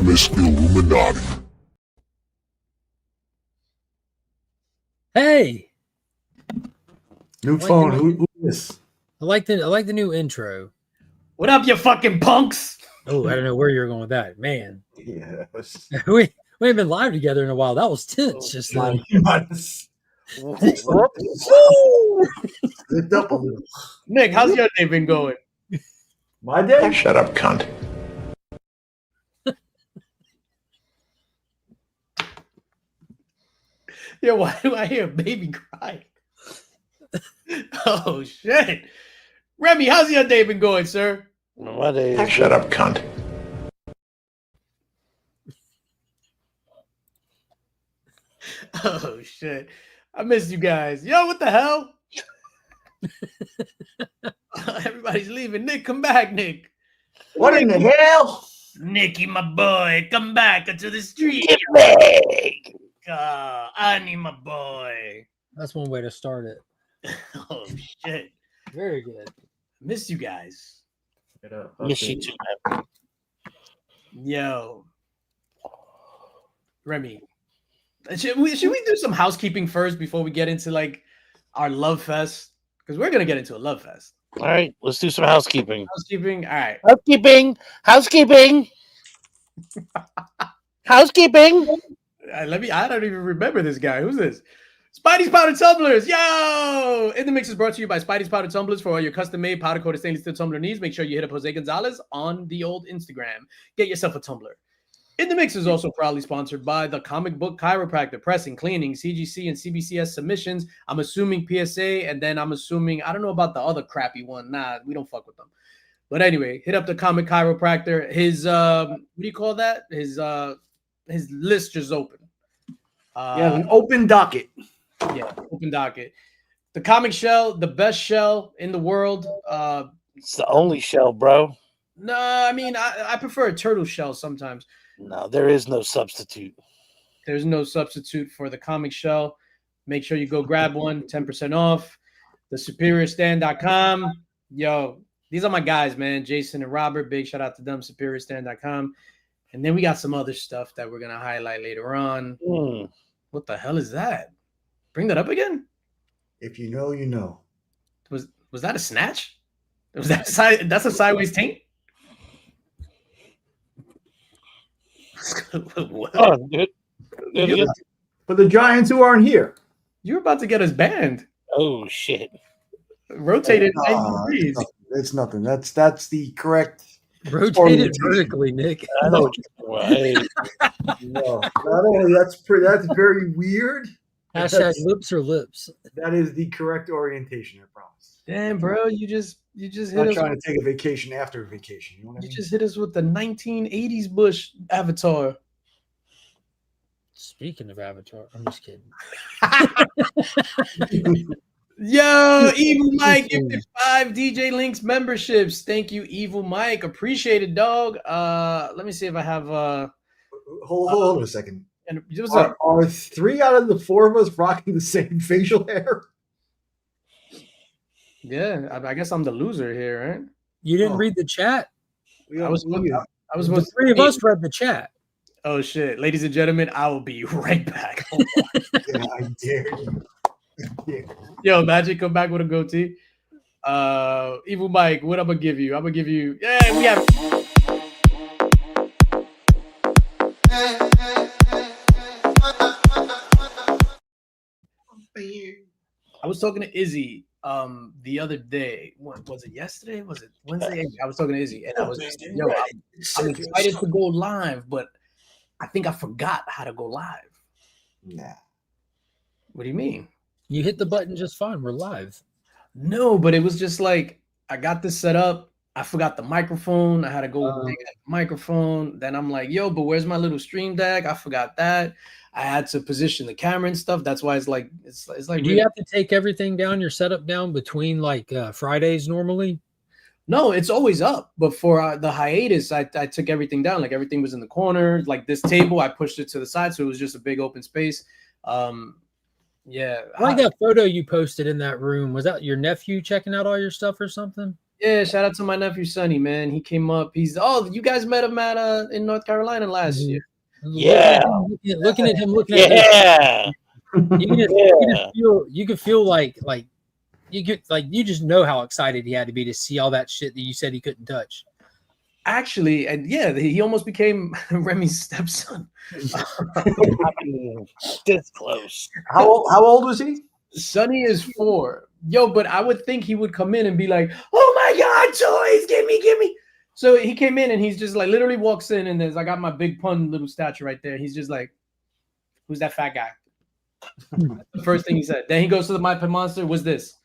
infamous Illuminati. Hey, New phone. Who is this? I like the new intro. What up, you fucking punks? Oh, I don't know where you're going with that, man. Yeah, that was we ain't been live together in a while. That was tense. Just then. Lift up a little. Nick, how's your day been going? My day? Shut up, cunt. Yeah, why do I hear a baby crying? Oh shit. Remy, how's your day been going, sir? My day. Shut up, cunt. Oh shit. I missed you guys. Yo, what the hell? Everybody's leaving. Nick, come back, Nick. What in the hell? Nicky, my boy, come back into the street. Get back. I need my boy. That's one way to start it. Oh shit. Very good. Missed you guys. Miss you too, man. Yo. Remy. Should we do some housekeeping first before we get into like our love fest? Because we're gonna get into a love fest. All right, let's do some housekeeping. Housekeeping. All right. Housekeeping. Housekeeping. I don't even remember this guy. Who's this? Spidey's Powder Tumblers. Yo! In the Mix is brought to you by Spidey's Powder Tumblers for all your custom-made powder-coated stainless steel tumbler needs. Make sure you hit up Jose Gonzalez on the old Instagram. Get yourself a tumbler. In the Mix is also proudly sponsored by the Comic Book Chiropractor, pressing, cleaning, CGC, and CBCS submissions. I'm assuming PSA, and then I'm assuming, I don't know about the other crappy one. Nah, we don't fuck with them. But anyway, hit up the Comic Chiropractor. His, what do you call that? His list just open. Yeah, an open docket. Yeah, open docket. The Comic Shell, the best shell in the world. It's the only shell, bro. No, I mean, I prefer a turtle shell sometimes. No, there is no substitute. There's no substitute for the Comic Shell. Make sure you go grab one, 10% off. TheSuperiorStand.com. Yo, these are my guys, man. Jason and Robert. Big shout out to them, SuperiorStand.com. And then we got some other stuff that we're going to highlight later on. What the hell is that? Bring that up again? If you know, you know. Was that a snatch? Was that that's a sideways taint? Oh, dude. For the Giants who aren't here. You're about to get us banned. Oh, shit. Rotated 90 degrees. It's nothing. That's the correct. Rotated vertically, Nick. I know what you're doing. No, not only that's very weird. Hashtag lips or lips. That is the correct orientation, I promise. Damn, bro, you just I'm hit not us. trying to take a vacation after a vacation. You know what I You mean? just hit us with the 1980s Bush avatar. Speaking of Avatar, I'm just kidding. Yo, Evil Mike, gifted 5 DJ Links memberships. Thank you, Evil Mike. Appreciate it, dog. Let me see if I have Hold on a second. and Are 3 out of the 4 of us rocking the same facial hair? yeah, I guess I'm the loser here, right? You didn't read the chat? I was The supposed three of to us read the chat. Oh shit, ladies and gentlemen, I will be right back. Yeah, I dare you. Yeah. Yo, Magic, come back with a goatee. Evil Mike, what I'm gonna give you? Yeah, we have. I was talking to Izzy the other day. What was it? Yesterday? Was it Wednesday? I was talking to Izzy, and I was yo, I'm excited to go live, but I think I forgot how to go live. Nah. What do you mean? You hit the button just fine. We're live. No, but it was just like I got this set up. I forgot the microphone. I had to go dig at the microphone. Then I'm like, yo, but where's my little stream deck? I forgot that. I had to position the camera and stuff. That's why it's like Do you have to take everything down, your setup down between like Fridays normally? No, it's always up. But for the hiatus, I took everything down. Like everything was in the corner. Like this table, I pushed it to the side, so it was just a big open space. Yeah, I like that photo you posted in that room. Was that your nephew checking out all your stuff or something? Yeah, shout out to my nephew Sonny, man. He came up. You guys met him at in North Carolina last year. Yeah. Looking at him, looking at Yeah. you could feel like you just know how excited he had to be to see all that shit that you said he couldn't touch. Actually, and yeah, he almost became Remy's stepson. I mean, this close. How old was he? Sonny is 4. Yo, but I would think he would come in and be like, "Oh my God, toys, give me." So he came in and he's just like literally walks in and I got my big pun little statue right there. He's just like, "Who's that fat guy?" That's the first thing he said. Then he goes to the My Pet Monster. Was this?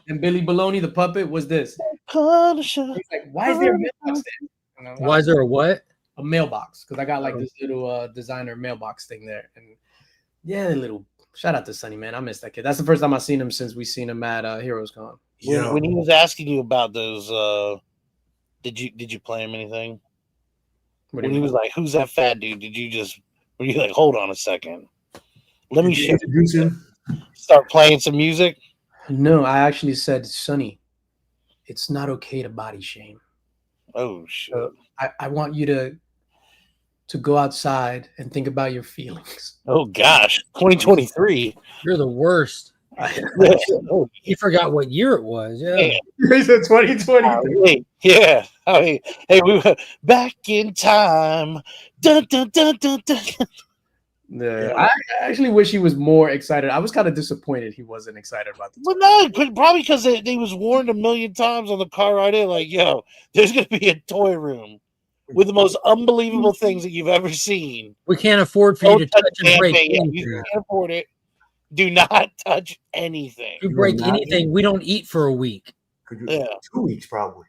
And Billy Baloney, the puppet, was this? He's like, "Why is there a mailbox there?" Why is there a what? A mailbox? Because I got like this little designer mailbox thing there. And yeah, little shout out to Sonny, man. I miss that kid. That's the first time I've seen him since we seen him at Heroes Con. When he was asking you about those, did you play him anything? When he was like, "Who's that fat dude?" Were you like, "Hold on a second, let me introduce him? Start playing some music"? No, I actually said, Sonny, it's not okay to body shame. Oh shit! I want you to go outside and think about your feelings. Oh gosh, 2023. You're the worst. You forgot what year it was. Yeah. He said 2020. Yeah. I mean, hey, we were back in time. Dun, dun, dun, dun, dun. Yeah, I actually wish he was more excited. I was kind of disappointed he wasn't excited about this. Well, no, probably because they was warned a million times on the car ride in, like, yo, there's going to be a toy room with the most unbelievable things that you've ever seen. We can't afford for you to touch and break anything. You can't afford it. Do not touch anything. If you break anything, we don't eat for a week. 2 weeks probably.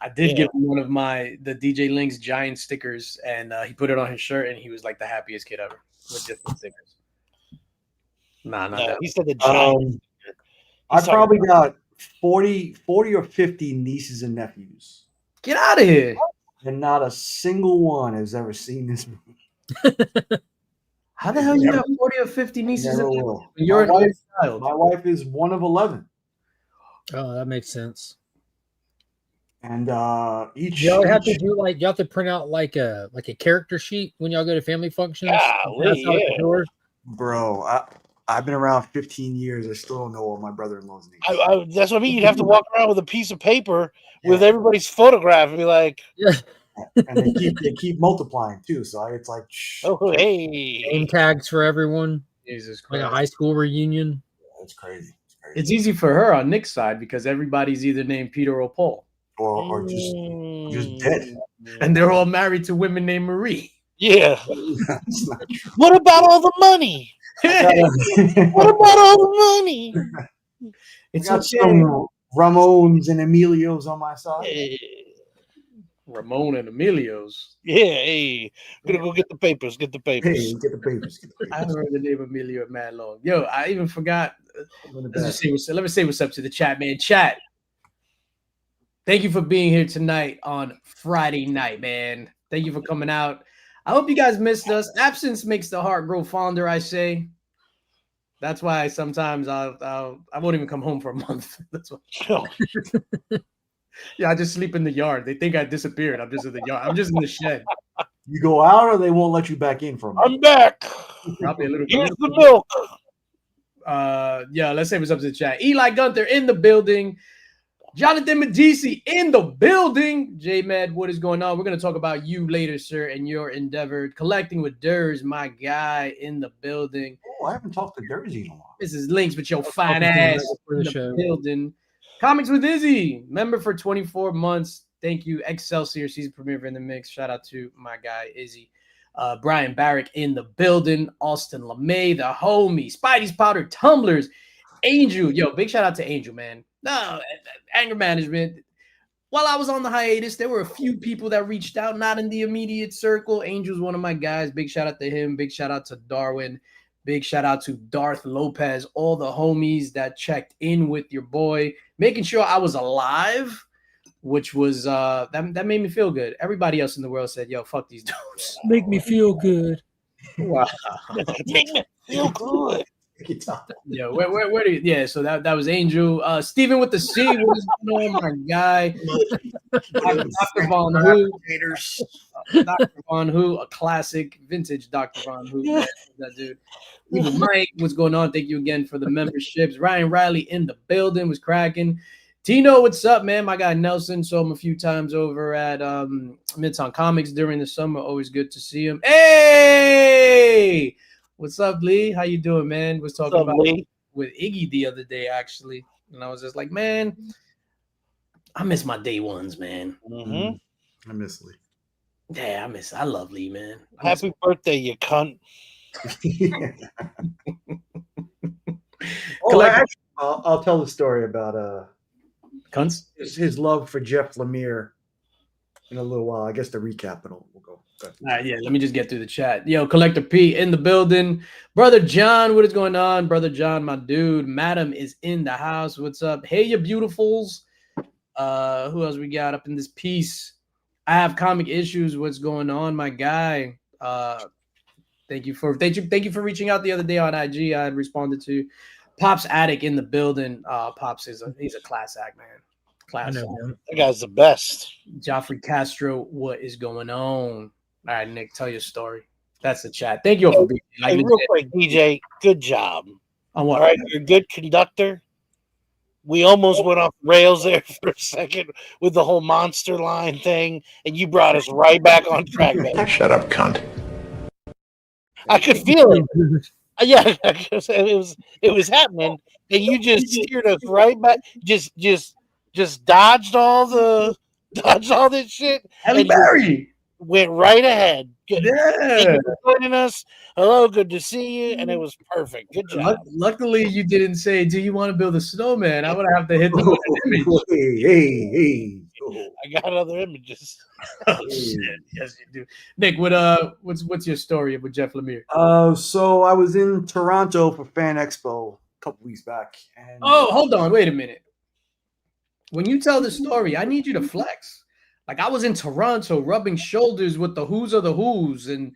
I did give him one of the DJ Link's giant stickers, and he put it on his shirt, and he was like the happiest kid ever with just the stickers. Nah, not that. He said the giant. I probably got 40 or 50 nieces and nephews. Get out of here. And not a single one has ever seen this movie. How the hell you got 40 or 50 nieces and nephews? You're an wife, child. My wife is one of 11. Oh, that makes sense. And each y'all have to do y'all have to print out like a character sheet when y'all go to family functions. Bro, I've been around 15 years. I still don't know all my brother-in-law's names. That's what I mean. You'd have to walk around with a piece of paper with everybody's photograph and be like, and they keep multiplying too. So it's like, oh hey, name tags for everyone. Jesus Christ. Like a high school reunion. Yeah, it's crazy. It's easy for her on Nick's side because everybody's either named Peter or Paul. Or just dead. And they're all married to women named Marie. Yeah. That's not true. What about all the money? What about all the money? It's got some Ramones and Emilios on my side. Ramon and Emilio's. Yeah, hey, gonna go get the papers. Get the papers. Hey, get the papers. I haven't heard the name Emilio in mad long. Yo, I even forgot. Let me say what's up to the chat, man. Chat. Thank you for being here tonight on Friday night, man. Thank you for coming out. I hope you guys missed us. Absence makes the heart grow fonder, I say. That's why sometimes I won't even come home for a month. That's why. Yeah, I just sleep in the yard. They think I disappeared. I'm just in the yard. I'm just in the shed. You go out or they won't let you back in for a month? I'm back. Probably a little Here's the milk. Yeah, let's say what's up to the chat. Eli Gunther in the building. Jonathan Medici in the building. J-Med, what is going on? We're going to talk about you later, sir, and your endeavor. Collecting with Durs, my guy in the building. Oh, I haven't talked to Dursey in a while. This is Links with your fine ass in the building. Comics with Izzy, member for 24 months. Thank you. Excelsior season premiere in the mix. Shout out to my guy, Izzy. Brian Barrick in the building. Austin LeMay, the homie. Spidey's Powder Tumblers. Angel. Yo, big shout out to Angel, man. No, anger management. While I was on the hiatus, there were a few people that reached out, not in the immediate circle. Angel's one of my guys. Big shout out to him. Big shout out to Darwin. Big shout out to Darth Lopez. All the homies that checked in with your boy, making sure I was alive, which was that made me feel good. Everybody else in the world said, yo, fuck these dudes. Make me feel good. Wow. Make me feel good. Yeah, where do you, yeah, so that was Angel. Steven with the C, what is going on, my guy? Dr. Von Who. Dr. Von Who, a classic vintage Dr. Von Who, man. That dude. Evil Mike, what's going on? Thank you again for the memberships. Ryan Riley in the building was cracking. Tino, what's up, man? My guy Nelson, saw him a few times over at Midtown Comics during the summer. Always good to see him. Hey, what's up, Lee? How you doing, man? Was talking about Lee? With Iggy the other day, actually, and I was just like, man, I miss my day ones, man. I miss Lee. Yeah, I love Lee, man. Happy birthday, you cunt. I'll tell the story about cunts. His love for Jeff Lemire in a little while. I guess the recap, and we'll go. All right, yeah. Let me just get through the chat. Yo, Collector P in the building. Brother John, what is going on? Brother John, my dude. Madam is in the house. What's up? Hey, you beautifuls. Who else we got up in this piece? I have comic issues. What's going on, my guy? Thank you for reaching out the other day on IG. I had responded to Pop's Attic in the building. Pops he's a class act, man. Class. That guy's the best. Joffrey Castro, what is going on? All right, Nick, tell your story. That's the chat. Thank you all for being here. Hey, real quick, DJ, good job. On what? All right, you're a good conductor. We almost went off rails there for a second with the whole monster line thing, and you brought us right back on track, man. Shut up, cunt. I could feel it. Yeah, it was happening, and you just steered us right back. Just dodged all this shit. Halle Berry went right ahead. Good. Yeah. Thank you for joining us. Hello, good to see you. And it was perfect. Good job. Luckily, you didn't say, "Do you want to build a snowman?" I would have to hit the image. Hey. I got other images. Oh shit! Yes, you do. Nick, what's your story with Jeff Lemire? So I was in Toronto for Fan Expo a couple weeks back. And hold on, wait a minute. When you tell the story, I need you to flex. Like I was in Toronto, rubbing shoulders with the Who's of the Who's, and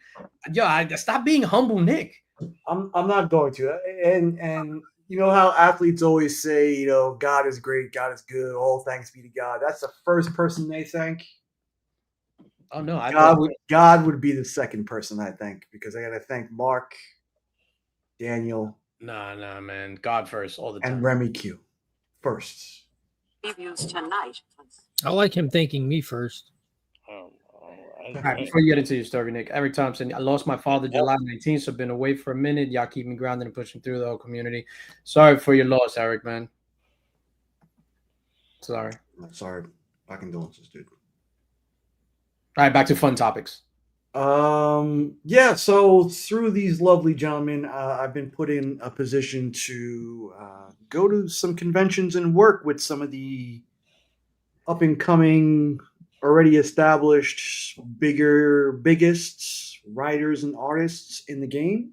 I stop being humble, Nick. I'm not going to. And you know how athletes always say, God is great, God is good, all thanks be to God. That's the first person they thank. Oh no, God would be the second person I thank, because I got to thank Mark, Daniel. Nah, man. God first all the time. And Remy Q first. Previews tonight. I like him thanking me first. All right, before you get into your story, Nick, Eric Thompson, I lost my father July 19th, so I've been away for a minute. Y'all keep me grounded and pushing through the whole community. Sorry for your loss, Eric, man. Sorry. My condolences, dude. All right, back to fun topics. Yeah, so through these lovely gentlemen, I've been put in a position to go to some conventions and work with some of the up and coming, already established, biggest writers and artists in the game.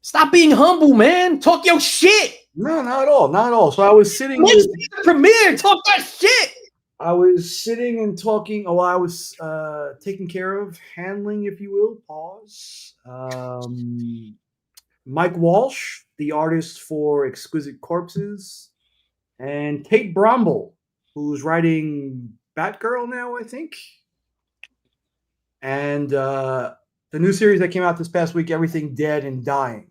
Stop being humble, man. Talk your shit. No, not at all. So I was sitting with the premiere. Talk that shit. I was sitting and talking. I was taking care of, handling, if you will, pause. Mike Walsh, the artist for Exquisite Corpses, and Kate Bromble, who's writing Batgirl now, I think. And the new series that came out this past week, Everything Dead and Dying.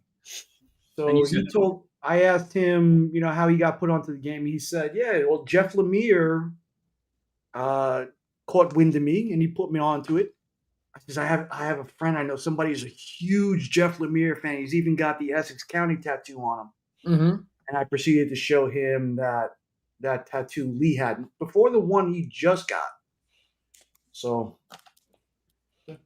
So I asked him, how he got put onto the game. He said, yeah, well, Jeff Lemire caught wind of me and he put me onto it. I says, I have a friend I know, somebody who's a huge Jeff Lemire fan. He's even got the Essex County tattoo on him. Mm-hmm. And I proceeded to show him that tattoo Lee had before the one he just got. So that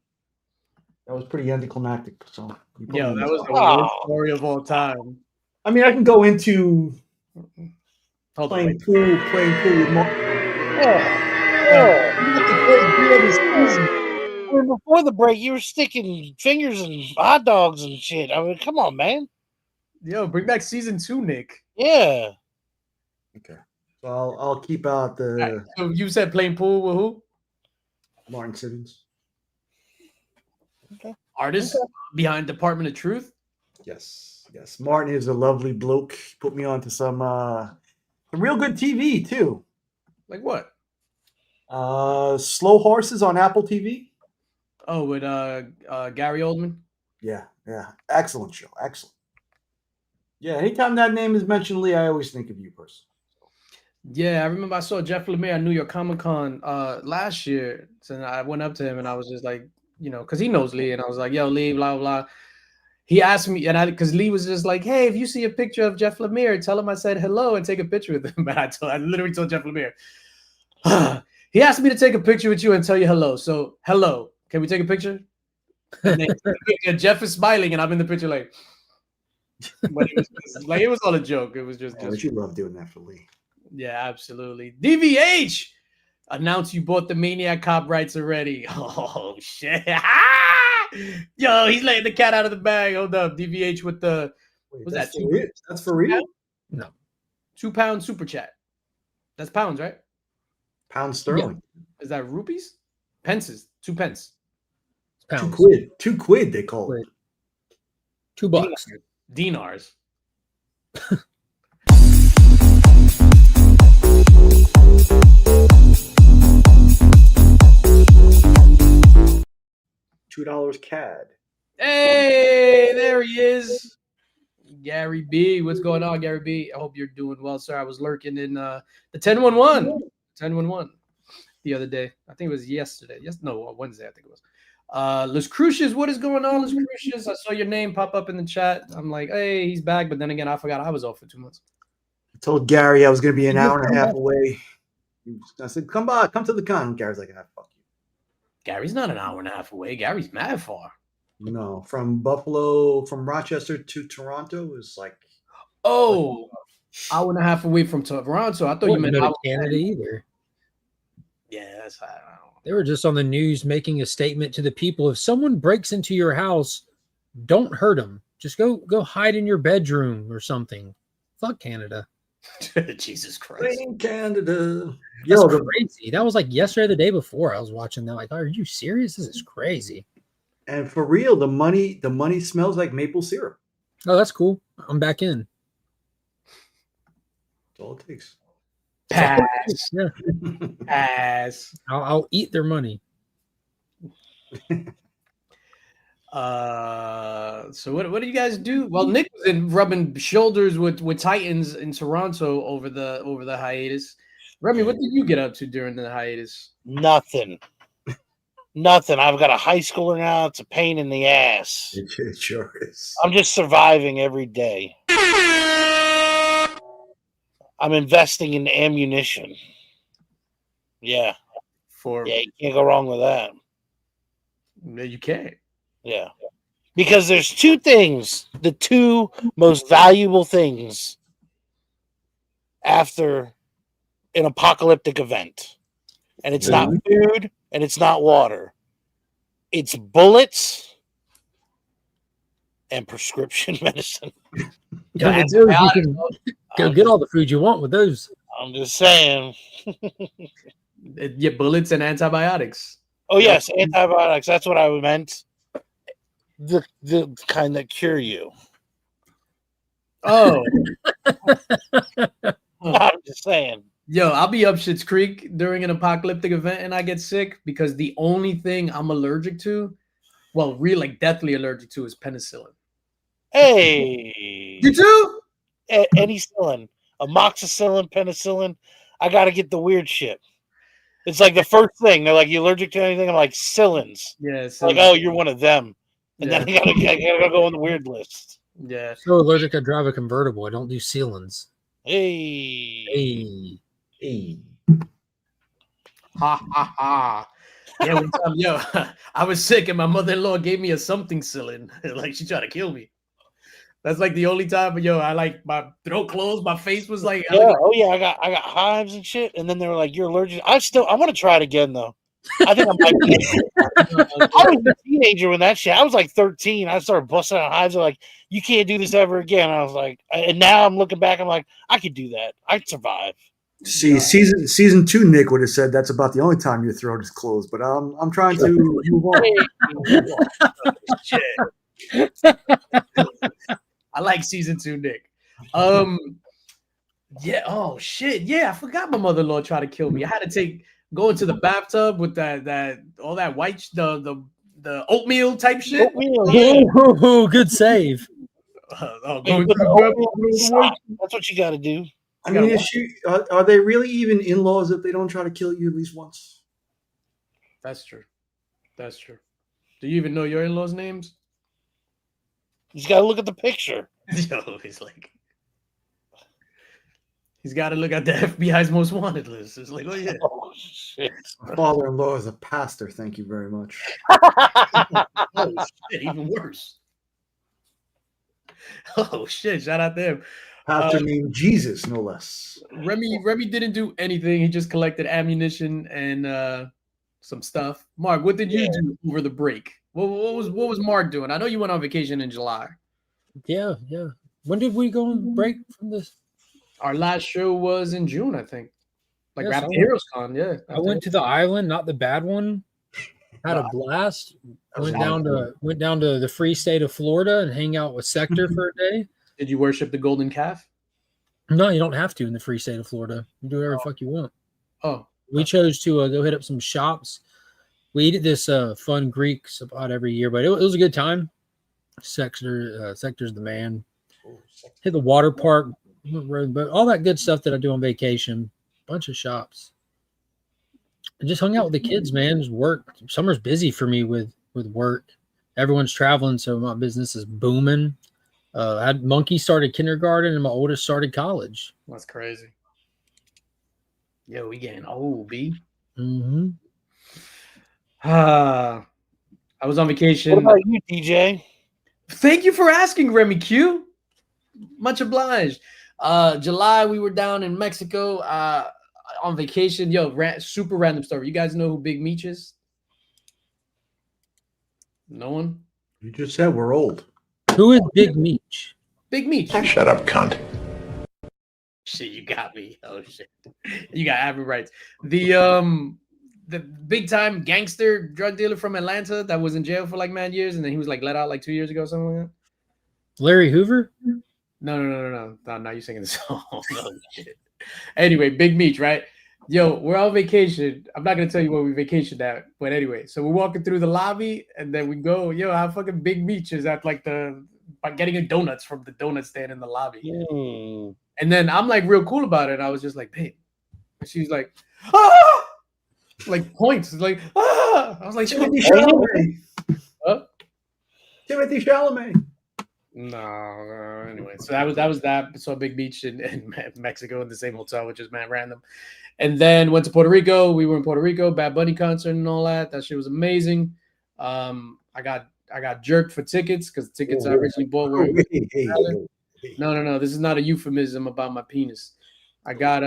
was pretty anticlimactic. So that was the worst story of all time. I mean, I can go into playing pool with Mark. Before the break, you were sticking fingers in hot dogs and shit. I mean, come on, man. Yo, bring back season 2, Nick. Yeah. Okay. So I'll keep out the. Right. So you said playing pool with who? Martin Simmons. Okay. Artist behind Department of Truth. Yes. Yes, Martin is a lovely bloke. He put me on to some real good TV too. Like what? Slow Horses on Apple TV. Oh, with Gary Oldman. Yeah, excellent show, excellent. Yeah, anytime that name is mentioned, Lee, I always think of you, person. Yeah, I remember I saw Jeff Lemire at New York Comic Con last year. So I went up to him and I was just like, because he knows Lee, and I was like, "Yo, Lee, blah blah." He asked me, and because Lee was just like, "Hey, if you see a picture of Jeff Lemire, tell him I said hello and take a picture with him." But I literally told Jeff Lemire, he asked me to take a picture with you and tell you hello. So hello, can we take a picture? And Jeff is smiling, and I'm in the picture like, but it was all a joke. It was just. But you love doing that for Lee. Yeah, absolutely. DVH, announce you bought the Maniac Cop rights already. Oh shit! Yo, he's letting the cat out of the bag. Hold up, DVH with the. What's that? That's for real? No. £2 super chat. That's pounds, right? Pound sterling. Yeah. Is that rupees? Pences. 2 pence. Pounds. $2 they call it. $2. Dinars. $2 CAD. Hey, there he is. Gary B. What's going on, Gary B? I hope you're doing well, sir. I was lurking in the 1011. 1011 the other day. I think it was yesterday. Wednesday, I think it was. Los Crucius, what is going on, Los Crucius? I saw your name pop up in the chat. I'm like, hey, he's back. But then again, I forgot I was off for 2 months. I told Gary I was going to be an hour and a half away. I said, come to the con. Gary's like, fuck you. Gary's not an hour and a half away. Gary's mad far. No, from Rochester to Toronto is like. Oh, hour and a half away from Toronto. I thought you meant Canada either. Yeah, that's I don't know. They were just on the news making a statement to the people: if someone breaks into your house, don't hurt them. Just go hide in your bedroom or something. Fuck Canada. Jesus Christ. In Canada. That's crazy. That was like yesterday, the day before. I was watching that. Like, are you serious? This is crazy. And for real, the money smells like maple syrup. Oh, that's cool. I'm back in. That's all it takes. Pass. Yeah. Pass. I'll eat their money. So what do you guys do? Well, Nick was in rubbing shoulders with Titans in Toronto over the hiatus. Remy, what did you get up to during the hiatus? Nothing. I've got a high schooler now. It's a pain in the ass. It sure is. I'm just surviving every day. I'm investing in ammunition. Yeah. You can't go wrong with that. No, you can't. Yeah. Because there's two things, the two most valuable things after an apocalyptic event. And it's not food and it's not water. It's bullets and prescription medicine. Yeah, with those, you can go get all the food you want with those. I'm just saying. Yeah, bullets and antibiotics. Oh, yes, antibiotics. That's what I meant. The kind that cure you. Oh. I'm just saying. Yo, I'll be up Schitt's Creek during an apocalyptic event and I get sick because the only thing I'm allergic to, well, really like deathly allergic to, is penicillin. Hey. You too? Any penicillin, amoxicillin, penicillin. I got to get the weird shit. It's like the first thing. They're like, you allergic to anything? I'm like, Cillins. Yeah. Like, oh, you're one of them. And then I gotta go on the weird list. Yeah. So allergic, I drive a convertible. I don't do sealants. Hey. Ha ha ha. Yeah, one time, I was sick and my mother-in-law gave me a something-cillin. Like she tried to kill me. That's like the only time, I like my throat closed, my face was like, I got hives and shit. And then they were like, you're allergic. I want to try it again though. I think I might be. I was a teenager when that shit. I was like 13. I started busting out hives. They're like, you can't do this ever again. I was like, and now I'm looking back. I'm like, I could do that. I'd survive. See, season 2, Nick would have said that's about the only time your throat is closed. But I'm trying to move on. I like season 2, Nick. Yeah. Oh shit. Yeah, I forgot my mother-in-law tried to kill me. I had to go into the bathtub with that all that white the oatmeal type shit. Oatmeal, yeah. Oh, good save. Hey, put the oatmeal in the sock. That's what you got to do. I mean, are they really even in-laws if they don't try to kill you at least once? That's true. That's true. Do you even know your in-laws' names? You just got to look at the picture. Yo, he's got to look at the FBI's most wanted list. It's like, oh yeah. Oh, shit. My father-in-law is a pastor. Thank you very much. Oh shit, even worse. Oh shit, shout out to him. Pastor named Jesus, no less. Remy didn't do anything. He just collected ammunition and some stuff. Mark, what did you do over the break? What was Mark doing? I know you went on vacation in July. Yeah. When did we go on break from this? Our last show was in June, I think. Like Yes, after Heroes Con, yeah. I went to the island, not the bad one. Had a blast. Went down to the free state of Florida and hang out with Sector for a day. Did you worship the golden calf? No, you don't have to in the free state of Florida. You do whatever the fuck you want. Oh. We chose to go hit up some shops. We eat at this fun Greek spot every year, but it was a good time. Sector's the man. Hit the water park, but all that good stuff that I do on vacation. Bunch of shops. I just hung out with the kids, man. Just work. Summer's busy for me with work. Everyone's traveling, so my business is booming. I had Monkey started kindergarten, and my oldest started college. That's crazy. Yo, we getting old, B. Mm-hmm. I was on vacation. What about you, DJ? Thank you for asking, Remy Q. Much obliged. July, we were down in Mexico on vacation. Yo, super random story. You guys know who Big Meech is? No one? You just said we're old. Who is Big Meech? Big Meech. Shut up, cunt. Shit, you got me. Oh shit. You got every rights. The big time gangster drug dealer from Atlanta that was in jail for like mad years, and then he was like let out like 2 years ago, something like that. Larry Hoover? No. Now you're singing the song. No, shit. Anyway, Big Meech, right? Yo, we're on vacation. I'm not gonna tell you where we vacationed at, but anyway, so we're walking through the lobby, and then we go, yo, how fucking Big Meech is at like by getting a donuts from the donut stand in the lobby. Mm. And then I'm like real cool about it. And I was just like, babe. And she's like, ah! Like points. Like, ah! I was like, Timothy Chalamet. Huh? Timothy Chalamet. No. Anyway, so that was that. Saw Big Beach in Mexico in the same hotel, which is mad random. And then went to Puerto Rico. We were in Puerto Rico, Bad Bunny concert and all that. That shit was amazing. I got jerked for tickets because the tickets I originally bought were. No. This is not a euphemism about my penis. I got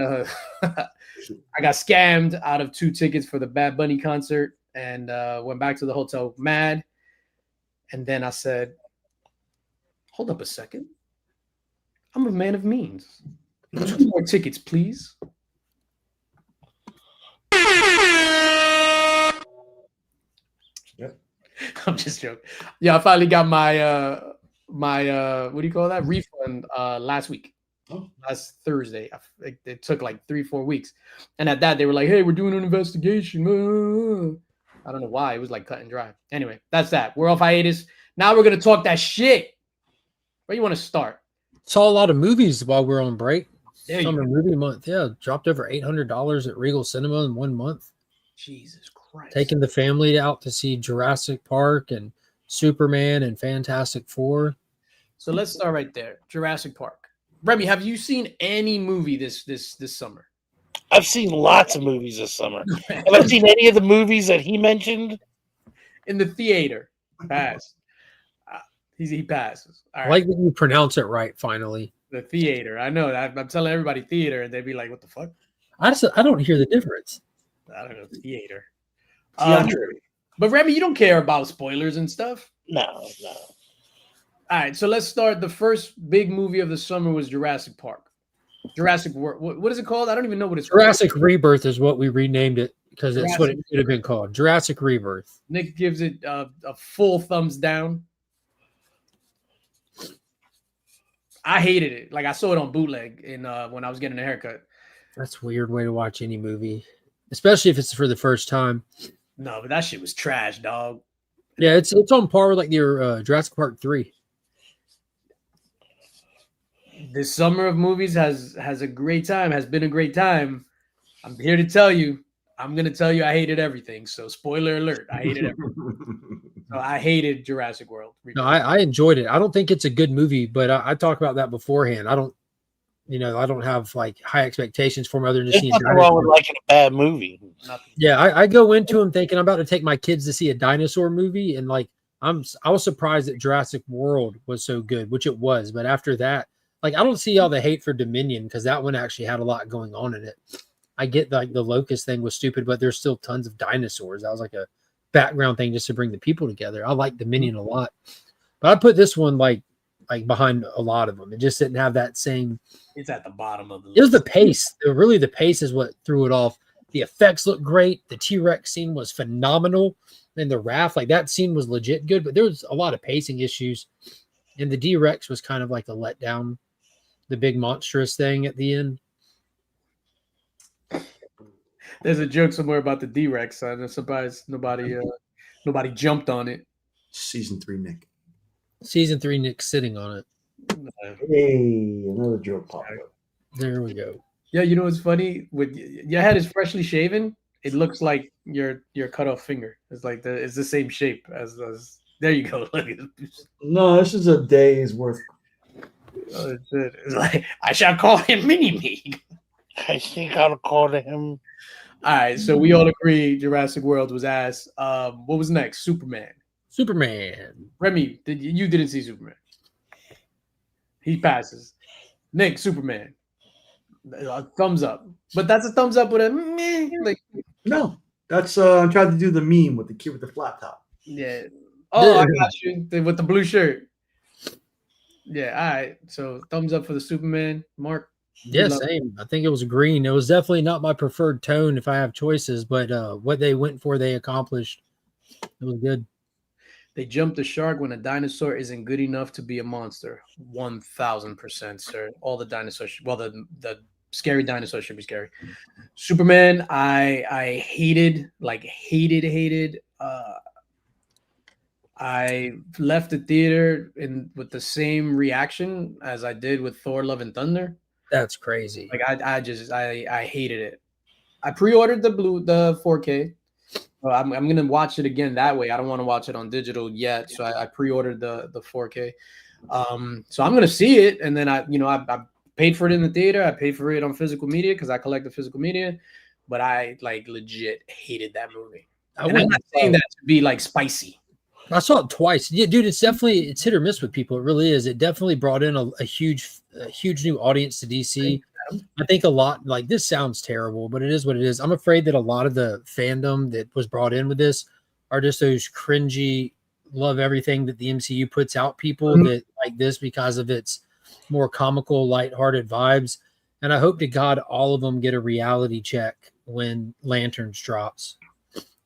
scammed out of 2 tickets for the Bad Bunny concert and went back to the hotel mad. And then I said, hold up a second. I'm a man of means. 2 more tickets, please. Yep. I'm just joking. Yeah, I finally got my what do you call that? Refund last week. Oh. Last Thursday. It took like 3-4 weeks. And at that, they were like, hey, we're doing an investigation. I don't know why. It was like cut and dry. Anyway, that's that. We're off hiatus. Now we're going to talk that shit. Where you want to start? Saw a lot of movies while we're on break. There you Summer go. movie month. Yeah, dropped over $800 at Regal Cinema in 1 month. Jesus Christ. Taking the family out to see Jurassic Park and Superman and Fantastic Four. So let's start right there. Jurassic Park. Remy, have you seen any movie this summer? I've seen lots of movies this summer. Have I seen any of the movies that he mentioned? In the theater. Pass. He passes. All right. I like that you pronounce it right finally. The theater. I know that. I'm telling everybody theater, and they'd be like, what the fuck? I don't hear the difference. I don't know. Theater. Theater. But Remy, you don't care about spoilers and stuff. No. All right, so let's start. The first big movie of the summer was Jurassic Park. Jurassic World. What is it called? I don't even know what it's Jurassic called. Rebirth is what we renamed it because it's what it Jurassic should have been called. Jurassic Rebirth. Nick gives it a full thumbs down. I hated it. Like I saw it on bootleg in when I was getting a haircut. That's a weird way to watch any movie, especially if it's for the first time. No, but that shit was trash, dog. Yeah, it's on par with like your Jurassic Park 3. This summer of movies has a great time. Has been a great time. I'm here to tell you. I'm gonna tell you I hated everything. So spoiler alert, I hated everything. So I hated Jurassic World. No, I enjoyed it. I don't think it's a good movie, but I talk about that beforehand. I don't have like high expectations for them other than just There's seeing nothing dinosaurs. wrong with liking a bad movie. Nothing. Yeah, I go into them thinking I'm about to take my kids to see a dinosaur movie, and like I was surprised that Jurassic World was so good, which it was. But after that, like I don't see all the hate for Dominion because that one actually had a lot going on in it. I get like the locust thing was stupid, but there's still tons of dinosaurs. That was like a background thing just to bring the people together. I like Dominion a lot, but I put this one like behind a lot of them. It just didn't have that same. It's at the bottom of the list. It was the pace. Really, the pace is what threw it off. The effects looked great. The T-Rex scene was phenomenal. And the raft, like that scene was legit good, but there was a lot of pacing issues. And the D-Rex was kind of like a letdown, the big monstrous thing at the end. There's a joke somewhere about the D-Rex. I'm surprised nobody jumped on it. Season 3, Nick. Season 3, Nick's sitting on it. Hey, another joke popped up. There we go. Yeah, you know what's funny? With your head is freshly shaven, it looks like your cut off finger. It's like it's the same shape as there you go. Look at this. No, this is a day's worth. Oh, it's like I shall call him Mini Me. I think I'll call him. All right, so we all agree Jurassic World was ass. What was next? Superman. Remy, you didn't see Superman? He passes. Nick, Superman. Thumbs up, but that's a thumbs up with a meh. Like No, that's I'm trying to do the meme with the kid with the flat top. yeah. Oh, I got you with the blue shirt. Yeah. All right. So thumbs up for the Superman. Mark. Yeah, same. I think it was green. It was definitely not my preferred tone if I have choices, but what they went for, they accomplished. It was good. They jumped the shark when a dinosaur isn't good enough to be a monster. 1,000%, sir. All the dinosaurs. Well, the scary dinosaurs should be scary. Superman, I hated. I left the theater with the same reaction as I did with Thor: Love and Thunder. That's crazy. Like I hated it. I pre-ordered the 4K. I'm gonna watch it again that way. I don't want to watch it on digital yet, so I pre-ordered the 4K. So I'm gonna see it, and then I paid for it in the theater. I paid for it on physical media because I collect the physical media. But I like legit hated that movie. I'm not saying that to be like spicy. I saw it twice. Yeah, dude, it's hit or miss with people. It really is. It definitely brought in a huge new audience to DC. I think a lot, like this sounds terrible, but it is what it is. I'm afraid that a lot of the fandom that was brought in with this are just those cringy, love everything that the MCU puts out people that like this because of its more comical, lighthearted vibes. And I hope to God all of them get a reality check when Lanterns drops.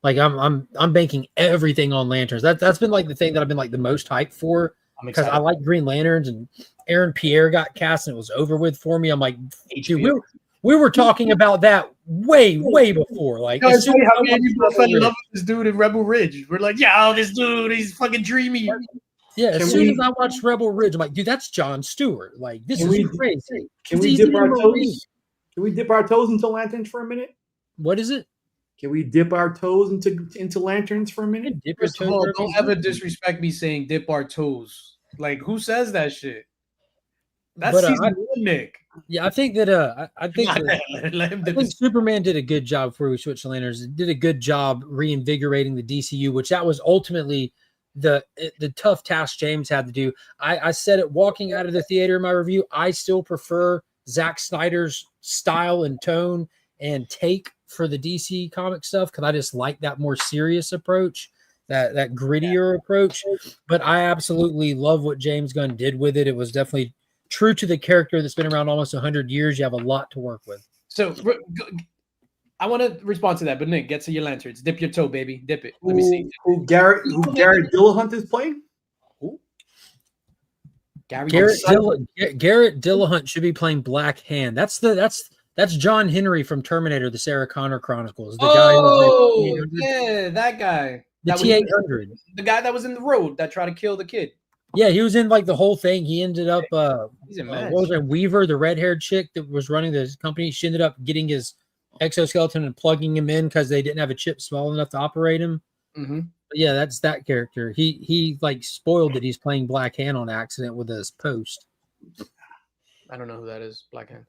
Like I'm banking everything on Lanterns. That's been like the thing that I've been like the most hyped for because I like Green Lanterns and Aaron Pierre got cast and it was over with for me. I'm like, dude, we were talking about that way before. Like, as soon as you fell in love with this dude in Rebel Ridge, we're like, yeah, this dude, he's fucking dreamy. Yeah, as soon as I watched Rebel Ridge, I'm like, dude, that's Jon Stewart. Like, this is crazy. Can we dip our toes? Can we dip our toes into Lanterns for a minute? What is it? Can we dip our toes into Lanterns for a minute? First of all, don't ever disrespect me saying dip our toes. Like, who says that shit? That's season 1, Nick. Yeah, I think that I think Superman did a good job before we switched to Lanterns. It did a good job reinvigorating the DCU, which that was ultimately the tough task James had to do. I said it walking out of the theater in my review. I still prefer Zack Snyder's style and tone and take for the DC comic stuff because I just like that more serious approach, that grittier approach. But I absolutely love what James Gunn did with it. It was definitely true to the character that's been around almost 100 years. You have a lot to work with. So I want to respond to that, but Nick, get to your Lanterns. Dip your toe, baby. Dip it. Let me see. Who Garrett Dillahunt is playing? Who? Garrett Dillahunt should be playing Black Hand. That's John Henry from Terminator, the Sarah Connor Chronicles. The guy who yeah, that guy. The T-800. The guy that was in the road that tried to kill the kid. Yeah, he was in like the whole thing. He ended up he's a mess. what was it, Weaver, the red-haired chick that was running the company. She ended up getting his exoskeleton and plugging him in because they didn't have a chip small enough to operate him. Mm-hmm. But yeah, that's that character. He like spoiled that he's playing Black Hand on accident with his post. I don't know who that is. Black Hand.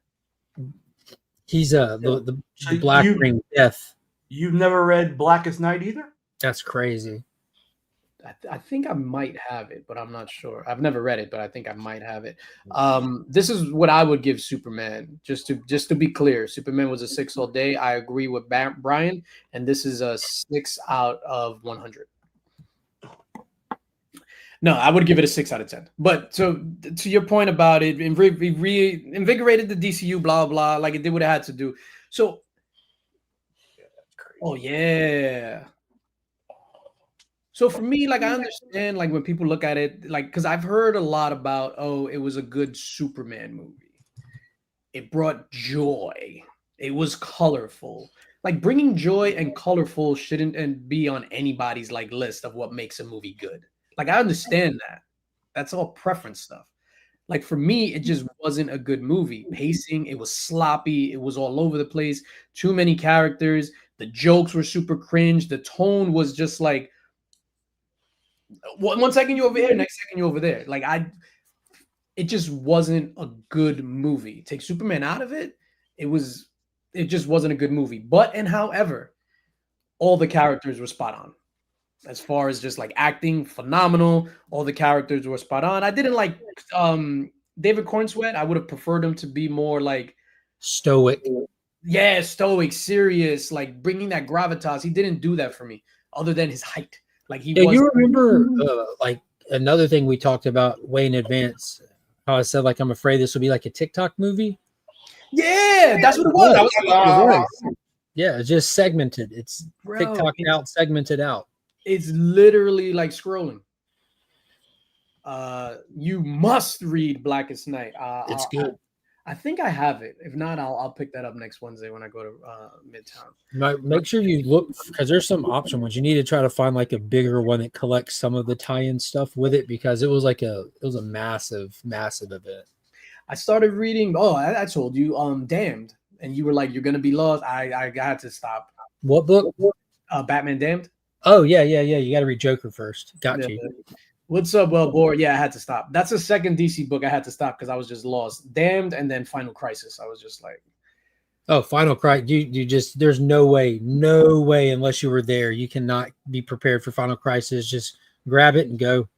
He's the Black Ring Death. You've never read Blackest Night either? That's crazy. I think I might have it, but I'm not sure. I've never read it, but I think I might have it. This is what I would give Superman. Just to be clear, Superman was a 6 all day. I agree with Brian, and this is a 6 out of 100. No, I would give it a 6 out of 10. But so to your point about it, reinvigorated the DCU, blah blah, like it did what it had to do. So, oh yeah. So for me, like I understand, like when people look at it, like because I've heard a lot about, oh, it was a good Superman movie. It brought joy. It was colorful. Like bringing joy and colorful shouldn't be on anybody's like list of what makes a movie good. Like I understand that. That's all preference stuff. Like for me, it just wasn't a good movie. Pacing, it was sloppy. It was all over the place. Too many characters. The jokes were super cringe. The tone was just like, one second you over here, next second you over there. Like it just wasn't a good movie. Take Superman out of it, it just wasn't a good movie. But and however, all the characters were spot on. As far as just like acting, phenomenal. All the characters were spot on. I didn't like David Cornsweet. I would have preferred him to be more like stoic. Yeah, stoic, serious, like bringing that gravitas. He didn't do that for me, other than his height. Like he was. You remember like another thing we talked about way in advance? How I said like I'm afraid this will be like a TikTok movie. Yeah, that's what it was. Yeah, it's just segmented. It's TikTok out, segmented out. It's literally like scrolling. You must read Blackest Night. It's good. I think I have it. If not, I'll pick that up next Wednesday when I go to Midtown. Make sure you look because there's some option ones. You need to try to find like a bigger one that collects some of the tie-in stuff with it because it was a massive event. I started reading. Oh, I told you, Damned, and you were like, "You're gonna be lost." I had to stop. What book? Batman Damned. Oh yeah. You got to read Joker first. Got you. What's up, well, Boar? Yeah, I had to stop. That's the second DC book I had to stop because I was just lost. Damned and then Final Crisis. I was just like, oh, Final Crisis. You just there's no way unless you were there. You cannot be prepared for Final Crisis. Just grab it and go.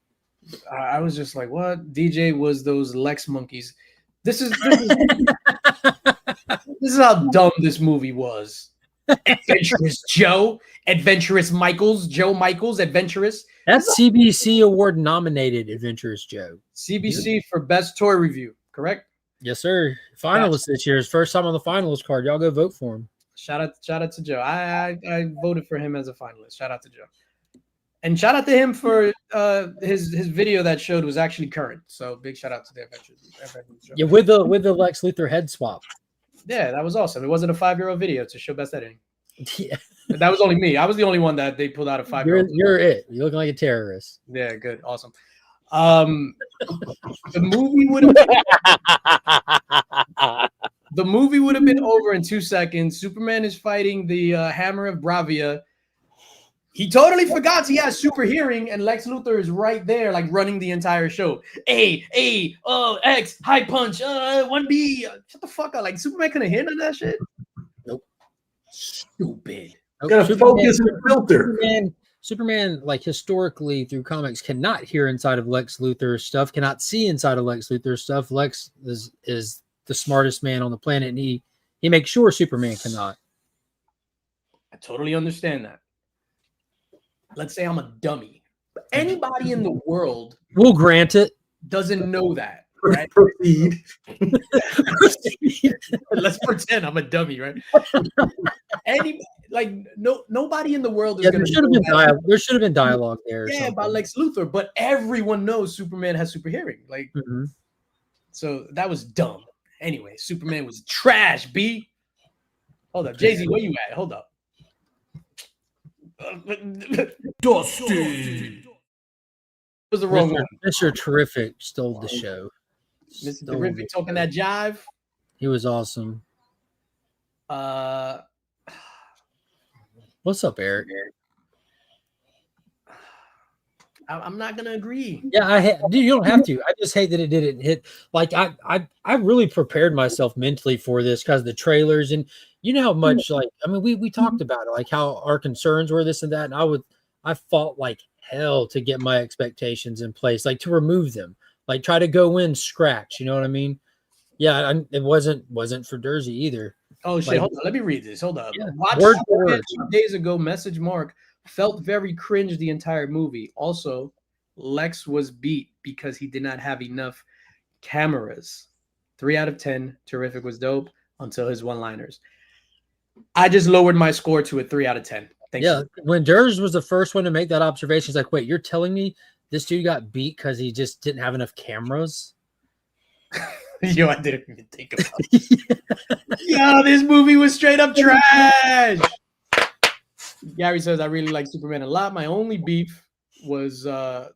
I was just like, what? DJ was those Lex monkeys. This is how dumb this movie was. Adventurous Joe, Adventurous Michaels, Joe Michaels, Adventurous. That's CBC Award nominated Adventurous Joe. CBC for Best Toy Review, correct? Yes, sir. Finalist this year. His first time on the finalist card. Y'all go vote for him. Shout out to Joe. I voted for him as a finalist. Shout out to Joe. And shout out to him for his video that showed was actually current. So big shout out to the Adventurous Joe. Yeah, with the Lex Luthor head swap. Yeah, that was awesome. It wasn't a 5-year-old video to show best editing. Yeah. That was only me. I was the only one that they pulled out a 5-year-old. You're it. You're looking like a terrorist. Yeah, good. Awesome. The movie would have been over in 2 seconds. Superman is fighting the Hammer of Bravia. He totally forgot he has super hearing, and Lex Luthor is right there, like running the entire show. A, X, high punch, 1B. Shut the fuck up. Like Superman couldn't hit on that shit. Nope. Stupid. Gotta focus and filter. Superman, like historically through comics, cannot hear inside of Lex Luthor's stuff, cannot see inside of Lex Luthor's stuff. Lex is the smartest man on the planet, and he makes sure Superman cannot. I totally understand that. Let's say I'm a dummy. But anybody in the world will grant it. Doesn't know that. Right? Proceed. Let's pretend I'm a dummy, right? Nobody in the world is there should have been dialogue. There should have been dialogue there. Yeah, about Lex Luthor, but everyone knows Superman has super hearing. Like, So that was dumb. Anyway, Superman was trash, B. Hold up. Jay-Z, where you at? Hold up. Dusty. Was the wrong Mr. one. Mr. Terrific stole the show. Mr. Stole Terrific the talking show. that jive. He was awesome. Uh, What's up, Eric? I'm not gonna agree. Yeah, dude, you don't have to. I just hate that it didn't hit. Like I really prepared myself mentally for this because the trailers and you know how much like I mean we talked about it, like how our concerns were this and that, and I fought like hell to get my expectations in place, like to remove them, like try to go in scratch. You know what I mean? Yeah, it wasn't for Dersey either. Oh shit! Like, Hold on. Let me read this. Hold up. Yeah, Watch word for Superman word. 2 days ago. Message Mark felt very cringe the entire movie. Also, Lex was beat because he did not have enough cameras. 3 out of 10. Terrific was dope until his one-liners. I just lowered my score to a 3 out of 10. Thanks. Yeah, when Durs was the first one to make that observation, he's like, "Wait, you're telling me this dude got beat because he just didn't have enough cameras?" Yo, I didn't even think about it. Yo, this movie was straight up trash. Gary says, I really like Superman a lot. My only beef was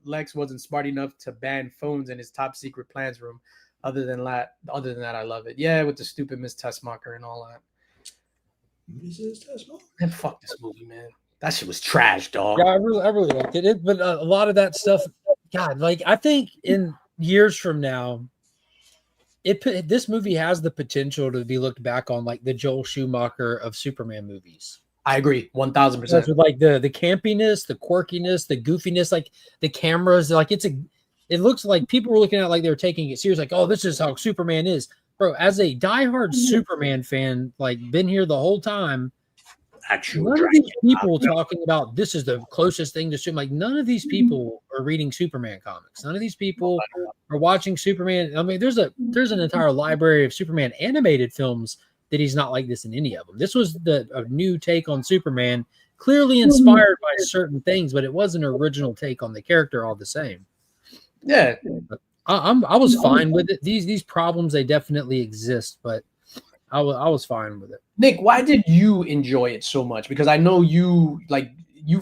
Lex wasn't smart enough to ban phones in his top secret plans room. Other than that, I love it. Yeah, with the stupid Miss Tessmacher and all that. Man, fuck this movie, man. That shit was trash, dog. Yeah, I really liked it. But a lot of that stuff, God, like I think in years from now, this movie has the potential to be looked back on like the Joel Schumacher of Superman movies. I agree, 1000%. With like the campiness, the quirkiness, the goofiness, like the cameras, like it looks like people were looking at it like they were taking it serious, like, oh, this is how Superman is. Bro, as a diehard Superman fan, like been here the whole time. None of these people talking about this is the closest thing to Superman. Like none of these people are reading Superman comics. None of these people are watching Superman. I mean, there's an entire library of Superman animated films that he's not like this in any of them. This was a new take on Superman, clearly inspired by certain things, but it was an original take on the character all the same. Yeah. I was fine with it. These problems, they definitely exist, but I was fine with it. Nick, why did you enjoy it so much? Because I know you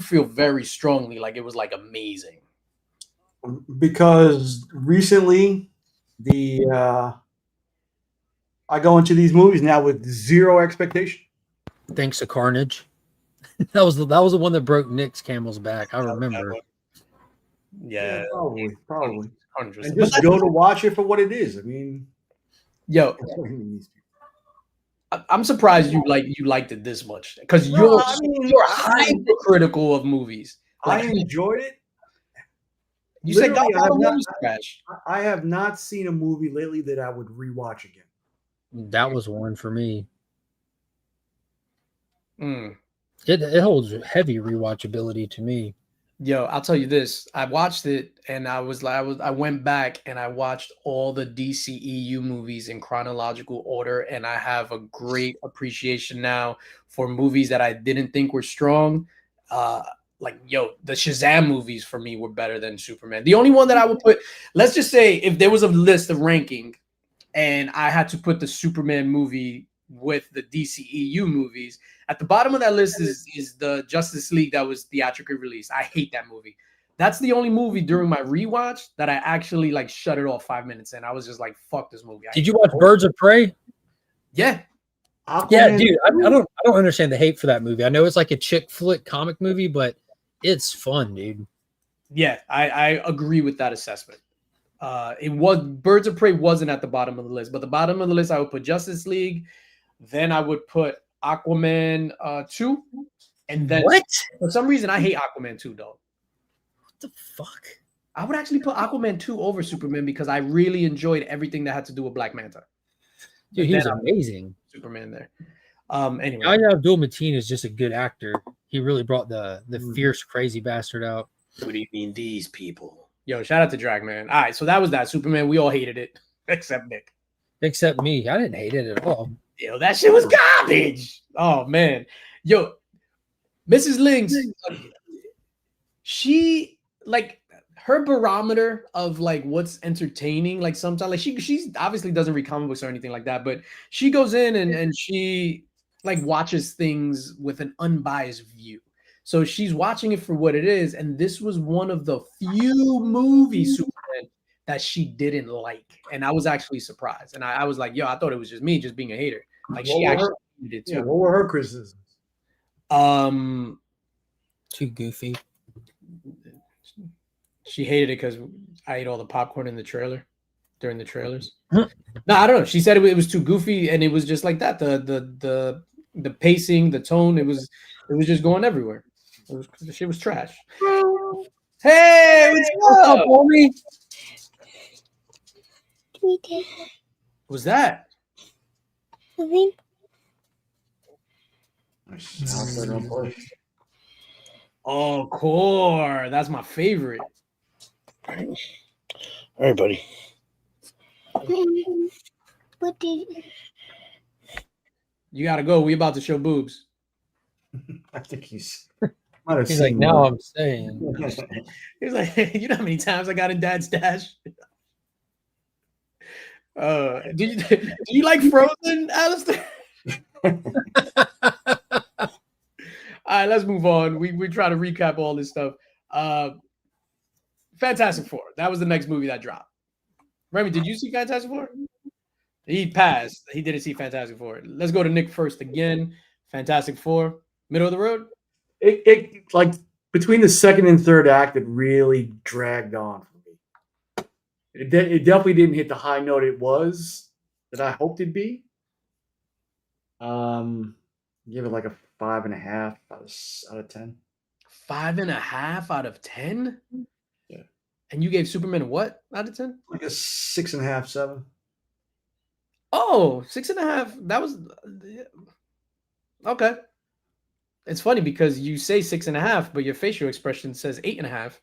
feel very strongly like it was like amazing. Because recently I go into these movies now with zero expectation. Thanks to Carnage. that was the one that broke Nick's camel's back. I remember. Yeah, probably. Carnage was And just go to watch it for what it is. I mean, yo, I'm surprised you liked it this much because you're hypercritical of movies. I enjoyed it. You said Literally, God was trash. I have not seen a movie lately that I would rewatch again. That was one for me. Mm. It holds heavy rewatchability to me. Yo, I'll tell you this. I watched it and I went back and I watched all the DCEU movies in chronological order, and I have a great appreciation now for movies that I didn't think were strong. Like, yo, the Shazam movies for me were better than Superman. The only one that I would put, let's just say if there was a list of ranking and I had to put the Superman movie with the DCEU movies, at the bottom of that list is the Justice League that was theatrically released. I hate that movie. That's the only movie during my rewatch that I actually like shut it off 5 minutes in. I was just like, fuck this movie. Did you watch Birds of Prey? Yeah. Aquaman, Yeah, dude. I don't understand the hate for that movie. I know it's like a chick flick comic movie, but it's fun, dude. Yeah, I agree with that assessment. It was Birds of Prey wasn't at the bottom of the list, but the bottom of the list I would put Justice League, then I would put Aquaman 2, and then What? For some reason I hate Aquaman 2 though. What the fuck? I would actually put Aquaman 2 over Superman because I really enjoyed everything that had to do with Black Manta. Dude, he was amazing. Superman there. Anyway, Yahya Abdul-Mateen is just a good actor. He really brought the fierce, crazy bastard out. what do you mean these people? Yo, shout out to Dragman. All right, so that was that Superman. We all hated it except Nick. Except me. I didn't hate it at all. Yo, that shit was garbage. Oh man. Yo, Mrs. Lynx, she like her barometer of like what's entertaining, like sometimes like she's obviously doesn't read comic books or anything like that, but she goes in and she like watches things with an unbiased view. So she's watching it for what it is, and this was one of the few movies Superman that she didn't like, and I was actually surprised. And I was like, yo, I thought it was just me just being a hater. Like she actually hated it too. Yeah, what were her criticisms? Too goofy. She hated it because I ate all the popcorn in the trailer during the trailers. No, I don't know. She said it was too goofy, and it was just like that. The pacing, the tone, it was just going everywhere. The shit was trash. Hey, what's up, homie? What's that? Oh, core. That's my favorite. All right, buddy. You gotta go. We about to show boobs. I think he's He's like, now I'm saying. He's like, you know how many times I got in Dad's stash? Do you like Frozen, Alistair? All right, let's move on. We try to recap all this stuff. Fantastic Four. That was the next movie that dropped. Remy, did you see Fantastic Four? He passed. He didn't see Fantastic Four. Let's go to Nick first again. Fantastic Four. Middle of the road? It like between the second and third act, it really dragged on for me. It definitely didn't hit the high note it was that I hoped it'd be. Give it like a 5.5 out of 10. 5.5 out of 10? Yeah. And you gave Superman a what out of 10? Like a 6.5, 7. Oh, 6.5. That was okay. It's funny because you say 6.5, but your facial expression says 8.5.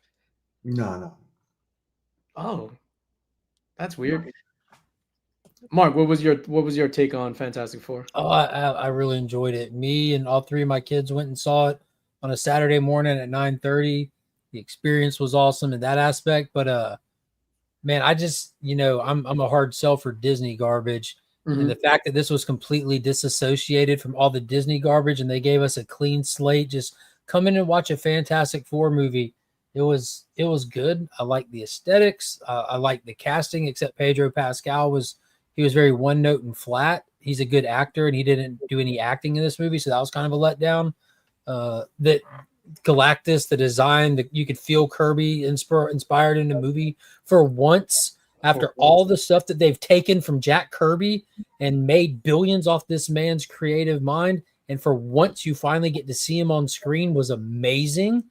No. Oh, that's weird. Mark, what was your take on Fantastic Four? Oh, I really enjoyed it. Me and all three of my kids went and saw it on a Saturday morning at 9:30. The experience was awesome in that aspect, but man, I just, I'm a hard sell for Disney garbage. Mm-hmm. And the fact that this was completely disassociated from all the Disney garbage and they gave us a clean slate, just come in and watch a Fantastic Four movie. It was good. I like the aesthetics. I like the casting, except Pedro Pascal was very one note and flat. He's a good actor and he didn't do any acting in this movie. So that was kind of a letdown. That Galactus, the design that you could feel Kirby inspired in the movie for once. After all the stuff that they've taken from Jack Kirby and made billions off this man's creative mind, and for once you finally get to see him on screen, was amazing.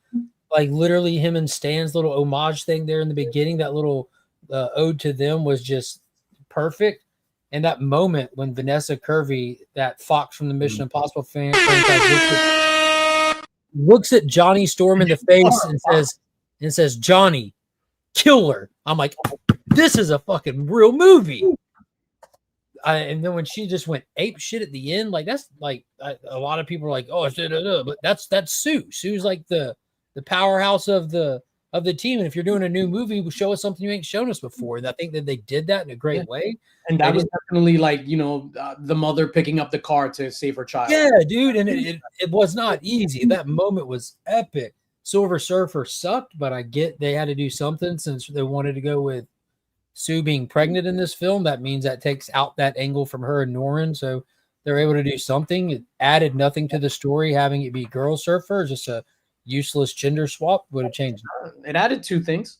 Like literally him and Stan's little homage thing there in the beginning, that little ode to them was just perfect. And that moment when Vanessa Kirby, that Fox from the Mission Impossible franchise, looks at Johnny Storm in the face and says, Johnny, killer. I'm like, this is a fucking real movie. And then when she just went ape shit at the end, like that's like a lot of people are like, oh, but that's Sue. Sue's like the powerhouse of the team. And if you're doing a new movie, show us something you ain't shown us before. And I think that they did that in a great way. And that was definitely like, the mother picking up the car to save her child. Yeah, dude. And it was not easy. That moment was epic. Silver Surfer sucked, but I get they had to do something since they wanted to go with Sue being pregnant in this film. That means that takes out that angle from her and Norrin. So they're able to do something. It added nothing to the story. Having it be Girl Surfer, just a useless gender swap, would have changed. It added 2 things.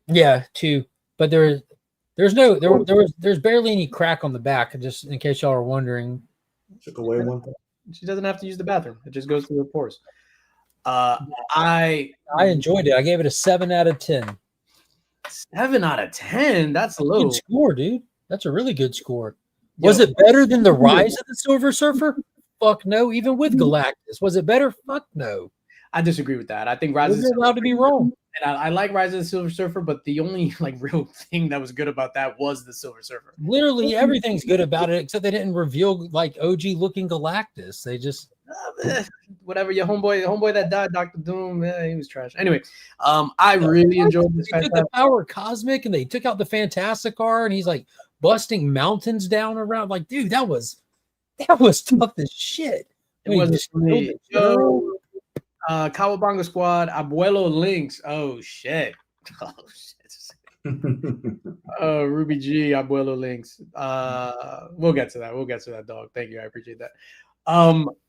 Yeah, 2. But there's barely any crack on the back, just in case y'all are wondering. Took away one thing. She doesn't have to use the bathroom. It just goes through her pores. I enjoyed it. I gave it a 7 out of 10. 7 out of 10. That's a low good score, dude. That's a really good score. Was it better than the Rise of the Silver Surfer? Fuck no. Even with Galactus, was it better? Fuck no. I disagree with that. I think Rise is allowed to be wrong. And I like Rise of the Silver Surfer, but the only real thing that was good about that was the Silver Surfer. Literally everything's good about it, except they didn't reveal OG looking Galactus. They just Whatever, your homeboy that died, Dr. Doom, yeah, he was trash. Anyway, I really enjoyed this. They took the power cosmic and they took out the Fantasticar, and he's like busting mountains down around. Like, dude, that was tough as shit. It wasn't for me. Yo, Cowabunga Squad, Abuelo Links. Oh shit. Oh shit. Ruby G, Abuelo Links. We'll get to that, dog. Thank you. I appreciate that.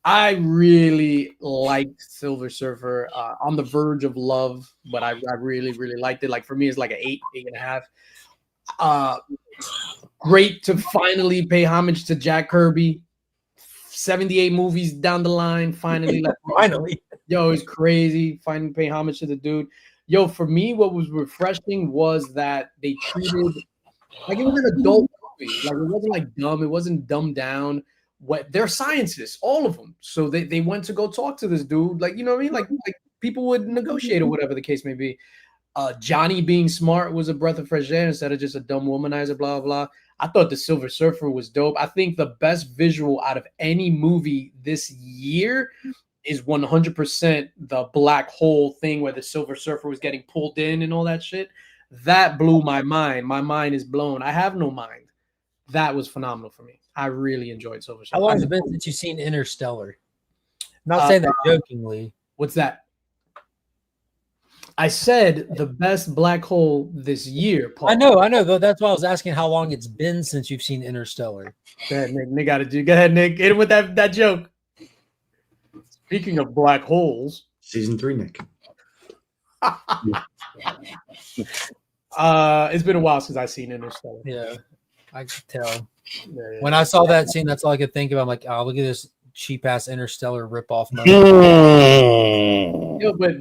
I really liked Silver Surfer. On the verge of love, but I really, really liked it. Like for me, it's like an 8.5. Great to finally pay homage to Jack Kirby. 78 movies down the line, finally. Finally. Yo, it's crazy. Finally pay homage to the dude. Yo, for me, what was refreshing was that they treated like it was an adult movie. Like it wasn't like dumb. It wasn't dumbed down. What they're scientists, all of them. So they went to go talk to this dude. Like, you know what I mean? Like people would negotiate or whatever the case may be. Johnny being smart was a breath of fresh air instead of just a dumb womanizer, blah, blah. I thought the Silver Surfer was dope. I think the best visual out of any movie this year is 100% the black hole thing where the Silver Surfer was getting pulled in and all that shit. That blew my mind. My mind is blown. I have no mind. That was phenomenal for me. I really enjoyed Silver Surfer. How long has it been since you've seen Interstellar? Not saying that jokingly. What's that? I said the best black hole this year, Paul. I know. Though that's why I was asking how long it's been since you've seen Interstellar. Go ahead, Nick. Nick got to do. Go ahead, Nick. Hit him with that joke. Speaking of black holes, season 3, Nick. It's been a while since I've seen Interstellar. Yeah, I could tell. Yeah. When I saw that scene, that's all I could think of. I'm like, oh, look at this cheap ass Interstellar ripoff movie. Yo, but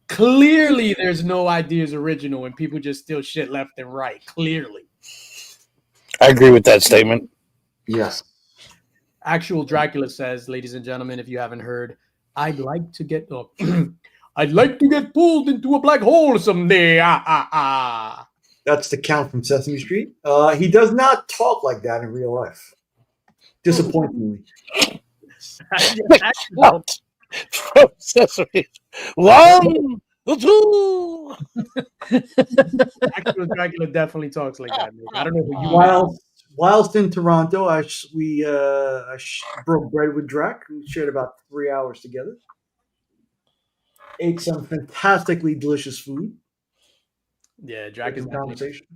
clearly there's no ideas original, and people just steal shit left and right. Clearly, I agree with that statement. Yes. Actual Dracula says, ladies and gentlemen, if you haven't heard, I'd like to get I'd like to get pulled into a black hole someday. That's the Count from Sesame Street. He does not talk like that in real life. Disappointingly. Count from Sesame. 1, 2. Actual Dracula definitely talks like that. Nick. I don't know who you Whilst in Toronto, I broke bread with Drac. We shared about 3 hours together. Ate some fantastically delicious food. Yeah, Drac is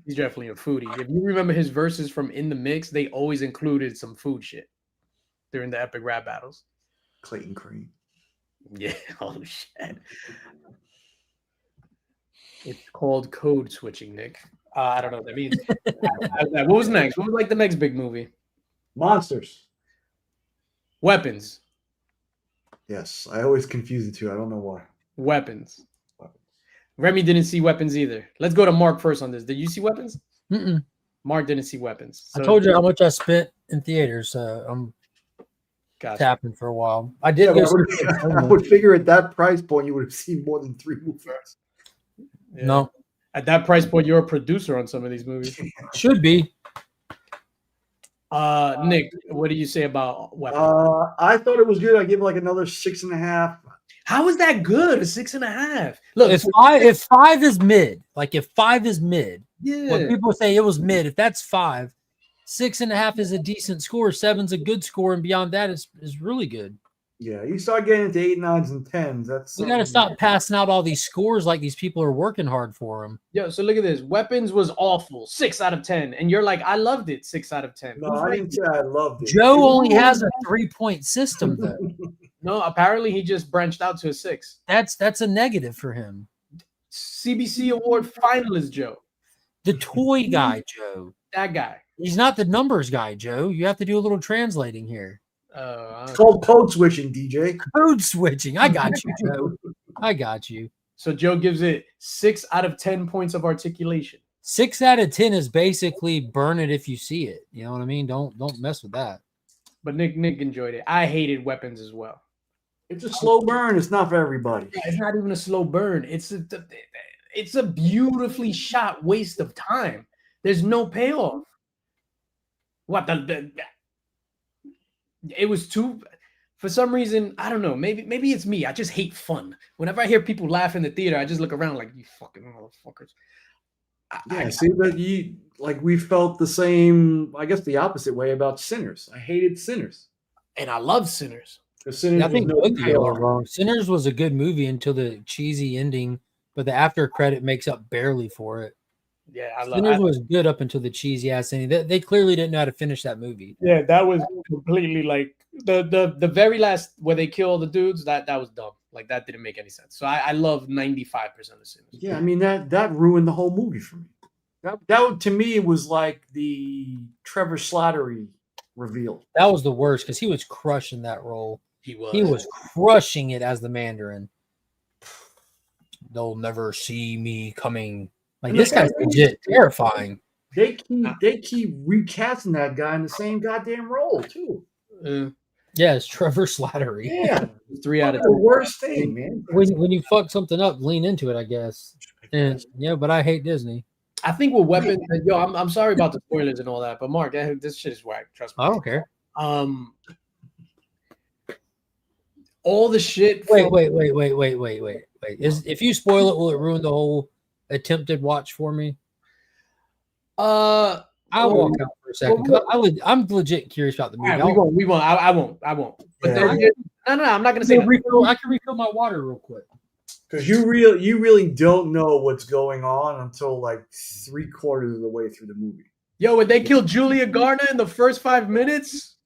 he's definitely a foodie. If you remember his verses from In the Mix, they always included some food shit during the epic rap battles. Clayton Cream. Yeah, oh shit. It's called code switching, Nick. I don't know what that means. What was next? What was like the next big movie? Monsters. Weapons. Yes, I always confuse the two. I don't know why. Weapons. Remy didn't see Weapons either. Let's go to Mark first on this. Did you see Weapons? Mm-mm. Mark didn't see Weapons. So I told you how much I spent in theaters. I'm tapping for a while. I did. I would figure at that price point you would have seen more than 3 movies. Yeah. No. At that price point, you're a producer on some of these movies. Should be. Nick, what do you say about Weapons? I thought it was good. I give it like another 6.5. How is that good? A 6.5. Look, if 5 is mid, if 5 is mid, yeah. When people say it was mid, if that's 5, 6.5 is a decent score. 7's a good score, and beyond that is really good. Yeah, you start getting into 8, 9s, and 10s. We got to stop passing out all these scores like these people are working hard for them. Yo, so look at this. Weapons was awful, 6 out of 10, and you're like, I loved it, 6 out of 10. No, I didn't say I loved it. Joe only has a 3-point system though. No, apparently he just branched out to a 6. That's a negative for him. CBC Award finalist Joe. The toy guy, Joe. That guy. He's not the numbers guy, Joe. You have to do a little translating here. It's called code switching, DJ. Code switching. I got you, Joe. I got you. So Joe gives it 6 out of 10 points of articulation. 6 out of 10 is basically burn it if you see it. You know what I mean? Don't mess with that. But Nick enjoyed it. I hated Weapons as well. It's a slow burn. It's not for everybody. Yeah, it's not even a slow burn. It's a beautifully shot waste of time. There's no payoff. What it was too. for some reason, I don't know. Maybe it's me. I just hate fun. Whenever I hear people laugh in the theater, I just look around like, you fucking motherfuckers. Yeah, see, but we felt the same, I guess the opposite way about Sinners. I hated Sinners. And I love Sinners. Because Sinners I was think no both of y'all are payoff. wrong. Sinners was a good movie until the cheesy ending, but the after credit makes up barely for it. Yeah, Sinners was good up until the cheesy ass ending. They clearly didn't know how to finish that movie. Yeah, that was completely like the very last where they kill all the dudes. That was dumb. Like that didn't make any sense. So I love 95% of Sinners. Yeah, I mean that ruined the whole movie for me. That to me was like the Trevor Slattery reveal. That was the worst because he was crushing that role. He was. He was crushing it as the Mandarin. They'll never see me coming. Like this guy's legit terrifying. They keep recasting that guy in the same goddamn role too. Yeah, it's Trevor Slattery. Yeah, 3 out of the 10. worst thing, man. When you fuck something up, lean into it, I guess. And yeah, but I hate Disney. I think with weapons, yo, I'm sorry about the spoilers and all that, but Mark, this shit is whack. Trust me. I don't care. All the shit. Wait. If you spoil it, will it ruin the whole attempted watch for me? I'll walk out for a second. I'm legit curious about the movie. Right, we won't. I won't. But Yeah. no, I'm not gonna say. I can refill my water real quick. Because you really don't know what's going on until like 3/4 of the way through the movie. Yo, when they killed Julia Garner in the first 5 minutes.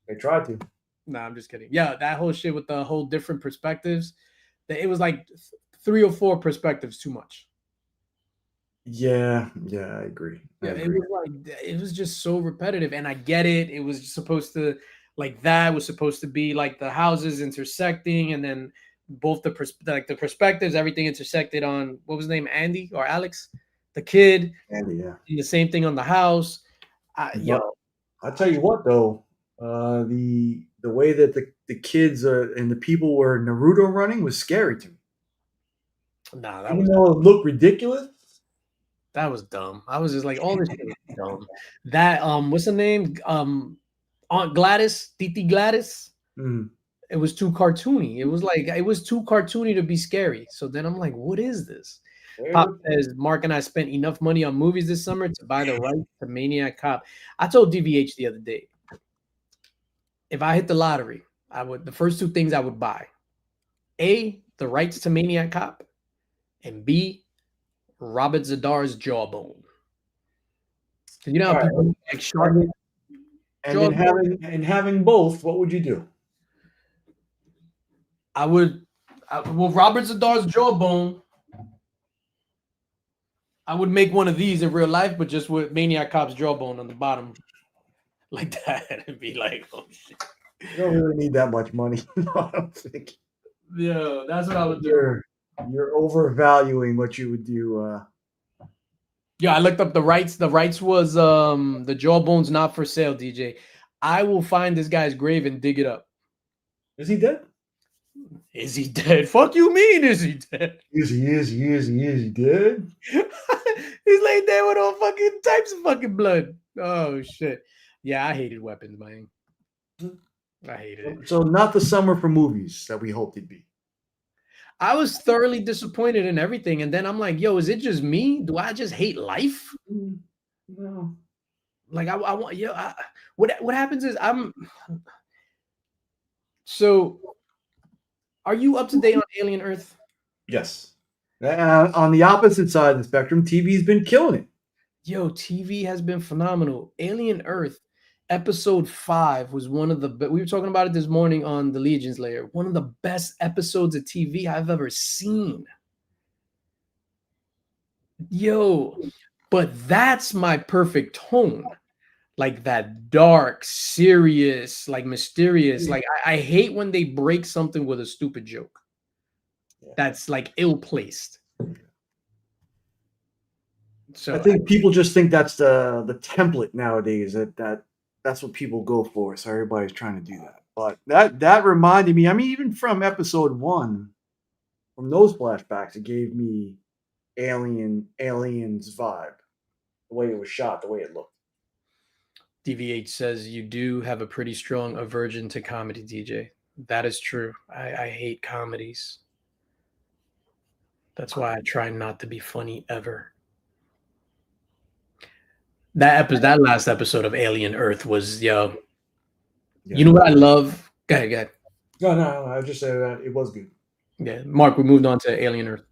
They tried to. No, I'm just kidding. Yeah, that whole shit with the whole different perspectives. It was like 3 or 4 perspectives too much. Yeah, I agree. It was just so repetitive, and I get it. It was supposed to was supposed to be like the houses intersecting, and then both the perspectives, everything intersected on what was his name, Andy or Alex, the kid. Andy, yeah. And the same thing on the house. I'll tell you what though, the way that the kids and the people were Naruto running was scary to me. Nah, Even though it looked ridiculous. That was dumb. I was just like, all this shit is dumb. That what's her name? Aunt Gladys, Titi Gladys. Mm. It was too cartoony. It was too cartoony to be scary. So then I'm like, what is this? Pop says Mark and I spent enough money on movies this summer to buy the rights to Maniac Cop. I told DVH the other day, if I hit the lottery, the first 2 things I would buy: A, the rights to Maniac Cop, and B, Robert Zadar's Jawbone. You know how people like shark. And having both, what would you do? Robert Zadar's Jawbone. I would make one of these in real life, but just with Maniac Cop's jawbone on the bottom, like that, and be like, "Oh shit!" You don't really need that much money. No, I don't think. Yeah, that's what I would do. You're overvaluing what you would do. Yeah, I looked up the rights. The rights was the Jawbone's not for sale, DJ. I will find this guy's grave and dig it up. Is he dead? Is he dead? Fuck you mean, is he dead? Is he dead? He's laid there with all fucking types of fucking blood. Oh shit. Yeah, I hated weapons, man. I hated it. So not the summer for movies that we hoped it'd be. I was thoroughly disappointed in everything. And then I'm like, yo, is it just me? Do I just hate life? No. Like I want, what happens is so are you up to date on Alien Earth? Yes. On the opposite side of the spectrum, TV's been killing it. Yo, TV has been phenomenal. Alien Earth episode 5 was one of the we were talking about it this morning on the Legion's Lair. One of the best episodes of TV I've ever seen. Yo, but that's my perfect tone. Like that dark, serious, like mysterious. Like I hate when they break something with a stupid joke. That's like ill-placed. So I think people just think that's the template nowadays. That's what people go for. So everybody's trying to do that. But that reminded me. I mean, even from episode 1, from those flashbacks, it gave me aliens vibe. The way it was shot, the way it looked. DVH says you do have a pretty strong aversion to comedy, DJ. That is true. I hate comedies. That's why I try not to be funny ever. That last episode of Alien Earth was yo. Yeah. You know what I love? Go ahead, go ahead. No. I just said that it was good. Yeah, Mark, we moved on to Alien Earth.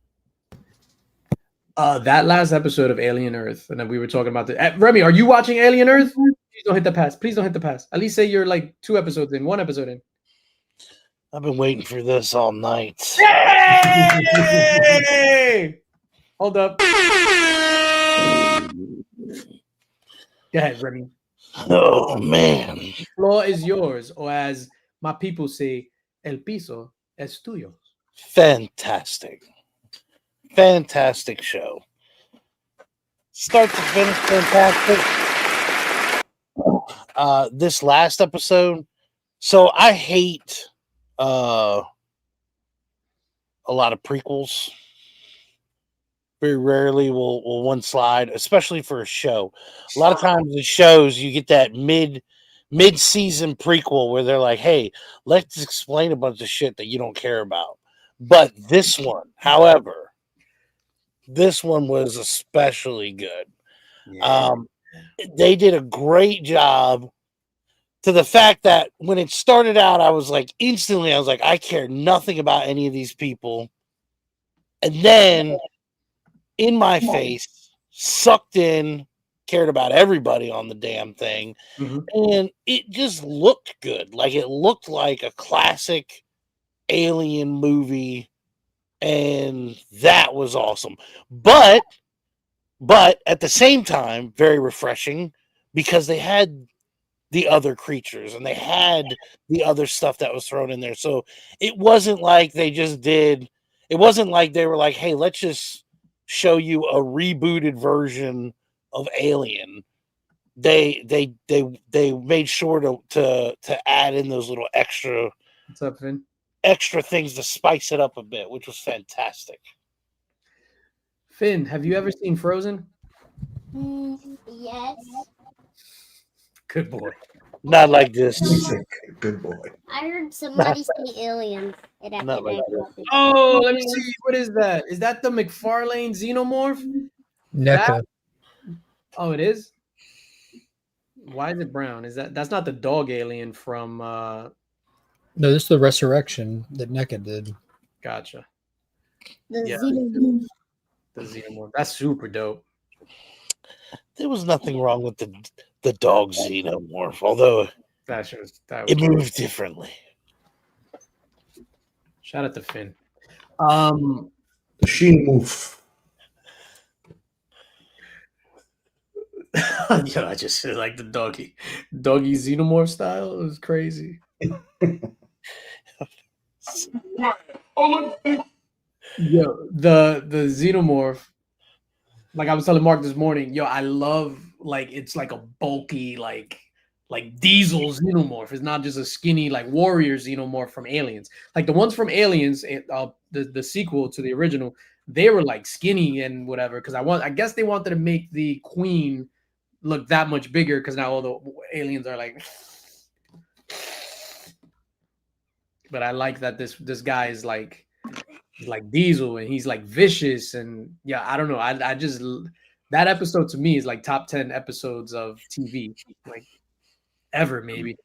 That last episode of Alien Earth, and then we were talking about the Remy. Are you watching Alien Earth? Please don't hit the pass. Please don't hit the pass. At least say you're like 2 episodes in, 1 episode in. I've been waiting for this all night. Hey! Hold up. Go ahead, Remy. Oh man. The floor is yours, or as my people say, el piso es tuyo. Fantastic. Fantastic show. Start to finish, fantastic. This last episode. So I hate a lot of prequels. Very rarely will one slide, especially for a show. A lot of times in shows you get that mid-season prequel where they're like, hey, let's explain a bunch of shit that you don't care about. But this one, however, this one was especially good. Yeah. They did a great job, to the fact that when it started out, I was like, I care nothing about any of these people. And then in my face, sucked in, cared about everybody on the damn thing. And it just looked good. Like it looked like a classic alien movie. And that was awesome. But at the same time, very refreshing, because they had the other creatures and they had the other stuff that was thrown in there. So it wasn't like they just did. It wasn't like they were like, hey, let's just show you a rebooted version of Alien. They made sure to add in those little extra. What's up, Finn? Extra things to spice it up a bit, which was fantastic. Finn, have you ever seen Frozen? Yes. Good boy. Not like this. Good boy. I heard somebody say aliens. Not like this. Oh, let me see. What is that? Is that the McFarlane xenomorph? NECA. Oh, it is? Why is it brown? That's not the dog alien from No, this is the resurrection that NECA did. Gotcha. The Yeah. xenomorph. The xenomorph. That's super dope. There was nothing wrong with the dog xenomorph, although That was it moved differently. Shout out to Finn. The Sheen move. Yeah, I just like the doggy xenomorph style. It was crazy. Yo, the xenomorph, like I was telling Mark this morning, yo, I love like it's like a bulky, like diesel xenomorph. It's not just a skinny like warrior xenomorph from Aliens. Like the ones from Aliens, the sequel to the original, they were like skinny and whatever. Because I guess they wanted to make the queen look that much bigger because now all the aliens are like. But I like that this guy is like Diesel and he's like vicious and yeah, I don't know. I just that episode to me is like top 10 episodes of TV like ever maybe.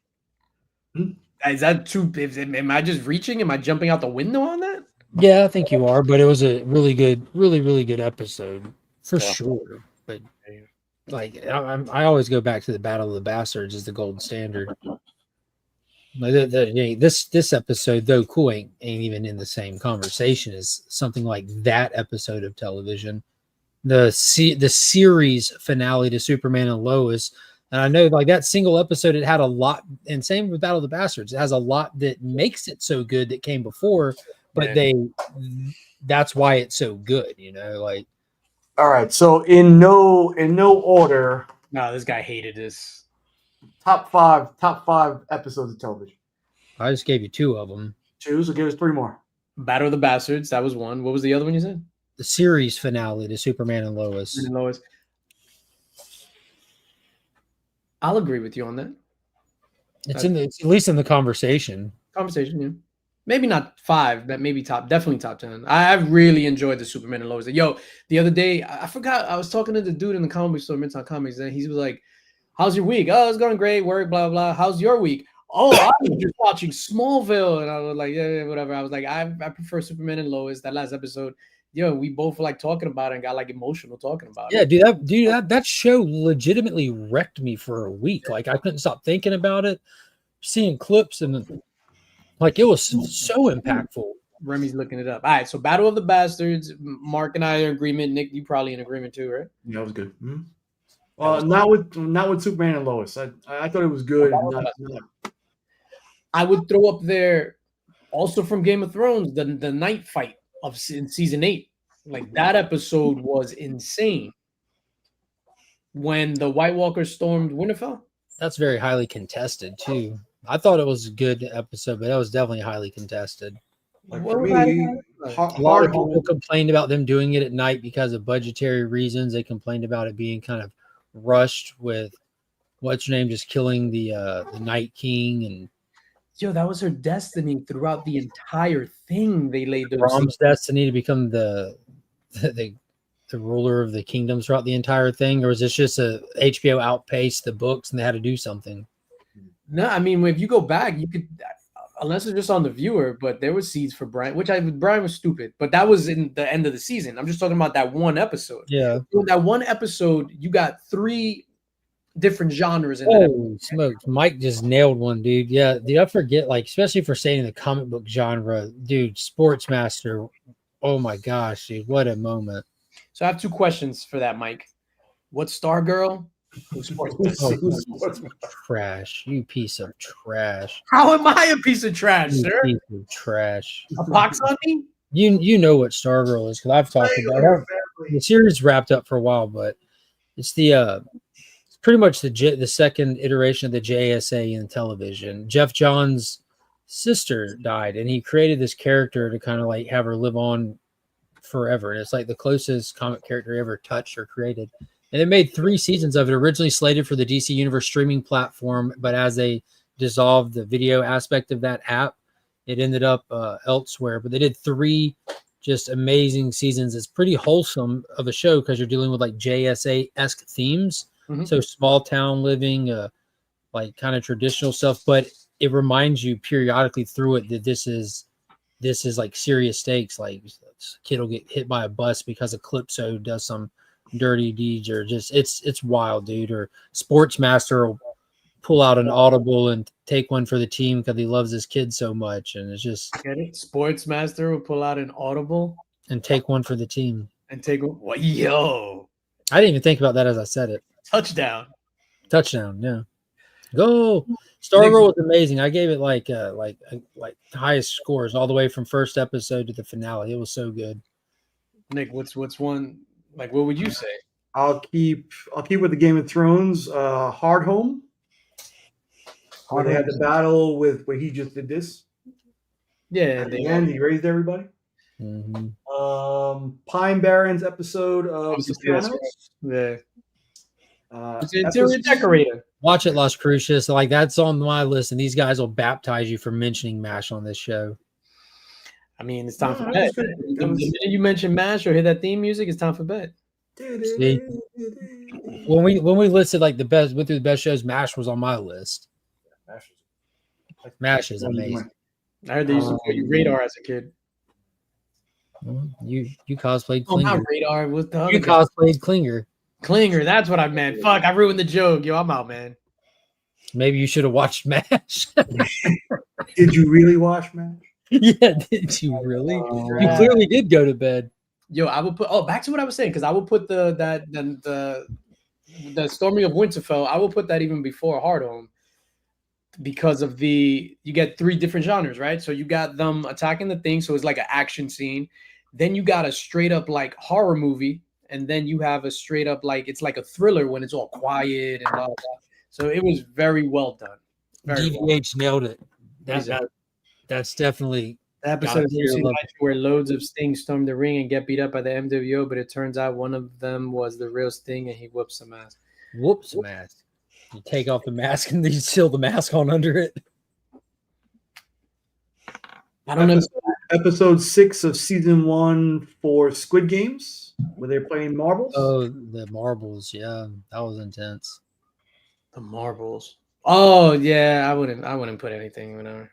Is that too? Am I just reaching? Am I jumping out the window on that? Yeah, I think you are, but it was a really good episode for sure. But like, I always go back to the Battle of the Bastards as the gold standard. Like this episode, though cool, ain't even in the same conversation as something like that episode of television. The series finale to Superman and Lois. And I know like that single episode, it had a lot, and same with Battle of the Bastards. It has a lot that makes it so good that came before, but that's why it's so good, you know, like. All right. So in no order. No, this guy hated this. Top five episodes of television. I just gave you 2 of them. 2, so give us 3 more. Battle of the Bastards, that was 1. What was the other one you said? The series finale to Superman and Lois. And Lois. I'll agree with you on that. It's at least in the conversation. Conversation, yeah. Maybe not 5, but maybe definitely top 10. I really enjoyed the Superman and Lois. Yo, the other day, I forgot, I was talking to the dude in the comic store, Midtown Comics, and he was like, how's your week? Oh, it's going great, work, blah, blah. How's your week? Oh, I was just watching Smallville. And I was like, yeah, whatever. I was like, I prefer Superman and Lois. That last episode, yo, we both were like talking about it and got like emotional talking about Yeah, it. dude, that show legitimately wrecked me for a week. Like I couldn't stop thinking about it, seeing clips, and like it was so impactful. Remy's looking it up. All right, so Battle of the Bastards. Mark and I are in agreement. Nick, you probably in agreement too, right? Yeah, that was good. Not with Superman and Lois. I thought it was good. I would throw up there also from Game of Thrones the night fight in season 8. Like that episode was insane. When the White Walkers stormed Winterfell. That's very highly contested too. I thought it was a good episode, but that was definitely highly contested. Like What for was me, A lot of people complained about them doing it at night because of budgetary reasons. They complained about it being kind of rushed with what's her name just killing the Night King, and Yo, that was her destiny throughout the entire thing. They laid those Brahm's destiny to become the ruler of the kingdoms throughout the entire thing, or was this just a HBO outpaced the books and they had to do something? No, I mean, if you go back, you could, unless it's just on the viewer, but there was seeds for Brian, Brian was stupid, but that was in the end of the season. I'm just talking about that one episode. Yeah. So that one episode, you got 3 different genres in that Oh, episode. smokes. Mike just nailed one, dude. Yeah. Dude, I forget, like, especially for saying the comic book genre, dude, Sportsmaster. Oh my gosh, dude. What a moment. So I have 2 questions for that, Mike. What's Stargirl? Who's Sportsmaster? Trash. You piece of trash. How am I a piece of trash, You sir? piece of trash. A pox on me? You know what Stargirl is because I've talked about it. The series wrapped up for a while, but it's it's pretty much the second iteration of the JSA in television. Jeff Johns' sister died, and he created this character to kind of like have her live on forever. And it's like the closest comic character ever touched or created. And they made 3 seasons of it, originally slated for the DC Universe streaming platform, but as they dissolved the video aspect of that app, it ended up elsewhere. But they did 3 just amazing seasons. It's pretty wholesome of a show because you're dealing with like JSA-esque themes. Mm-hmm. So small town living, like kind of traditional stuff, but it reminds you periodically through it that this is like serious stakes. Like kid will get hit by a bus because Eclipso does some dirty deeds, or just it's wild, dude. Or Sportsmaster will pull out an audible and take one for the team because he loves his kid so much, and it's just Get it? Sportsmaster will pull out an audible and take one for the team. and take what? Yo, I didn't even think about that as I said it. touchdown! Touchdown, yeah. Go. Stargirl was amazing. I gave it like highest scores all the way from first episode to the finale. It was so good. Nick, what's one? Like, what would you say? I'll keep with the Game of Thrones. Hard Home, where they had the battle with where he just did this. Yeah, At the end, he raised everybody. Mm-hmm. Pine Barrens episode of Sopranos. Yeah, it's an episode- interior decorator. Watch it, Las Cruces. Like that's on my list, and these guys will baptize you for mentioning MASH on this show. I mean, it's time for No, bed. that's good. The minute you mention MASH or hear that theme music, it's time for bed. See? When we listed like went through the best shows, MASH was on my list. MASH is amazing. I heard they used to call you Radar as a kid. Well, you cosplayed Oh, not Klinger. Radar. What's the other You guy? cosplayed Klinger. Klinger. That's what I meant. Fuck, I ruined the joke. Yo, I'm out, man. Maybe you should have watched MASH. Did you really watch, man? Yeah, did you really? You right. clearly did go to bed. Yo, I would put. Oh, back to what I was saying, because I would put the Storming of Winterfell. I will put that even before Hard Home, because of you get 3 different genres, right? So you got them attacking the thing, so it's like an action scene. Then you got a straight up like horror movie, and then you have a straight up like it's like a thriller when it's all quiet and blah blah. So it was very well done. Very well. DVH nailed it. Exactly. That's definitely The episode of Gotta UFC hear love. Life where loads of Sting storm the ring and get beat up by the MWO, but it turns out one of them was the real Sting and he whoops some ass. whoops mask. You take off the mask and you seal the mask on under it. I don't know. Episode 6 of season 1 for Squid Games, where they're playing marbles. Oh, the marbles. Yeah, that was intense. The marbles. Oh yeah, I wouldn't put anything. Whatever.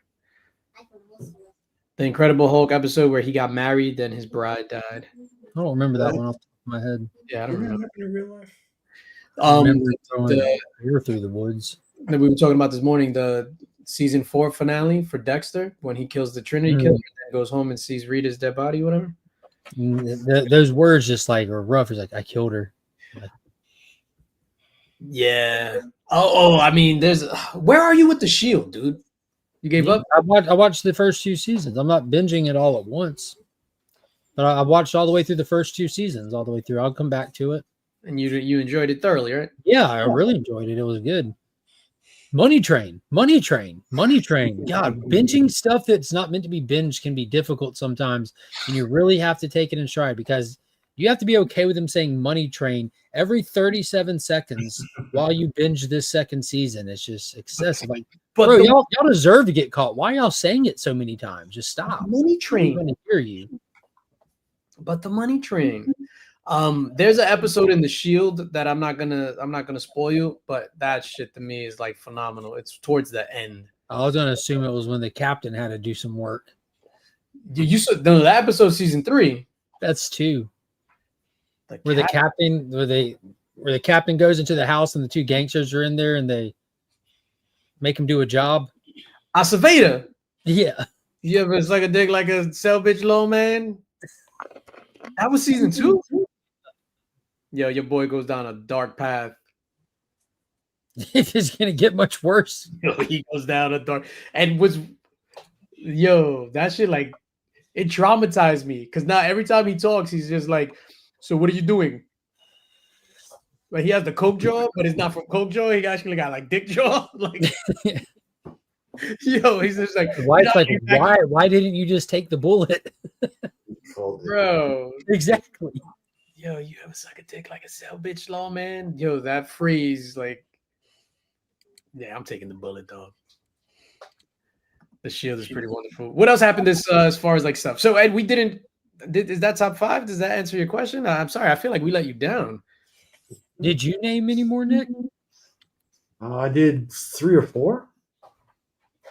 The Incredible Hulk episode where he got married, then his bride died. I don't remember that one off the top of my head. Yeah, I don't Didn't that remember. happen in real life? I remember throwing the- a spear through the woods. that we were talking about this morning, the season 4 finale for Dexter, when he kills the Trinity Mhm. killer and then goes home and sees Rita's dead body, whatever. Those words just like are rough. It's like I killed her. Yeah. Oh, I mean, where are you with the Shield, dude? You gave up? I watched the first 2 seasons. I'm not binging it all at once, but I watched all the way through the first 2 seasons, all the way through. I'll come back to it. And you enjoyed it thoroughly, right? Yeah, I really enjoyed it. It was good. Money Train. God, binging stuff that's not meant to be binged can be difficult sometimes, and you really have to take it in stride because you have to be okay with them saying Money Train every 37 seconds while you binge this second season. It's just excessive. Like, But bro, the y'all deserve to get caught. Why are y'all saying it so many times? Just stop. Money I'm Train. going to hear you. But the Money Train. There's an episode in The Shield that I'm not gonna spoil you, but that shit to me is like phenomenal. It's towards the end. I was going to assume it was when the captain had to do some work. You saw no, that episode season 3. That's 2. The Where the cat- captain, where the captain goes into the house and the 2 gangsters are in there and they make him do a job. Aceveda. Yeah, You ever suck a dick like a cell bitch low man? That was season 2. Yo, your boy goes down a dark path. it's gonna get much worse. Yo, he goes down a dark and that shit like it traumatized me because now every time he talks, he's just like, "So what are you doing?" Like he has the coke jaw, but it's not from coke jaw. He actually got like dick jaw. Like, yo, he's just like, Why? It's like, exactly. why didn't you just take the bullet? Bro. Exactly. Yo, you ever suck a dick like a cell bitch law, man? Yo, that phrase, like, yeah, I'm taking the bullet, dog. The Shield is pretty wonderful. What else happened this as far as like stuff? So, Ed, is that top 5? Does that answer your question? I'm sorry, I feel like we let you down. Did you name any more, Nick? I did 3 or 4.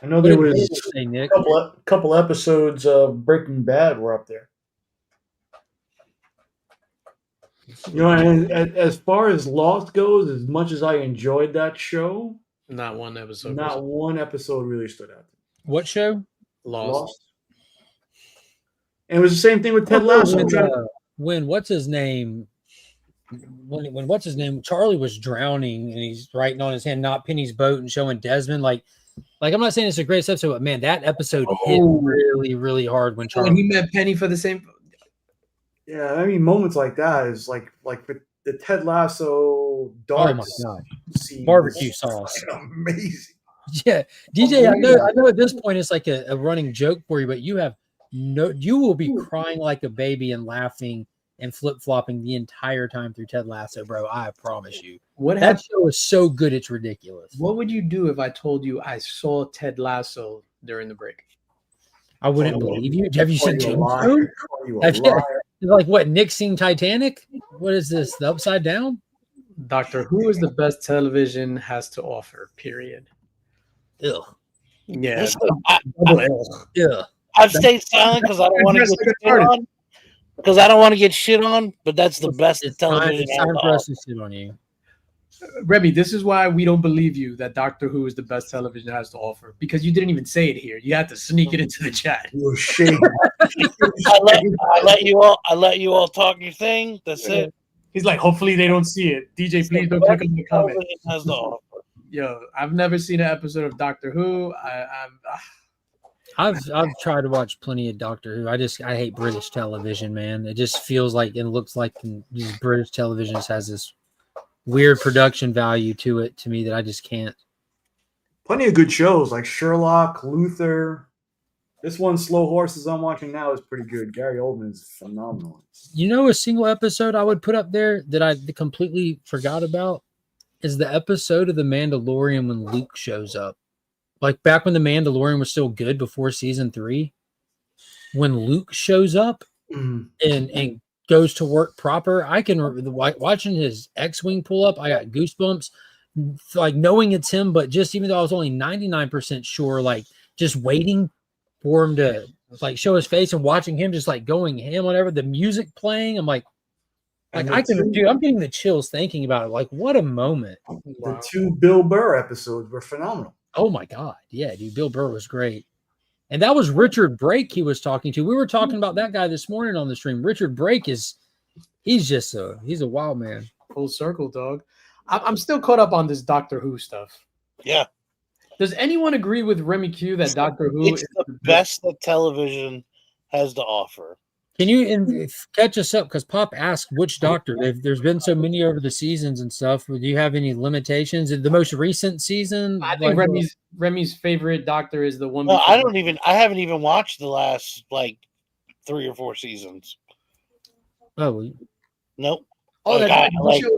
I know What there did was David say, Nick? a couple episodes of Breaking Bad were up there. You know, and as far as Lost goes, as much as I enjoyed that show, Not one episode. not one episode really stood out. What show? Lost. And it was the same thing with Ted Lasso. When what's his name? When what's his name? Charlie was drowning and he's writing on his hand, not Penny's boat, and showing Desmond like I'm not saying it's a great episode, but man, that episode hit really, really hard when Charlie. When he met Penny for the same. Yeah, I mean, moments like that is like the Ted Lasso dark. Oh my god, scene barbecue is sauce. amazing. Yeah, DJ, I know at this point it's like a running joke for you, but you will be crying like a baby and laughing and flip-flopping the entire time through Ted Lasso, bro. I promise you. That show is so good, it's ridiculous. What would you do if I told you I saw Ted Lasso during the break? I wouldn't believe you. Have you seen James liar. Bond? Are you a Have you- liar? Like what, Nick seen Titanic? What is this? The Upside Down? Doctor Who is the best television has to offer, period. Ugh. Yeah. Listen, Ugh. I've stayed silent because I don't want to get shit on. Because I don't want to get shit on, but that's the best It's television. time for us to sit on you. Remy, this is why we don't believe you that Doctor Who is the best television has to offer, because you didn't even say it here. You had to sneak it into the chat. You're shady. I let you all talk your thing. That's it. He's like, hopefully they don't see it. DJ, please don't click on the comment. Television has to offer. Yo, I've never seen an episode of Doctor Who. I've tried to watch plenty of Doctor Who. I hate British television, man. It just feels like and looks like these British television just has this weird production value to it to me that I just can't. Plenty of good shows like Sherlock, Luther. This one, Slow Horses, I'm watching now is pretty good. Gary Oldman is phenomenal. You know, a single episode I would put up there that I completely forgot about is the episode of The Mandalorian when Luke shows up. Like back when The Mandalorian was still good before season 3. when Luke shows up Mhm. and goes to work proper. I can watching his X-wing pull up. I got goosebumps, like knowing it's him. But just even though I was only 99% sure, like just waiting for him to like show his face and watching him just like going ham, whatever the music playing. I'm like And I the can, two, dude. I'm getting the chills thinking about it. Like what a moment. the two Bill Burr episodes were phenomenal. Oh my god, yeah, dude. Bill Burr was great. And that was Richard Brake he was talking to. We were talking about that guy this morning on the stream. Richard Brake he's a wild man. Full circle, dog. I'm still caught up on this Doctor Who stuff. Yeah, Does anyone agree with Remy Q that Doctor Who it's is the best that television has to offer. Can you catch us up? Because Pop asked which Doctor. There's been so many over the seasons and stuff. Do you have any limitations? The most recent season? I think Remy's favorite Doctor is the one. No, before. I haven't even watched the last like 3 or 4 seasons. Oh, Nope. Oh,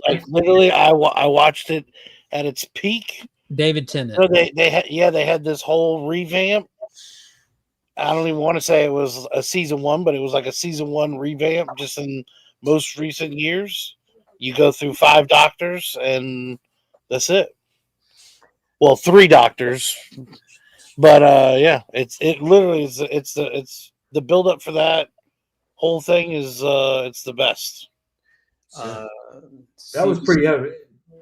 like literally, I watched it at its peak. David Tennant. So they had this whole revamp. I don't even want to say it was a season 1, but it was like a season 1 revamp just in most recent years. You go through 5 doctors and that's it. Well, 3 doctors. But yeah, it literally is it's the build up for that whole thing is it's the best. That was pretty heavy.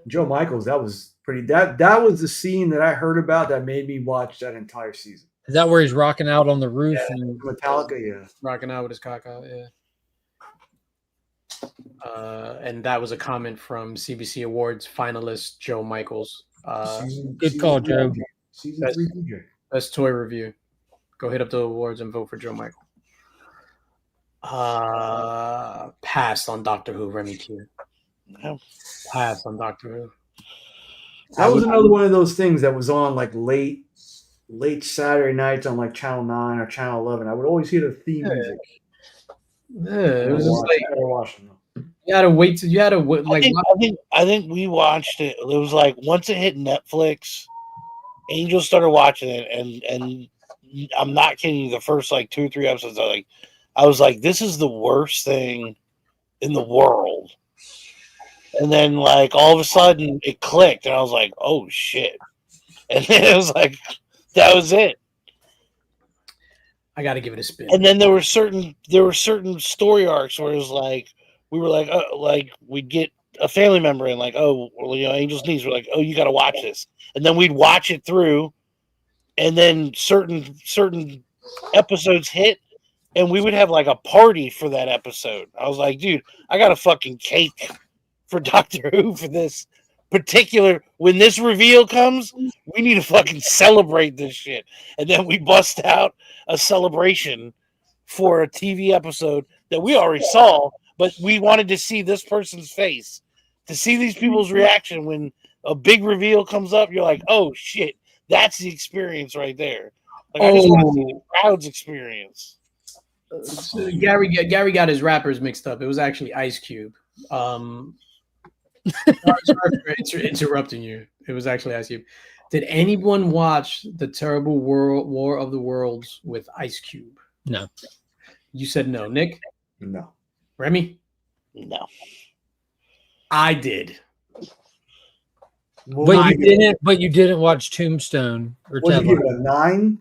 Joe Michaels, that was pretty. That was the scene that I heard about that made me watch that entire season. Is that where he's rocking out on the roof? Yeah, And Metallica, yeah. Rocking out with his cock out, yeah. And that was a comment from CBC Awards finalist Joe Michaels. good call, Joe. Season 3 DJ. Best toy review. Go hit up the awards and vote for Joe Michael. Passed on Doctor Who, Remy Q. Yeah. Passed on Doctor Who. That was another one of those things that was on like late Saturday nights on like Channel 9 or Channel 11. I would always hear the theme music. Yeah, it was just like watching. you had to wait till you had to like. I think we watched it. It was like once it hit Netflix, Angel started watching it, and I'm not kidding you. The first like 2 or 3 episodes, I was like, this is the worst thing in the world. And then like all of a sudden it clicked, and I was like, oh shit. And then it was like that was it. I got to give it a spin. And then there were certain story arcs where it was like we were like we'd get a family member and like, oh, well, Angel's niece. We're like, oh, you got to watch this, and then we'd watch it through, and then certain episodes hit, and we would have like a party for that episode. I was like, dude, I got a fucking cake for Doctor Who for this particular. When this reveal comes, we need to fucking celebrate this shit, and then we bust out a celebration for a TV episode that we already saw, but we wanted to see this person's face, to see these people's reaction when a big reveal comes up. You're like, oh shit, that's the experience right there. Like, I just want to see the crowd's experience. Gary got his rappers mixed up. It was actually Ice Cube. Sorry for interrupting you. It was actually Ice Cube. Did anyone watch the terrible War of the Worlds with Ice Cube? No. You said no. Nick? No. Remy? No. I did. But you didn't watch Tombstone or What did you give it, a 9?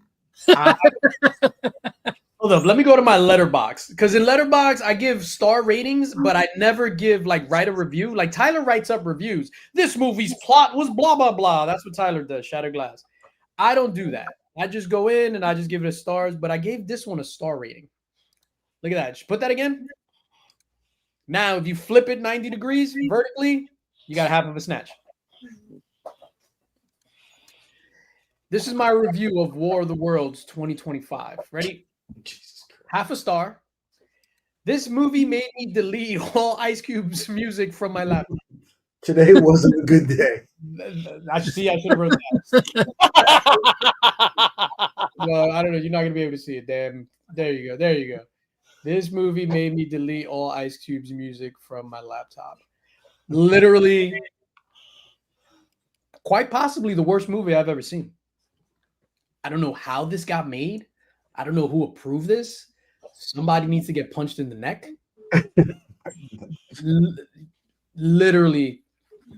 Hold up, let me go to my Letterbox, because in Letterbox I give star ratings, but I never give write a review. Like Tyler writes up reviews. This movie's plot was blah blah blah. That's what Tyler does. Shattered Glass. I don't do that. I just go in and I just give it a stars. But I gave this one a star rating. Look at that. Just put that again. Now, if you flip it 90 degrees vertically, you got half of a snatch. This is my review of War of the Worlds 2025. Ready? Half a star. This movie made me delete all Ice Cube's music from my laptop. Today wasn't a good day. I should have wrote that. Well, I don't know. You're not gonna be able to see it. Damn. There you go. This movie made me delete all Ice Cube's music from my laptop. Literally, quite possibly the worst movie I've ever seen. I don't know how this got made. I don't know who approved this. somebody needs to get punched in the neck. Literally,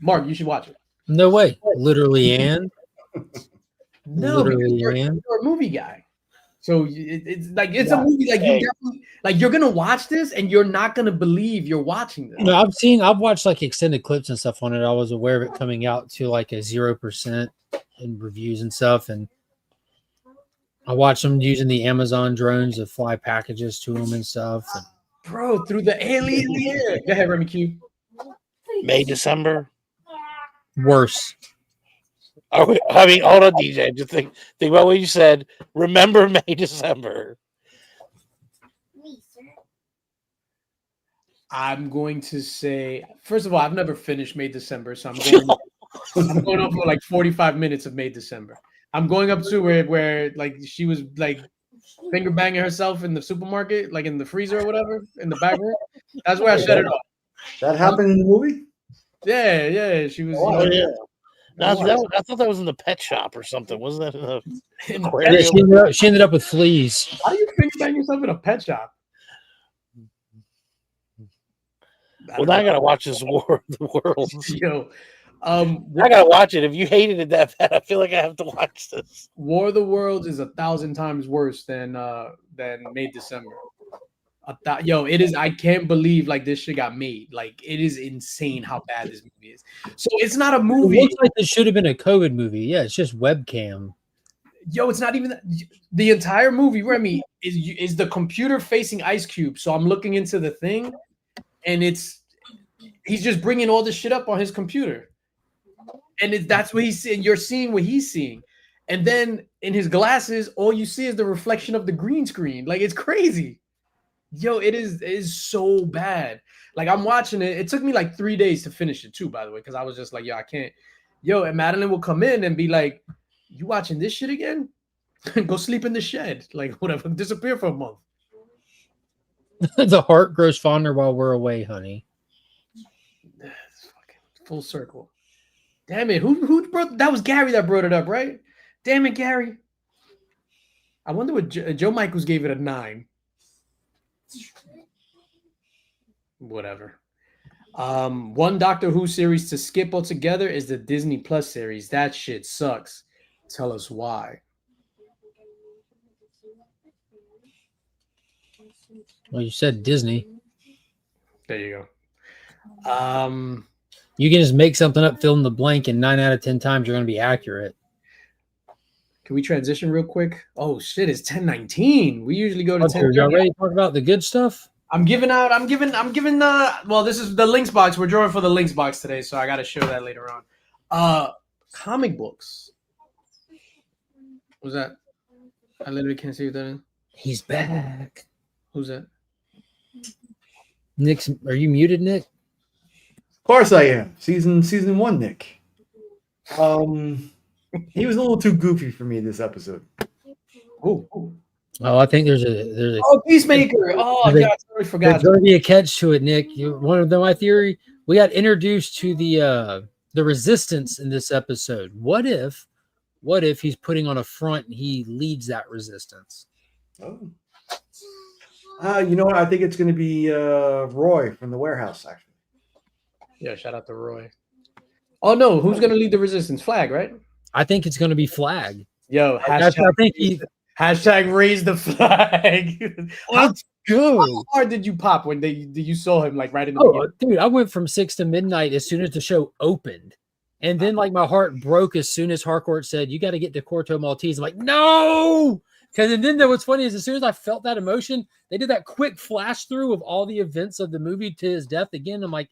Mark, you should watch it. No way. Literally, and No, because literally, you're and a movie guy. So it's like it's a movie like you definitely like you're gonna watch this and you're not gonna believe you're watching this. no, I've watched like extended clips and stuff on it. I was aware of it coming out to like a 0% in reviews and stuff, and I watched them using the Amazon drones to fly packages to them and stuff. And Bro, through the alien air. Go ahead, Remy Q. May, December. worse. I mean, hold on, DJ. Just think about what you said. Remember May, December. I'm going to say, first of all, I've never finished May December, so I'm going up for like 45 minutes of May December. I'm going up to where like she was like finger banging herself in the supermarket, like in the freezer or whatever, in the back room. That's where I shut it off. That happened in the movie? Yeah. She was. Oh, yeah. I I thought that was in the pet shop or something. Wasn't that in the Yeah, aquarium? She ended up with fleas. How do you finger bang yourself in a pet shop? Well, now I gotta watch this War of the Worlds. Yo, I gotta watch it. If you hated it that bad, I feel like I have to watch this. War of the Worlds is 1,000 times worse than May December. Yo, it is. I can't believe like this shit got made. Like it is insane how bad this movie is. So it's not a It movie. looks like this should have been a COVID movie. Yeah, it's just webcam. Yo, it's not even the entire movie. Remy is the computer facing Ice Cube. So I'm looking into the thing, and he's just bringing all this shit up on his computer, and that's what he's seeing. You're seeing what he's seeing, and then in his glasses, all you see is the reflection of the green screen. Like it's crazy. Yo, it is so bad. Like I'm watching it. It took me like 3 days to finish it too, by the way, because I was just like, yo, I can't. Yo, and Madeline will come in and be like, "You watching this shit again? Go sleep in the shed. Like whatever. Disappear for a month." The heart grows fonder while we're away, honey. It's fucking full circle. Damn it. Who brought that? Was Gary that brought it up, right? Damn it, Gary. I wonder what Joe Michaels gave it a 9. Whatever. One Doctor Who series to skip altogether is the Disney Plus series. That shit sucks. Tell us why. Well, you said Disney. There you go. You can just make something up, fill in the blank, and 9 out of 10 times you're going to be accurate. Can we transition real quick? Oh shit, it's 10:19. We usually go to 10:30. Y'all ready to talk about the good stuff? I'm giving well, this is the links box. We're drawing for the links box today, so I got to show that later on. Comic books. Who's that? I literally can't see who that is. He's back. Who's that? Nick's, are you muted, Nick? Of course I am. Season 1, Nick. He was a little too goofy for me this episode. Ooh. Oh, I think there's a Oh, Peacemaker. Oh, yeah, I totally forgot. there's going to be a catch to it, Nick. You want to know my theory? We got introduced to the resistance in this episode. What if he's putting on a front and he leads that resistance? Oh. You know what? I think it's going to be Roy from the warehouse, actually. Yeah, shout out to Roy. Oh, no. Who's going to lead the resistance? Flag, right? I think it's going to be Flag. Yo, I think hashtag raise the flag. Let's go. How hard did you pop when you saw him like right in the Oh, dude, I went from 6 to midnight as soon as the show opened. And then like my heart broke as soon as Harcourt said, "You got to get to Corto Maltese." I'm like, no. Because and then what's funny is as soon as I felt that emotion, they did that quick flash through of all the events of the movie to his death again. I'm like,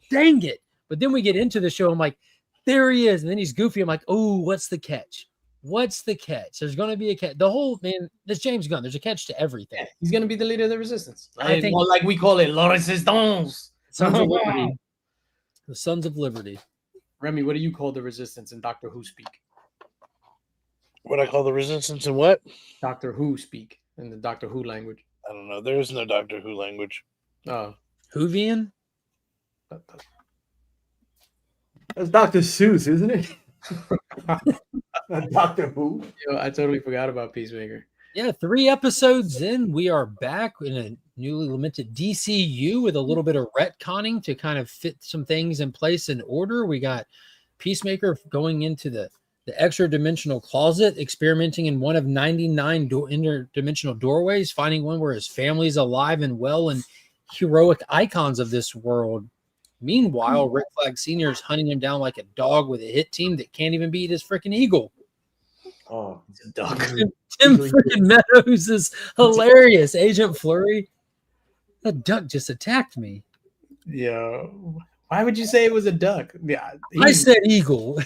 dang it. But then we get into the show. I'm like, there he is. And then he's goofy. I'm like, oh, what's the catch? What's the catch? There's going to be a catch. The whole, man, this James Gunn, there's a catch to everything. He's going to be the leader of the resistance. I think, like we call it, La Resistance. Sons of Liberty. The Sons of Liberty. Remy, what do you call the resistance in Doctor Who speak? What I call the resistance and what? Doctor Who speak in the Doctor Who language. I don't know. There is no Doctor Who language. Oh. Whovian? That's Dr. Seuss, isn't it? Doctor Who? Yo, I totally forgot about Peacemaker. Yeah, 3 episodes in, we are back in a newly lamented DCU with a little bit of retconning to kind of fit some things in place and order. We got Peacemaker going into the extra dimensional closet, experimenting in one of 99 interdimensional doorways, finding one where his family's alive and well and heroic icons of this world. Meanwhile, Rick Flag Sr. is hunting him down like a dog with a hit team that can't even beat his freaking eagle. Oh, It's a dog. Tim freaking Meadows is hilarious. Agent Flurry. The duck just attacked me. Yeah. Why would you say it was a duck? Yeah. I said eagle.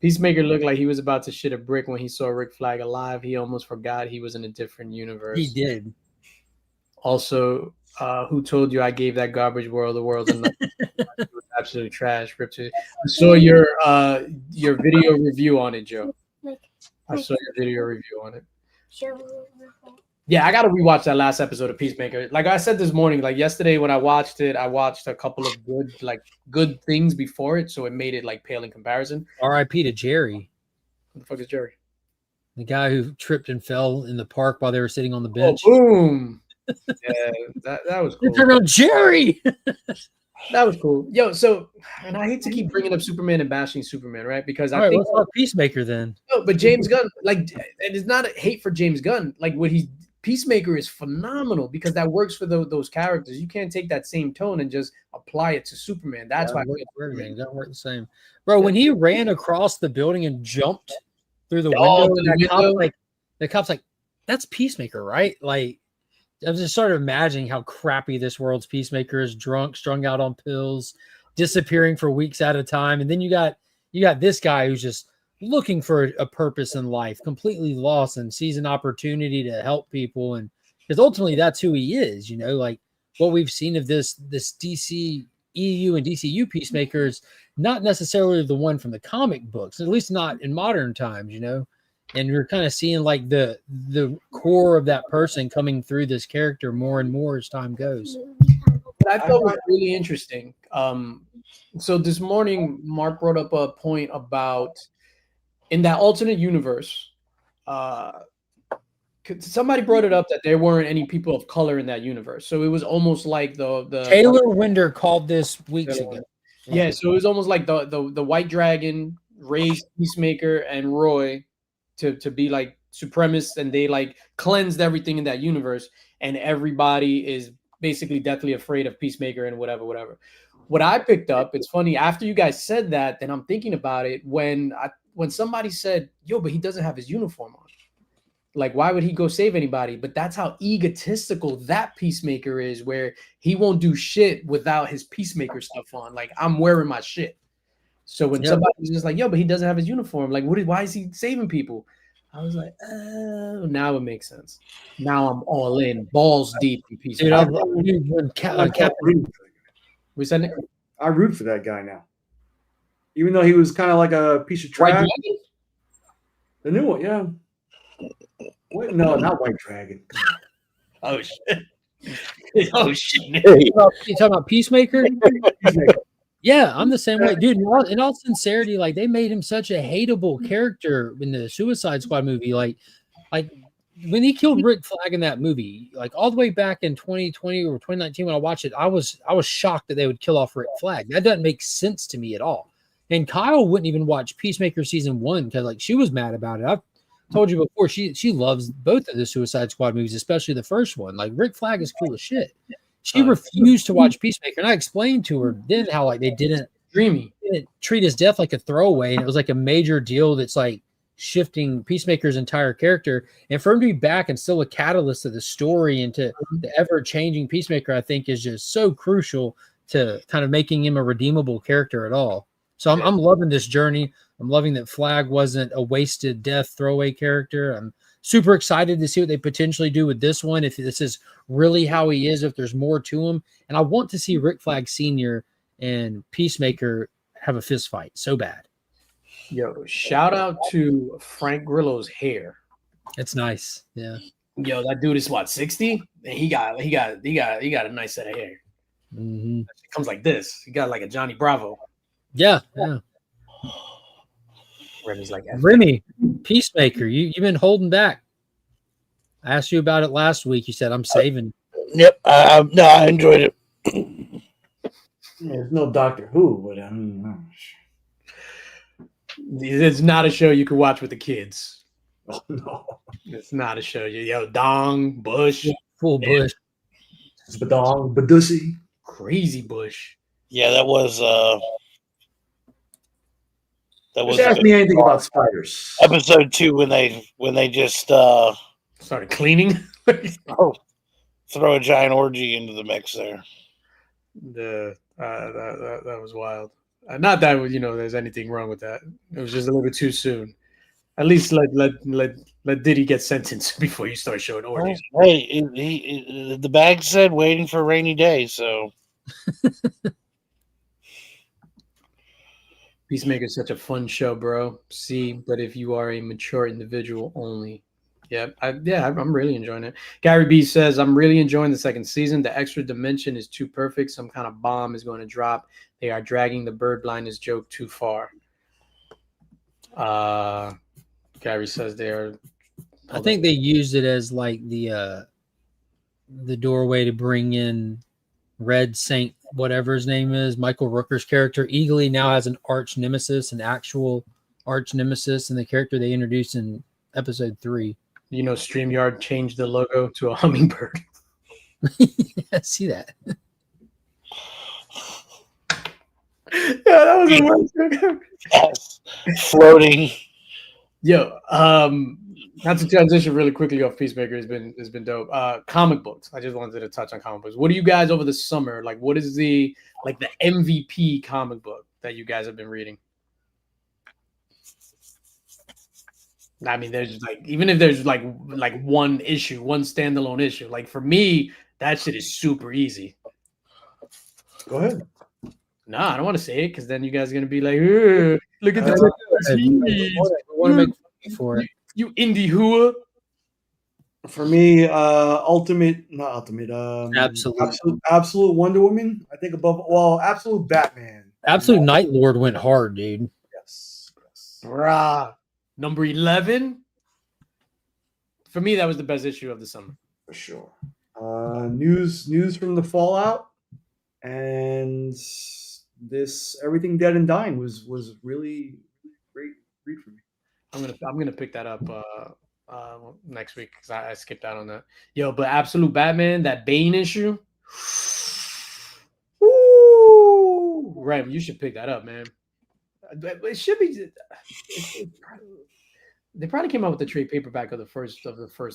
Peacemaker looked like he was about to shit a brick when he saw Rick Flag alive. He almost forgot he was in a different universe. He did. Also, who told you I gave that garbage world the world? And it was absolutely trash. Ripped it. I saw your video review on it, Joe. I saw your video review on it. Yeah, I gotta rewatch that last episode of Peacemaker. Like I said this morning, like yesterday when I watched it, I watched a couple of good things before it, so it made it like pale in comparison. R.I.P. to Jerry, Who the fuck is Jerry? the guy who tripped and fell in the park while they were sitting on the Oh, bench. boom! Yeah, that was cool. Turn around, Jerry. That was cool. Yo, so, and I hate to keep bringing up Superman and bashing Superman, right? Because All I right, think, let's talk Peacemaker then. no, but James Gunn, like, and it's not a hate for James Gunn. Like, Peacemaker is phenomenal because that works for those characters. You can't take that same tone and just apply it to Superman. That's why. It don't work the same, bro. When he ran across the building and jumped through the Oh, window, the the cop's like, that's Peacemaker, right? Like, I was just sort of imagining how crappy this world's Peacemaker is, drunk, strung out on pills, disappearing for weeks at a time, and then you got this guy who's just looking for a purpose in life, completely lost, and sees an opportunity to help people, and because ultimately that's who he is, you know, like what we've seen of this DC EU and DCU Peacemakers, not necessarily the one from the comic books, at least not in modern times, you know. And you're kind of seeing like the core of that person coming through this character more and more as time goes. What I thought was really interesting. So this morning, Mark brought up a point about in that alternate universe. Somebody brought it up that there weren't any people of color in that universe, so it was almost like the Taylor Winder called this weeks ago. Yeah, so it was almost like the White Dragon raised Peacemaker and Roy to be like supremacists, and they like cleansed everything in that universe, and everybody is basically deathly afraid of Peacemaker and whatever. What I picked up, it's funny, after you guys said that, then I'm thinking about it when somebody said, yo, but he doesn't have his uniform on. Like, why would he go save anybody? But that's how egotistical that Peacemaker is, where he won't do shit without his Peacemaker stuff on. Like, I'm wearing my shit. So when somebody's just like, yo, but he doesn't have his uniform, like, why is he saving people? I was like, oh, now it makes sense. Now I'm all in, balls deep in Peacemaker. We said it? I root for that guy now. Even though he was kind of like a piece of trash. The new one, yeah. Wait, no, not White Dragon. Oh, shit. Oh, shit. You talking about Peacemaker? Yeah, I'm the same way, dude. In all sincerity, like they made him such a hateable character in the Suicide Squad movie. Like when he killed Rick Flag in that movie, like all the way back in 2020 or 2019 when I watched it, I was shocked that they would kill off Rick Flag. That doesn't make sense to me at all. And Kyle wouldn't even watch Peacemaker season 1 because like she was mad about it. I've told you before, she loves both of the Suicide Squad movies, especially the first one. Like Rick Flag is cool as shit. She refused to watch Peacemaker, and I explained to her then how like they didn't treat his death like a throwaway, and it was like a major deal that's like shifting Peacemaker's entire character. And for him to be back and still a catalyst of the story and to the ever-changing Peacemaker, I think is just so crucial to kind of making him a redeemable character at all. So I'm loving this journey. I'm loving that Flag wasn't a wasted death throwaway character. I'm super excited to see what they potentially do with this one, if this is really how he is, if there's more to him. And I want to see Rick Flag Sr. and Peacemaker have a fist fight so bad. Yo, shout out to Frank Grillo's hair. It's nice. Yeah. Yo, that dude is what, 60? And he got a nice set of hair. Mm-hmm. It comes like this. He got like a Johnny Bravo. Yeah. Yeah. Remy's like, Remy, Peacemaker, you've been holding back. I asked you about it last week. You said I'm saving. Yep. No, I enjoyed it. There's no Doctor Who, but I mean, it's not a show you can watch with the kids. oh no. It's not a show. Yo, Dong, Bush, Full bush. Badong, Badusi. crazy Bush. Yeah, that was Just ask me anything about spiders. episode 2 when they just Started cleaning. throw a giant orgy into the mix there. That was wild. Not that there's anything wrong with that. It was just a little bit too soon. At least let Diddy get sentenced before you start showing orgies. Hey, the bag said waiting for a rainy day, so Peacemaker is such a fun show, bro. See, but if you are a mature individual only. I'm really enjoying it. Gary B says, I'm really enjoying the second season. The extra dimension is too perfect. Some kind of bomb is going to drop. They are dragging the bird blindness joke too far. Gary says they're. I think they used it as like the doorway to bring in Red Saint, whatever his name is, Michael Rooker's character. Eagly now has an arch nemesis, an actual arch nemesis, and the character they introduced in episode 3. StreamYard changed the logo to a hummingbird. I see that. Yeah, that was the worst. yes, floating. Yo, not to transition really quickly off Peacemaker has been dope. Comic books. I just wanted to touch on comic books. What do you guys over the summer like? What is the MVP comic book that you guys have been reading? I mean, there's even if there's like one issue, one standalone issue. Like for me, that shit is super easy. Go ahead. Nah, I don't want to say it because then you guys are gonna be like, look at the We want to make fun for it. You indie hooah. For me, absolute Wonder Woman. I think absolute Batman. Absolute Night Lord went hard, dude. Yes. Bruh. Number 11. For me, that was the best issue of the summer. For sure. News from the Fallout, and this Everything Dead and Dying was really great read for me. I'm gonna pick that up next week because I skipped out on that. Yo, but Absolute Batman, that Bane issue. Woo! Right, you should pick that up, man. It should be. They probably came out with the trade paperback of the first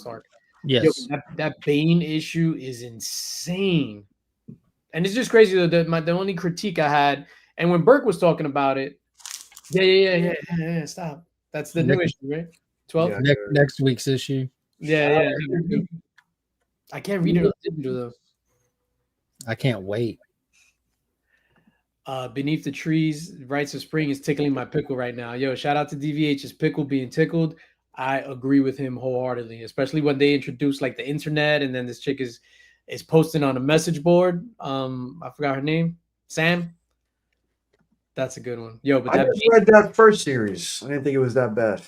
arc. Yes. Yo, that Bane issue is insane, and it's just crazy. The only critique I had, and when Burke was talking about it, yeah. Stop. That's the new issue, right? 12. Yeah. Next week's issue. Yeah. I can't read it on digital though. I can't wait. Beneath the Trees, Rites of Spring is tickling my pickle right now. Yo, shout out to DVH's pickle being tickled. I agree with him wholeheartedly, especially when they introduce like the internet and then this chick is posting on a message board. I forgot her name. Sam. That's a good one. Yo, but I just read that first series. I didn't think it was that bad.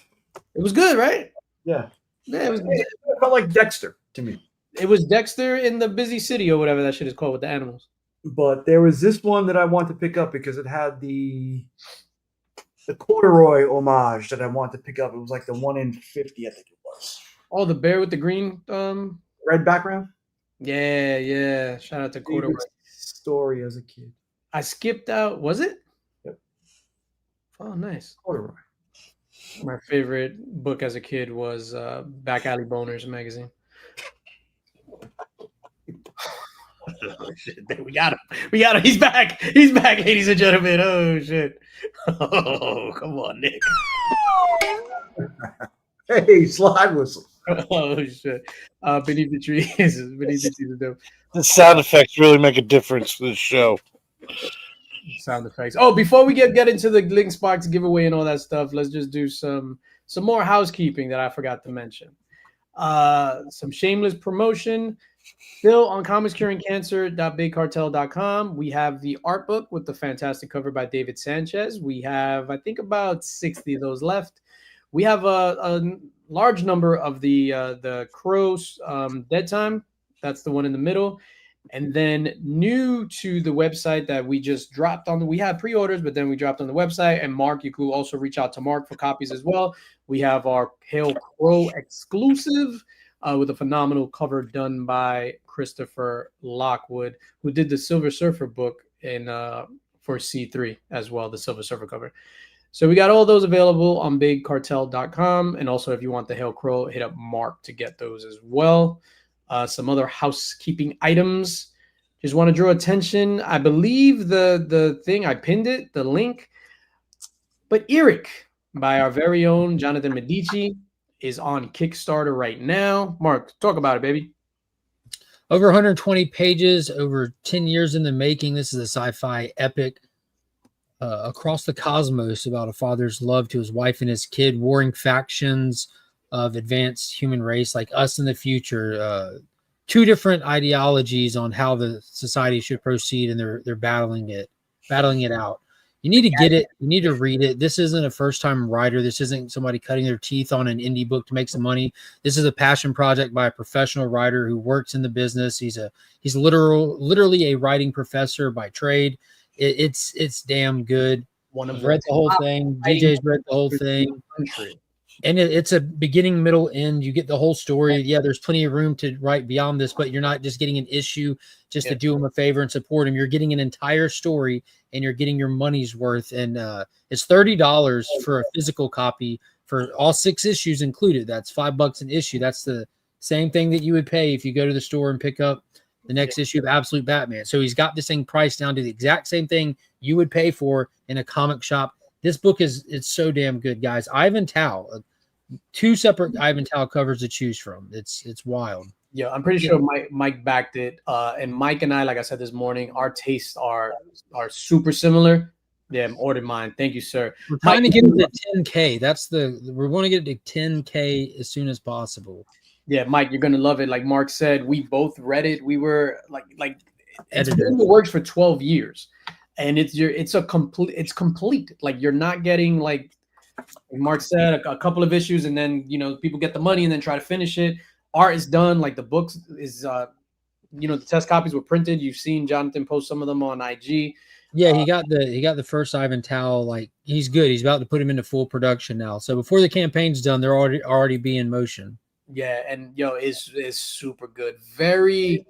It was good, right? Yeah. Yeah, it was. It felt like Dexter to me. It was Dexter in the busy city or whatever that shit is called with the animals. But there was this one that I want to pick up because it had the corduroy homage that I wanted to pick up. It was like the 1 in 50, I think it was. Oh, the bear with the green Red background? Yeah. Shout out to corduroy. Story as a kid. I skipped out. Was it? Yep. Oh, nice. Corduroy. My favorite book as a kid was Back Alley Boners magazine. Oh, shit. We got him. He's back, ladies and gentlemen. Oh shit. Oh, come on, Nick. Hey, slide whistle. Oh shit. Beneath the Trees is dope. The sound effects really make a difference for the show. Sound effects. Oh, before we get into the Link Sparks giveaway and all that stuff, let's just do some more housekeeping that I forgot to mention. Some shameless promotion. Still on comicscuringcancer.bigcartel.com. We have the art book with the fantastic cover by David Sanchez. We have, I think, about 60 of those left. We have a large number of the Crow's Dead Time. That's the one in the middle. And then new to the website that we just dropped on, we had pre-orders, but then we dropped on the website. And Mark, you could also reach out to Mark for copies as well. We have our Pale Crow exclusive with a phenomenal cover done by Christopher Lockwood, who did the Silver Surfer book in for C3 as well, the Silver Surfer cover. So we got all those available on bigcartel.com. And also, if you want the Hail Crow, hit up Mark to get those as well. Some other housekeeping items. Just want to draw attention. I believe the thing, I pinned it, the link. But Eric, by our very own Jonathan Medici, is on Kickstarter right now. Mark, talk about it, baby. Over 120 pages, over 10 years in the making. This is a sci-fi epic across the cosmos about a father's love to his wife and his kid, warring factions of advanced human race like us in the future. Two different ideologies on how the society should proceed, and they're battling it out. You need to get it. You need to read it. This isn't a first-time writer. This isn't somebody cutting their teeth on an indie book to make some money. This is a passion project by a professional writer who works in the business. He's literally a writing professor by trade. It's damn good. I've read the whole thing. DJ's read the whole thing. And it's a beginning, middle, end. You get the whole story. Yeah, there's plenty of room to write beyond this, but you're not just getting an issue just to do them a favor and support them. You're getting an entire story, and you're getting your money's worth. And it's $30 for a physical copy for all 6 issues included. That's $5 an issue. That's the same thing that you would pay if you go to the store and pick up the next issue of Absolute Batman. So he's got this thing priced down to the exact same thing you would pay for in a comic shop. This book it's so damn good, guys. Ivan Tao, 2 separate Ivan Tao covers to choose from. It's wild. Yeah, I'm pretty sure Mike backed it. And Mike and I, like I said this morning, our tastes are super similar. Yeah, ordered mine. Thank you, sir. We're trying to get it to 10K. We want to get it to 10K as soon as possible. Yeah, Mike, you're gonna love it. Like Mark said, we both read it. We were like it's been in the works for 12 years. And it's complete. Like you're not getting, like Mark said, a couple of issues, and then people get the money and then try to finish it. Art is done. Like the books is the test copies were printed. You've seen Jonathan post some of them on IG. Yeah, he got the first Ivan Tao. Like he's good. He's about to put him into full production now. So before the campaign's done, they're already be in motion. Yeah, and it's super good. Very,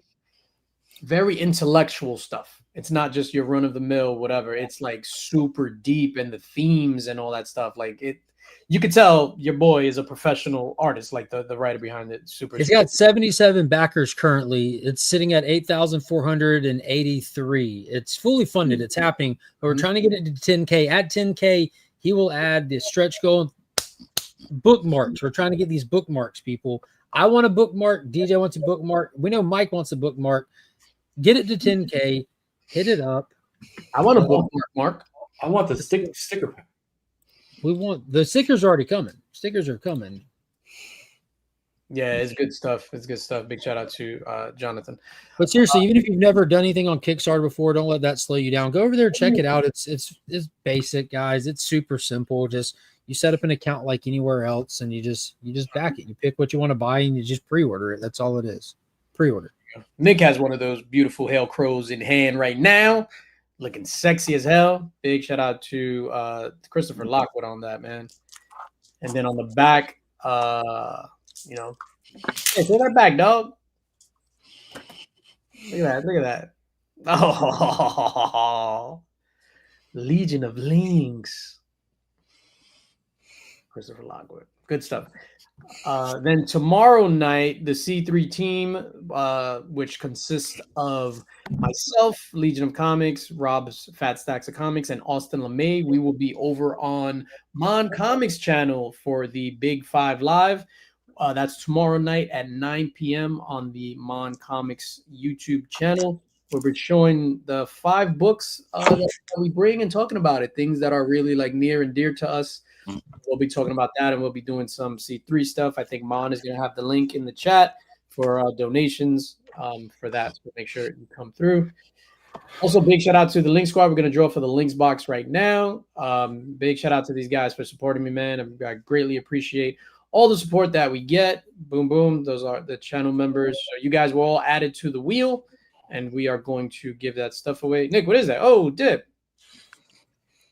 very intellectual stuff. It's not just your run of the mill, whatever. It's like super deep in the themes and all that stuff. Like you could tell your boy is a professional artist, like the writer behind it. It's got 77 backers currently. It's sitting at 8,483. It's fully funded. It's happening. But we're trying to get it to 10K. At 10K, he will add the stretch goal bookmarks. We're trying to get these bookmarks, people. I want a bookmark. DJ wants a bookmark. We know Mike wants a bookmark. Get it to 10K. Hit it up. I want a bookmark, Mark. I want the sticker pack. We want the stickers are already coming. Stickers are coming. Yeah, it's good stuff. It's good stuff. Big shout out to Jonathan. But seriously, even if you've never done anything on Kickstarter before, don't let that slow you down. Go over there, check it out. It's basic, guys. It's super simple. Just you set up an account like anywhere else, and you just back it. You pick what you want to buy, and you just pre-order it. That's all it is. Pre-order. Nick has one of those beautiful Hail Crows in hand right now, looking sexy as hell. Big shout out to Christopher Lockwood on that, man. And then on the back, hey, throw that back, dog. Look at that. Oh, Legion of Links. Christopher Lockwood. Good stuff. Then tomorrow night, the C3 team, which consists of myself, Legion of Comics, Rob's Fat Stacks of Comics, and Austin LeMay, we will be over on Mon Comics channel for the Big 5 Live. That's tomorrow night at 9 p.m. on the Mon Comics YouTube channel, where we're showing the 5 books that we bring and talking about it, things that are really like near and dear to us. We'll be talking about that, and we'll be doing some C3 stuff. I think Mon is going to have the link in the chat for donations for that. So make sure you come through. Also, big shout out to the Link Squad. We're going to draw for the Links box right now. Big shout out to these guys for supporting me, man. I greatly appreciate all the support that we get. Boom, boom. Those are the channel members. So you guys were all added to the wheel, and we are going to give that stuff away. Nick, what is that? Oh, dip.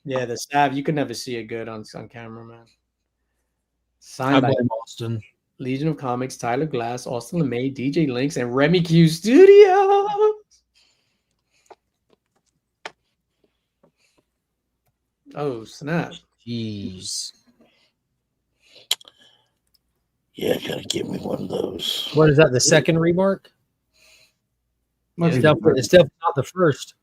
Yeah, the salve. You can never see it good on camera, man. Signed by Austin. Legion of Comics, Tyler Glass, Austin LeMay, DJ Links, and Remy Q Studio. Oh, snap. Jeez. Yeah, gotta give me one of those. What is that? The second remark? It's definitely not the first.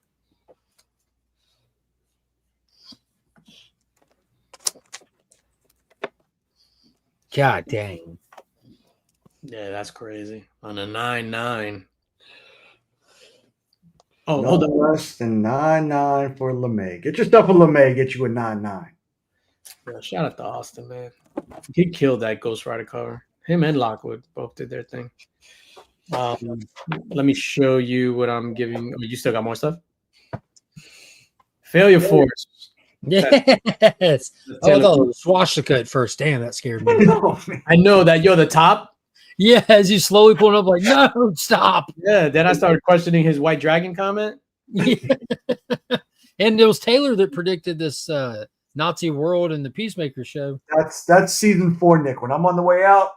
God dang. Yeah, that's crazy. On a 9-9. Oh, No hold on. less than 9-9 for LeMay. Get your stuff with LeMay. Get you a 9-9. Yeah, shout out to Austin, man. He killed that Ghost Rider cover. Him and Lockwood both did their thing. Let me show you what I'm giving. Oh, you still got more stuff? Failure Force. Yes. Oh, swastika at first. Damn, that scared me. I know that you're the top. Yeah, as you slowly pull it up, like, no, stop. Yeah, then I started questioning his White Dragon comment. Yeah. And it was Taylor that predicted this Nazi world and the Peacemaker show. That's season 4, Nick. When I'm on the way out.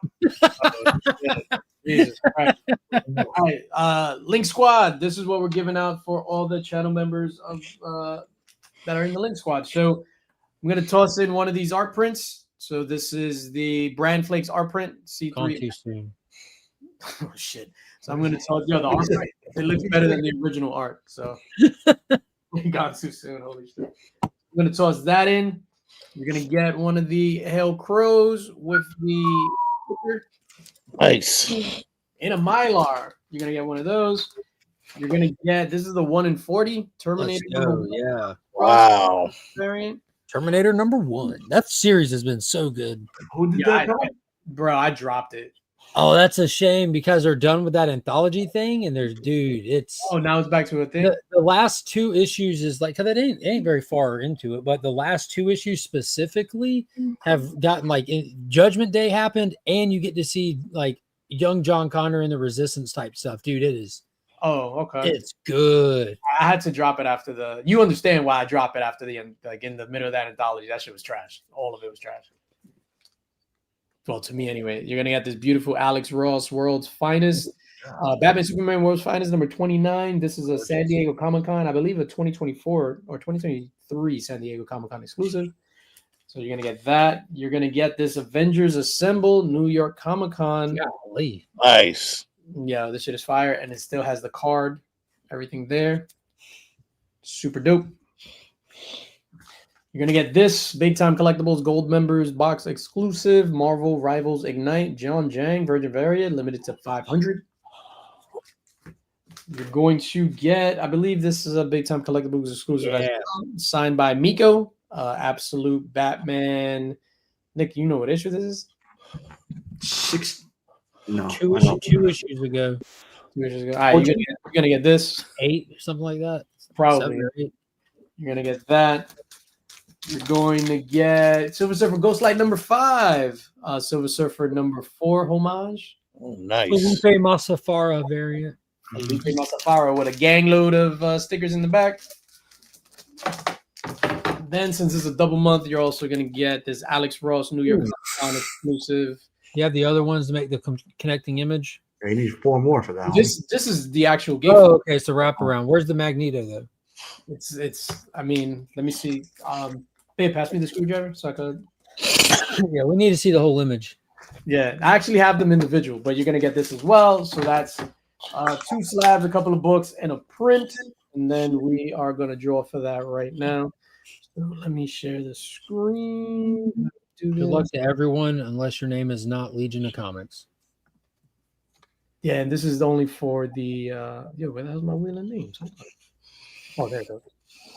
Jesus Christ. All right, Link Squad. This is what we're giving out for all the channel members of that are in the Link Squad. So I'm gonna toss in one of these art prints. So this is the Brand Flakes art print C3. Gone too soon. Oh shit! So I'm gonna toss the art print. It looks better than the original art. So gone too soon. Holy shit! I'm gonna toss that in. You're gonna get one of the Hail Crows with the sticker. Nice. In a Mylar. You're gonna get one of those. You're gonna get this is the 1 in 40 Terminator. Yeah. Wow. Variant. Terminator #1. That series has been so good. Who did that? Bro, I dropped it. Oh, that's a shame because they're done with that anthology thing, and there's it's now it's back to a thing. The last 2 issues is like, because it ain't very far into it, but the last 2 issues specifically have gotten like Judgment Day happened, and you get to see like young John Connor and the Resistance type stuff, dude. It is. Oh, okay. It's good. I had to drop it after the. You understand why I dropped it after the like in the middle of that anthology. That shit was trash. All of it was trash. Well, to me anyway. You're gonna get this beautiful Alex Ross World's Finest, Batman Superman World's Finest number 29. This is a San Diego Comic-Con, I believe a 2024 or 2023 San Diego Comic-Con exclusive. So you're gonna get that. You're gonna get this Avengers Assemble New York Comic-Con. Golly. Nice. Yeah, this shit is fire, and it still has the card, everything there. Super dope. You're gonna get this Big Time Collectibles Gold Members Box exclusive Marvel Rivals Ignite John Jang Virgin Variant limited to 500. You're going to get, I believe this is a Big Time Collectibles exclusive, signed by Miko, Absolute Batman. Nick, you know what issue this is? 6. No, 2 issues ago. 2 issues ago. All right, you're gonna get this. 8 or something like that. Probably. 7 or 8. You're gonna get that. You're going to get Silver Surfer Ghostlight number 5, Silver Surfer number 4 homage. Oh, nice. Felipe Masafara variant. Felipe Masafara with a gang load of stickers in the back. Then, since it's a double month, you're also going to get this Alex Ross New York Comic-Con exclusive. You have the other ones to make the connecting image. You need 4 more for that. This is the actual game. Oh, okay. So wraparound. Where's the Magneto though? It's. I mean, let me see. Babe, pass me the screwdriver so I could. Yeah, we need to see the whole image. Yeah, I actually have them individual, but you're gonna get this as well. So that's 2 slabs, a couple of books, and a print. And then we are gonna draw for that right now. So let me share the screen. Good luck to everyone, unless your name is not Legion of Comics. Yeah, and this is only for the where the hell's my wheel of names? Oh, there it goes.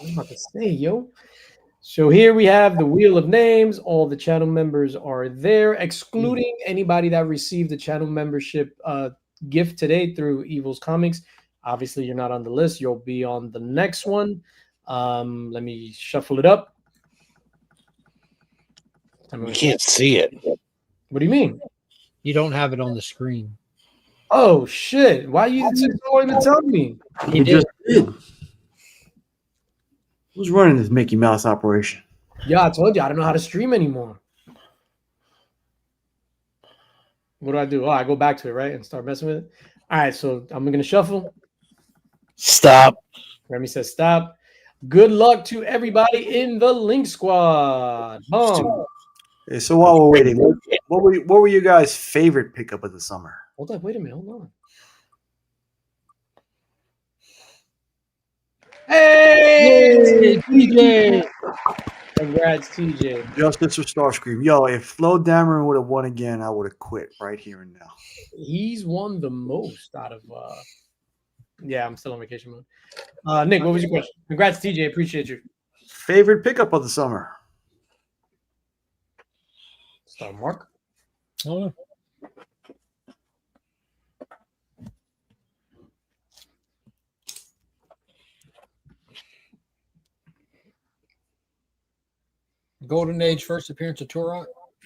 I was about to say, yo. So here we have the wheel of names. All the channel members are there, excluding anybody that received the channel membership gift today through Evil's Comics. Obviously, you're not on the list. You'll be on the next one. Let me shuffle it up. You can't see it. What do you mean? You don't have it on the screen. Oh shit! Why you going to tell me? He You did. just did. Who's running this Mickey Mouse operation? Yeah, I told you I don't know how to stream anymore. What do? Oh, I go back to it, right, and start messing with it. All right, so I'm gonna shuffle. Stop. Remy says stop. Good luck to everybody in the Link Squad. Boom. Okay, so while we're waiting, what were you guys' favorite pickup of the summer? Hold on, wait a minute, hold on. Hey, TJ. Congrats, TJ. Justice for Starscream. Yo, if Flo Dameron would have won again, I would have quit right here and now. He's won the most out of yeah, I'm still on vacation mode. Nick, what was your question? Congrats, TJ. Appreciate you. Favorite pickup of the summer? Star Mark. Oh, Golden Age first appearance of Turok.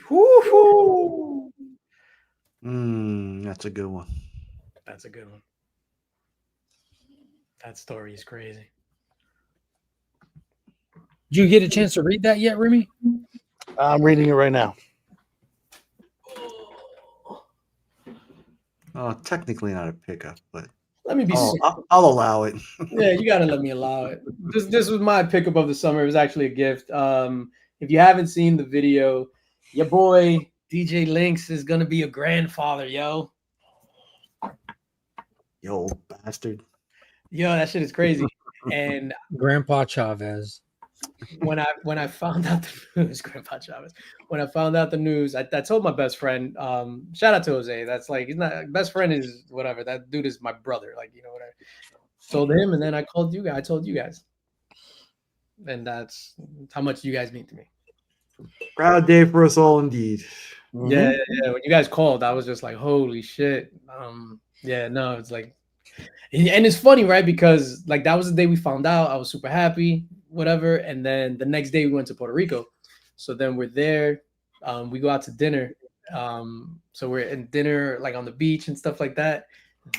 Woo-hoo. That's a good one. That's a good one. That story is crazy. Did you get a chance to read that yet, Remy? I'm reading it right now. Technically not a pickup, but Let me be I'll allow it. Yeah, you gotta let me allow it. This was my pickup of the summer. It was actually a gift. If you haven't seen the video, your boy DJ Lynx is gonna be a grandfather, yo. You old bastard. Yo, that shit is crazy. And Grandpa Chavez. when I found out the news, Grandpa Chavez. When I found out the news, I told my best friend. Shout out to Jose. That's like he's not best friend is whatever. That dude is my brother. Like you know whatever. Told him, and then I called you guys. I told you guys, and that's how much you guys mean to me. Proud day for us all, indeed. Yeah. When you guys called, I was just like, holy shit. Yeah, no, it's like, and it's funny, right? Because like that was the day we found out. I was super happy, whatever. And then the next day we went to Puerto Rico. So then we're there. We go out to dinner. So we're in dinner like on the beach and stuff like that.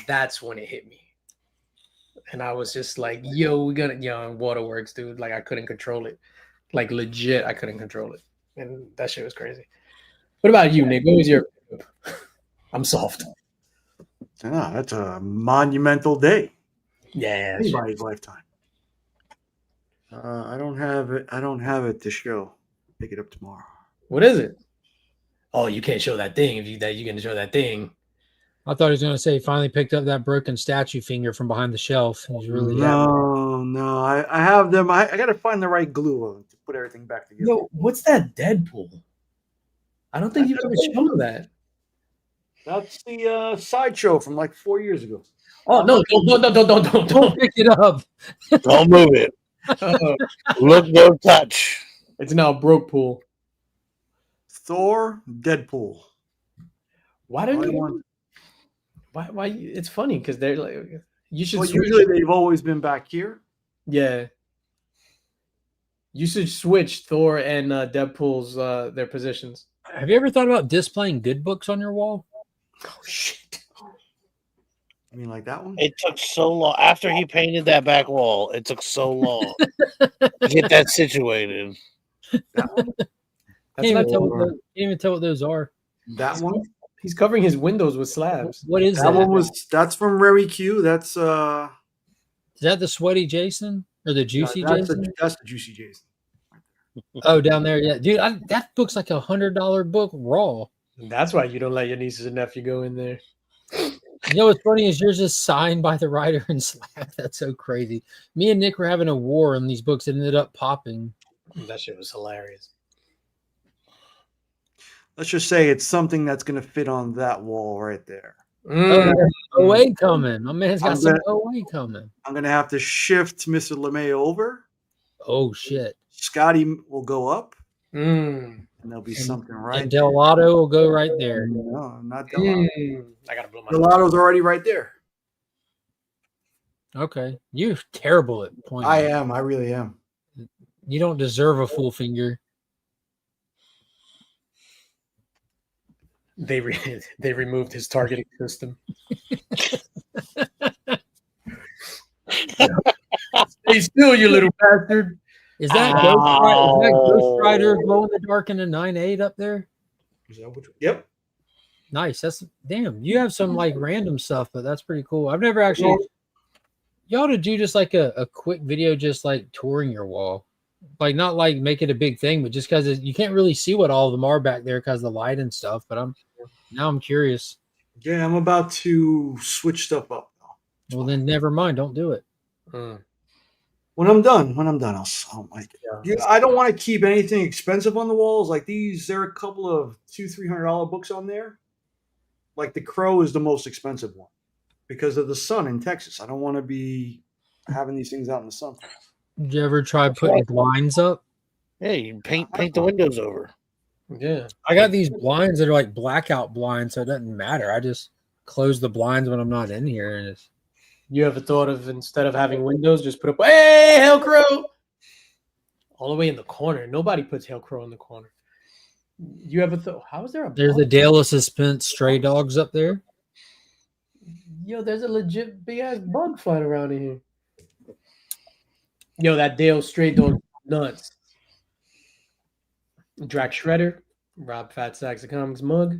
That's when it hit me. And I was just like, yo, we're gonna, waterworks, dude. Like I couldn't control it. Like legit, I couldn't control it. And that shit was crazy. What about you, Nick? What was your I'm soft. That's a monumental day. Yeah. Anybody's lifetime. I don't have it. I don't have it to show. Pick it up tomorrow. What is it? Oh, you can't show that thing. If you can show that thing. I thought he was going to say he finally picked up that broken statue finger from behind the shelf. He's really No. I have them. I got to find the right glue to put everything back together. Yo, what's that Deadpool? I don't think you've ever shown that. That's the sideshow from like 4 years ago. Oh no! Don't pick it up. Don't move it. Look, no touch. It's now broke pool. Thor, Deadpool. Why don't you? Why? It's funny because they're like you should. Well, usually they've always been back here. Yeah. You should switch Thor and Deadpool's their positions. Have you ever thought about displaying good books on your wall? Oh shit! I mean, like that one. It took so long after he painted that back wall. It took so long to get that situated. That one. Can't even tell what those are. That one. He's covering his windows with slabs. What is that? That's from Remy Q. That's Is that the sweaty Jason or the juicy Jason? That's the juicy Jason. Oh, down there, yeah, dude. That book's like $100 book raw. That's why you don't let your nieces and nephew go in there. You know what's funny is yours is signed by the writer and slab. That's so crazy. Me and Nick were having a war on these books that ended up popping. That shit was hilarious. Let's just say it's something that's going to fit on that wall right there. OA coming. My man's got some OA coming. I'm going to have to shift Mr. LeMay over. Oh, shit. Scotty will go up. And and there'll be something right. And Delato will go right there. No, not Delato. I gotta blow my. Delato's already right there. Okay, you're terrible at pointing. I am. I really am. You don't deserve a full finger. They removed his targeting system. Stay still, you little bastard. Is that Ghost Rider glow in the dark in the 9.8 up there? Is that which? Yep. Nice. That's damn. You have some like random stuff, but that's pretty cool. I've never actually. You ought to do just like a quick video, just like touring your wall, like not like make it a big thing, but just because you can't really see what all of them are back there because of the light and stuff. But I'm curious. Yeah, I'm about to switch stuff up. Well, then never mind. Don't do it. When I'm done, I'll like it. I don't want to keep anything expensive on the walls like these. There are a couple of $200-$300 books on there. Like the Crow is the most expensive one because of the sun in Texas. I don't want to be having these things out in the sun. Did you ever try putting blinds up? Yeah, you can paint the windows over. Yeah, I got these blinds that are like blackout blinds, so it doesn't matter. I just close the blinds when I'm not in here, and it's. You ever thought of instead of having windows, just put up hey Hellcrow all the way in the corner? Nobody puts Hellcrow in the corner. You ever thought? How is there a? There's a Dale of Suspense stray dogs up there. Yo, there's a legit big ass bug flying around in here. Yo, that Dale stray dog nuts. Drac Shredder, Rob Fat Sacks of Comics mug.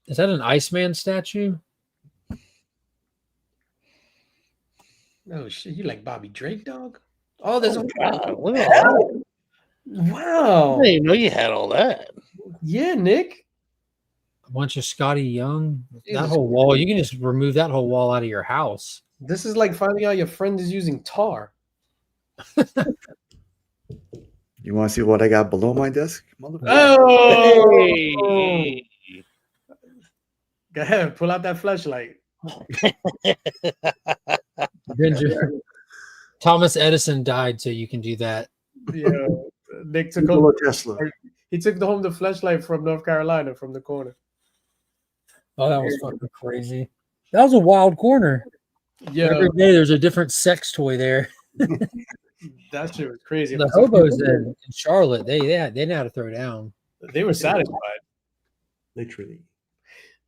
Is that an Iceman statue? Oh shit, you like Bobby Drake, dog? Oh, there's Oh, God, look at all that. wow. I didn't know you had all that. Yeah, Nick. A bunch of Scotty Young. Jesus That whole wall. You can just remove that whole wall out of your house. This is like finding out your friend is using tar. You want to see what I got below my desk? Oh, Hey. go ahead, pull out that flashlight. Benjamin. Thomas Edison died, so you can do that. Yeah, Nick took Nikola home. Tesla. He took home the flashlight from North Carolina from the corner. Oh, that was fucking crazy. That was a wild corner. Yeah, Every day there's a different sex toy there. that shit was crazy. The hobos in Charlotte, they know how to throw down. They were satisfied. Literally.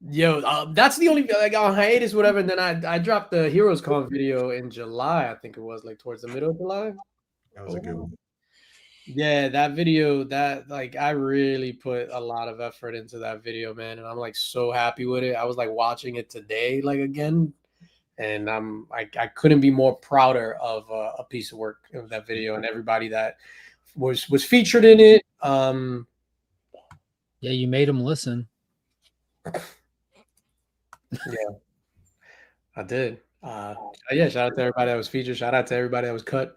Yo, that's the only like on hiatus, whatever. And then I dropped the Heroes Con video in July. I think it was like towards the middle of July. That was a good one. Yeah, that video, that like I really put a lot of effort into that video, man, and I'm like so happy with it. I was like watching it today, like again, and I couldn't be more prouder of a piece of work of that video and everybody that was featured in it. Yeah, you made them listen. Yeah, I did. Yeah, shout out to everybody that was featured. Shout out to everybody that was cut.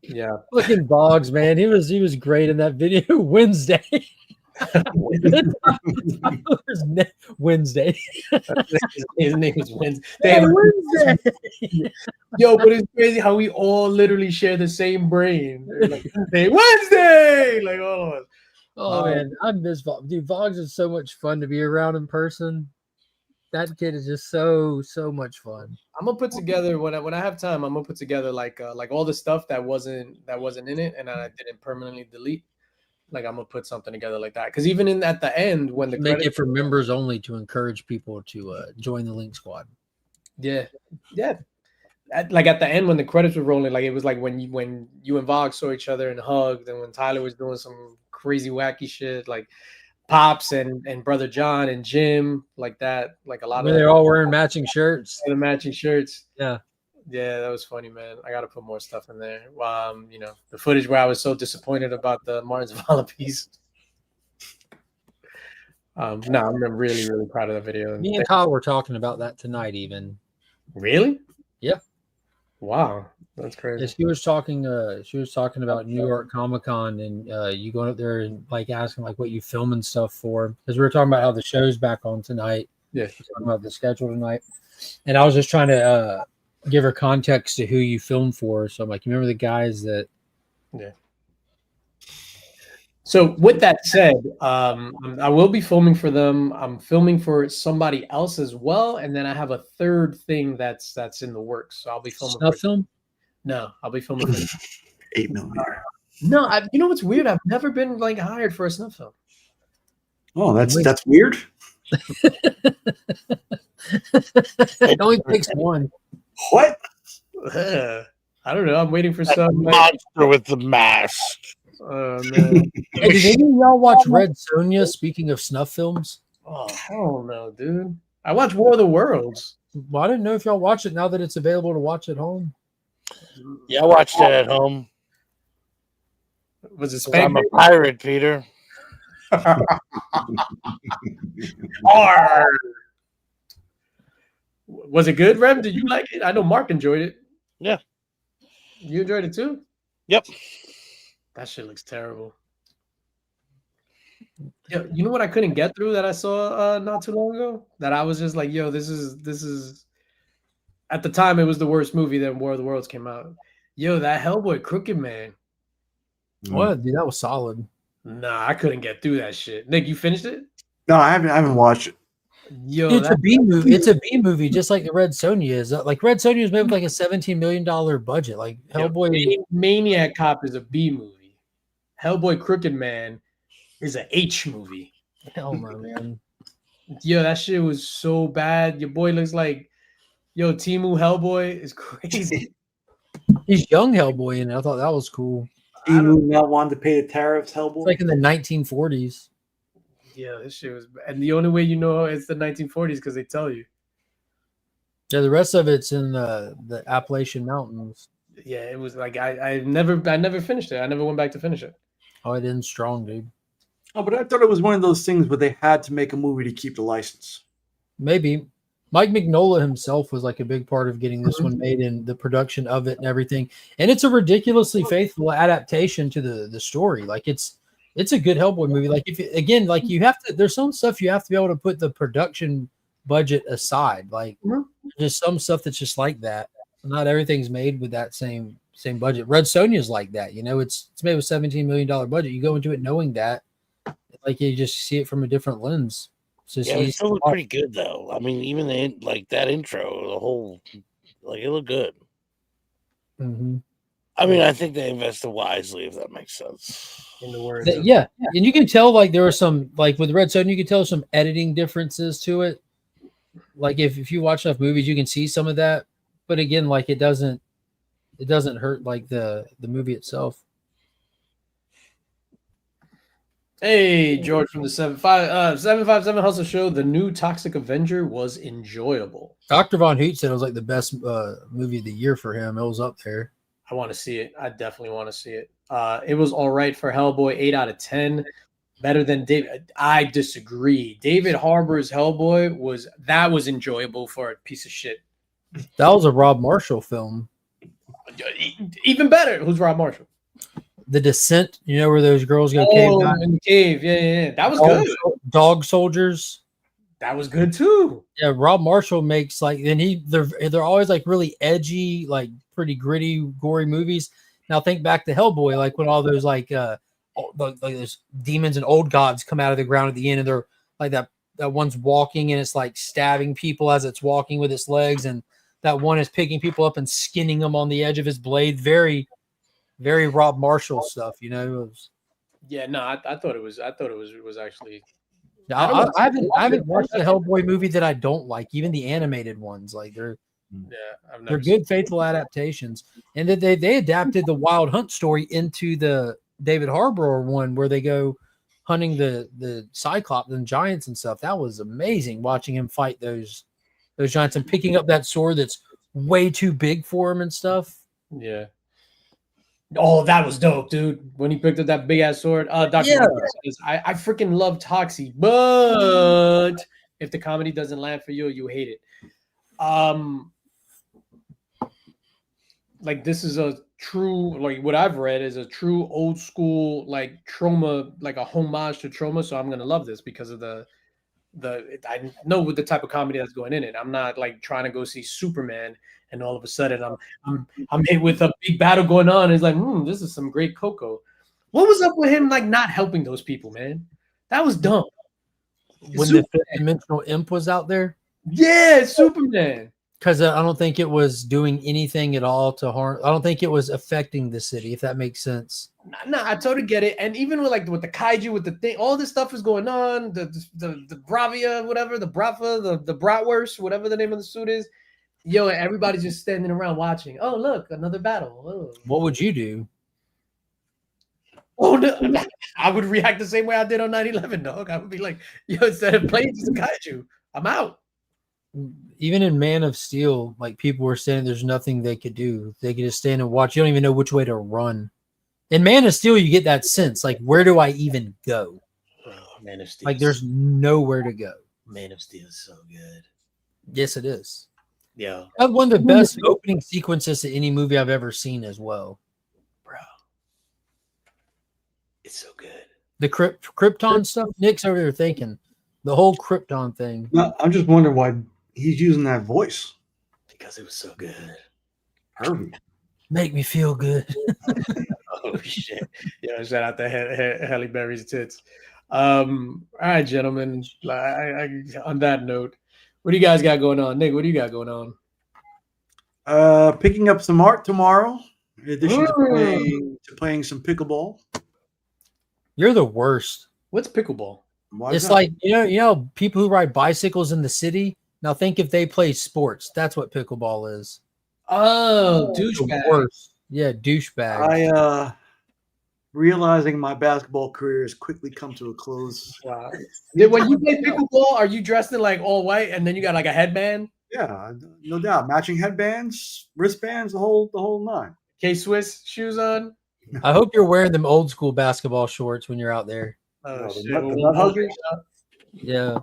Yeah, Fucking Boggs, man. He was great in that video. Wednesday. Wednesday. his name is Wednesday. Hey, Wednesday. Yo, but it's crazy how we all literally share the same brain. They're like, hey, Wednesday, like all of us. Oh man, I miss Boggs. Dude, Boggs is so much fun to be around in person. That kid is just so much fun. I'm gonna put together when I have time. I'm gonna put together like all the stuff that wasn't in it, and I didn't permanently delete. Like I'm gonna put something together like that because even at the end when the Make credits, it for members only to encourage people to join the Link Squad. yeah. Like at the end when the credits were rolling, like it was like when you and Vogue saw each other and hugged, and when Tyler was doing some crazy wacky shit, like Pops and Brother John and Jim, like that, like a lot of They're all wearing matching shirts. the matching shirts. Yeah. Yeah, that was funny, man. I got to put more stuff in there. You know, the footage where I was so disappointed about the Martin Zavala piece. No, I'm really, really proud of the video. Me and Kyle were talking about that tonight, even. Really? Yeah. Wow, that's crazy. Yeah, she was talking about New York Comic Con and you going up there and like asking like what you film and stuff for, because we were talking about how the show's back on tonight. Yeah. Talking about the schedule tonight, and I was just trying to give her context to who you film for. So I'm like, you remember the guys that? Yeah. So with that said, I will be filming for them. I'm filming for somebody else as well, and then I have a third thing that's in the works. So I'll be filming. Snuff film? No, I'll be filming for 8mm. No, you know what's weird? I've never been like hired for a snuff film. Oh, that's weird. It only takes one. What? I don't know. I'm waiting for That some. monster with the mask. Oh man. Hey, did any of y'all watch Red Sonja? Speaking of snuff films, Oh hell no, dude. I watch War of the Worlds. well, I didn't know if y'all watch it now that it's available to watch at home. Yeah, I watched it at home. Was it 'Cause I'm Spank? a pirate, Peter. Was it good, Rev? Did you like it? I know Mark enjoyed it. Yeah. You enjoyed it too? Yep. That shit looks terrible. Yeah, you know what I couldn't get through that I saw not too long ago? That I was just like, yo, this is at the time it was the worst movie that War of the Worlds came out. Yo, that Hellboy Crooked Man. What? Dude, that was solid. Nah, I couldn't get through that shit. Nick, you finished it? No, I haven't watched it. Yo, It's a B movie. It's a B movie, just like the Red Sonja is. Like Red Sonja is made with like a $17 million budget. Like Hellboy. Maniac Cop is a B movie. Hellboy Crooked Man is a H movie. Hell no, man. Yo, that shit was so bad. Your boy looks like, yo, Timu Hellboy is crazy. He's young Hellboy, and I thought that was cool. Emu not wanting to pay the tariffs, Hellboy. It's like in the 1940s. Yeah, this shit was, and the only way you know it's the 1940s because they tell you. Yeah, the rest of it's in the Appalachian Mountains. Yeah, it was like I never finished it. I never went back to finish it. Oh, it ends strong, dude. Oh, but I thought it was one of those things where they had to make a movie to keep the license. Maybe. Mike Mignola himself was like a big part of getting this one made and the production of it and everything. And it's a ridiculously faithful adaptation to the story. Like it's a good Hellboy movie. Like if again, like you have to, there's some stuff you have to be able to put the production budget aside. Like there's some stuff that's just like that. Not everything's made with that same budget. Red Sonja is like that. You know, it's made with $17 million budget. You go into it knowing that, like you just see it from a different lens. Yeah, it still looked pretty good though. I mean, even like that intro, the whole, like it looked good. Mm-hmm. I mean, I think they invested wisely, if that makes sense. In the words, yeah, and you can tell like there were some like with Red Sonja, you can tell some editing differences to it. Like if you watch enough movies, you can see some of that. But again, like it doesn't hurt like the movie itself. Hey, George from the 757 Hustle Show. The new Toxic Avenger was enjoyable. Dr. Von Hoot said it was like the best movie of the year for him. It was up there. I want to see it. I definitely want to see it. It was all right for Hellboy, 8 out of 10. Better than David. I disagree. David Harbour's Hellboy was enjoyable for a piece of shit. That was a Rob Marshall film. Even better. Who's Rob Marshall? The Descent, you know where those girls go cave diving? In the cave. Yeah. That was good. Dog Soldiers. That was good too. Yeah, Rob Marshall makes like, and they're always like really edgy, like pretty gritty, gory movies. Now think back to Hellboy, like when all those like those demons and old gods come out of the ground at the end, and they're like that one's walking and it's like stabbing people as it's walking with its legs, and that one is picking people up and skinning them on the edge of his blade. Very, very Rob Marshall stuff, you know. Yeah, no, I thought it was actually. I haven't watched the Hellboy movie that I don't like, even the animated ones. Like they're good, faithful adaptations. And that they adapted the Wild Hunt story into the David Harbour one where they go hunting the Cyclops and giants and stuff. That was amazing watching him fight those giants and picking up that sword that's way too big for him and stuff. Yeah. Oh, that was dope, dude. When he picked up that big ass sword. Dr. Says, I freaking love Toxie, but if the comedy doesn't land for you, you hate it. Like this is a true, like what I've read is a true old school like trauma, like a homage to trauma. So I'm gonna love this because of the I know what the type of comedy that's going in it. I'm not like trying to go see Superman and all of a sudden I'm hit with a big battle going on. It's like, this is some great Coco. What was up with him like not helping those people, man? That was dumb. When the fifth dimensional imp was out there? Yeah, Superman. Because I don't think it was doing anything at all to harm. I don't think it was affecting the city, if that makes sense. No, I totally get it. And even with the kaiju, with the thing, all this stuff is going on. The Bravia, whatever, the Brafa, the Bratwurst, whatever the name of the suit is. Yo, everybody's just standing around watching. Oh, look, another battle. Oh. What would you do? Oh, no. I would react the same way I did on 9/11, dog. I would be like, yo, instead of playing some kaiju, I'm out. Even in Man of Steel, like people were saying there's nothing they could do. They could just stand and watch. You don't even know which way to run. In Man of Steel, you get that sense, like, where do I even go? Oh, Man of Steel. Like, there's nowhere to go. Man of Steel is so good. Yes, it is. Yeah. That's one of the best opening sequences to any movie I've ever seen as well. Bro. It's so good. The Krypton stuff, Nick's over there thinking. The whole Krypton thing. No, I'm just wondering why he's using that voice. Because it was so good. Perfect. Make me feel good. Oh, shit. Yeah, shout out to Halle Berry's tits. All right, gentlemen. On that note, what do you guys got going on? Nick, what do you got going on? Picking up some art tomorrow, in addition to playing some pickleball. You're the worst. What's pickleball? Why It's not? like, you know, people who ride bicycles in the city. Now think if they play sports. That's what pickleball is. Oh, The douchebag. worst. Yeah, douchebag. Realizing my basketball career has quickly come to a close. Wow. When you play pickleball, are you dressed in like all white and then you got like a headband? Yeah, no doubt. Matching headbands, wristbands, the whole nine. K-Swiss shoes on? I hope you're wearing them old school basketball shorts when you're out there. Oh, No, shit. the nut huggers. Yeah.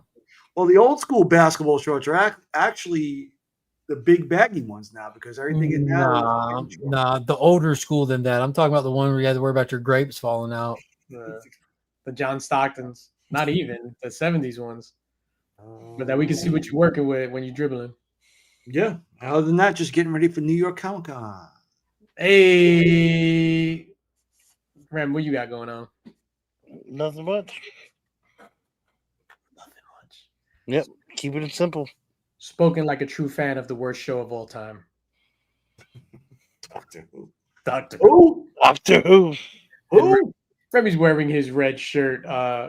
Well, the old school basketball shorts are actually the big baggy ones now because everything is now. Nah, the older school than that. I'm talking about the one where you had to worry about your grapes falling out. The John Stocktons. Not even the 70s ones. But that we can see what you're working with when you're dribbling. Yeah. Other than that, just getting ready for New York Comic Con. Hey, Rem, what you got going on? Nothing much. Nothing much. Yep. Keep it simple. Spoken like a true fan of the worst show of all time. Doctor Who. Doctor Who. Who? Doctor Who. Who? Remy's wearing his red shirt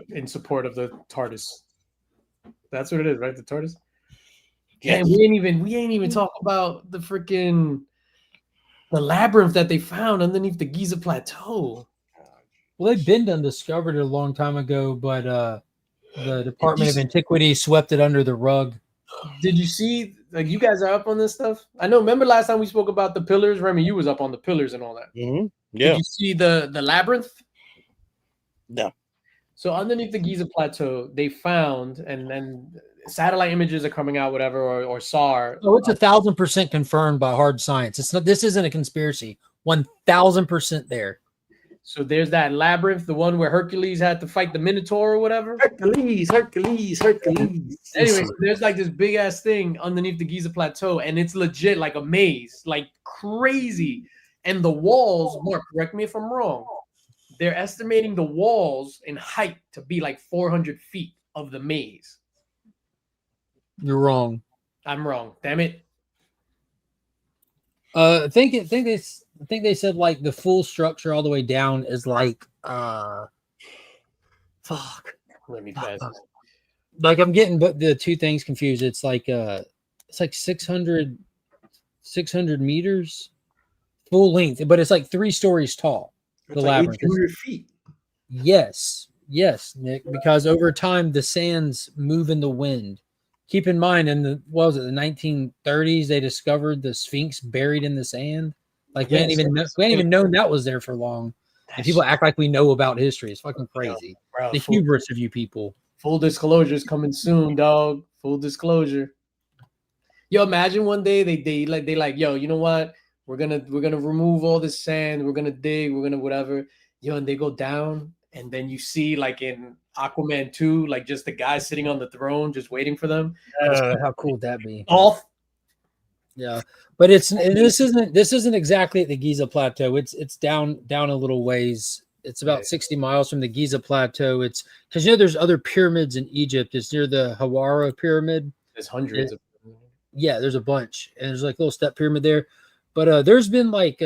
in support of the TARDIS. That's what it is, right? The TARDIS. Yeah, we ain't even talk about the freaking labyrinth that they found underneath the Giza Plateau. Well, they've been undiscovered a long time ago, but the Department of Antiquities swept it under the rug. Did you see? Like, you guys are up on this stuff? I know. Remember last time we spoke about the pillars, Remy? You was up on the pillars and all that. Mm-hmm. Yeah. Did you see the labyrinth? No. So underneath the Giza Plateau, they found, and then satellite images are coming out, whatever, or SAR. Oh, it's 1,000% confirmed by hard science. It's not. This isn't a conspiracy. 1,000% there. So there's that labyrinth, the one where Hercules had to fight the Minotaur or whatever. Hercules. Anyway, so there's like this big ass thing underneath the Giza Plateau, and it's legit like a maze, like crazy. And the walls, Mark, correct me if I'm wrong, they're estimating the walls in height to be like 400 feet of the maze. You're wrong. I'm wrong. Damn it. I think they said like the full structure all the way down is like fuck. Let me pass. Like I'm getting but the two things confused. It's like 600 meters full length, but it's like 3 stories tall. It's The like labyrinth. 800 feet. Yes, Nick, because over time the sands move in the wind. Keep in mind, in the 1930s, they discovered the Sphinx buried in the sand. Like we hadn't even known that was there for long. And people act like we know about history. It's fucking crazy. Bro, The hubris of you people. full disclosure is coming soon, dog. Full disclosure. Yo, imagine one day they like, yo, you know what? We're gonna remove all this sand. We're gonna dig. We're gonna whatever. Yo, and they go down, and then you see like in Aquaman 2, like just the guy sitting on the throne, just waiting for them. How cool would that be? Off. Yeah, but this isn't exactly at the Giza Plateau. It's down a little ways. It's about 60 miles from the Giza Plateau. It's because there's other pyramids in Egypt. It's near the Hawara pyramid. There's hundreds of. Yeah, there's a bunch, and there's like a little step pyramid there. But there's been like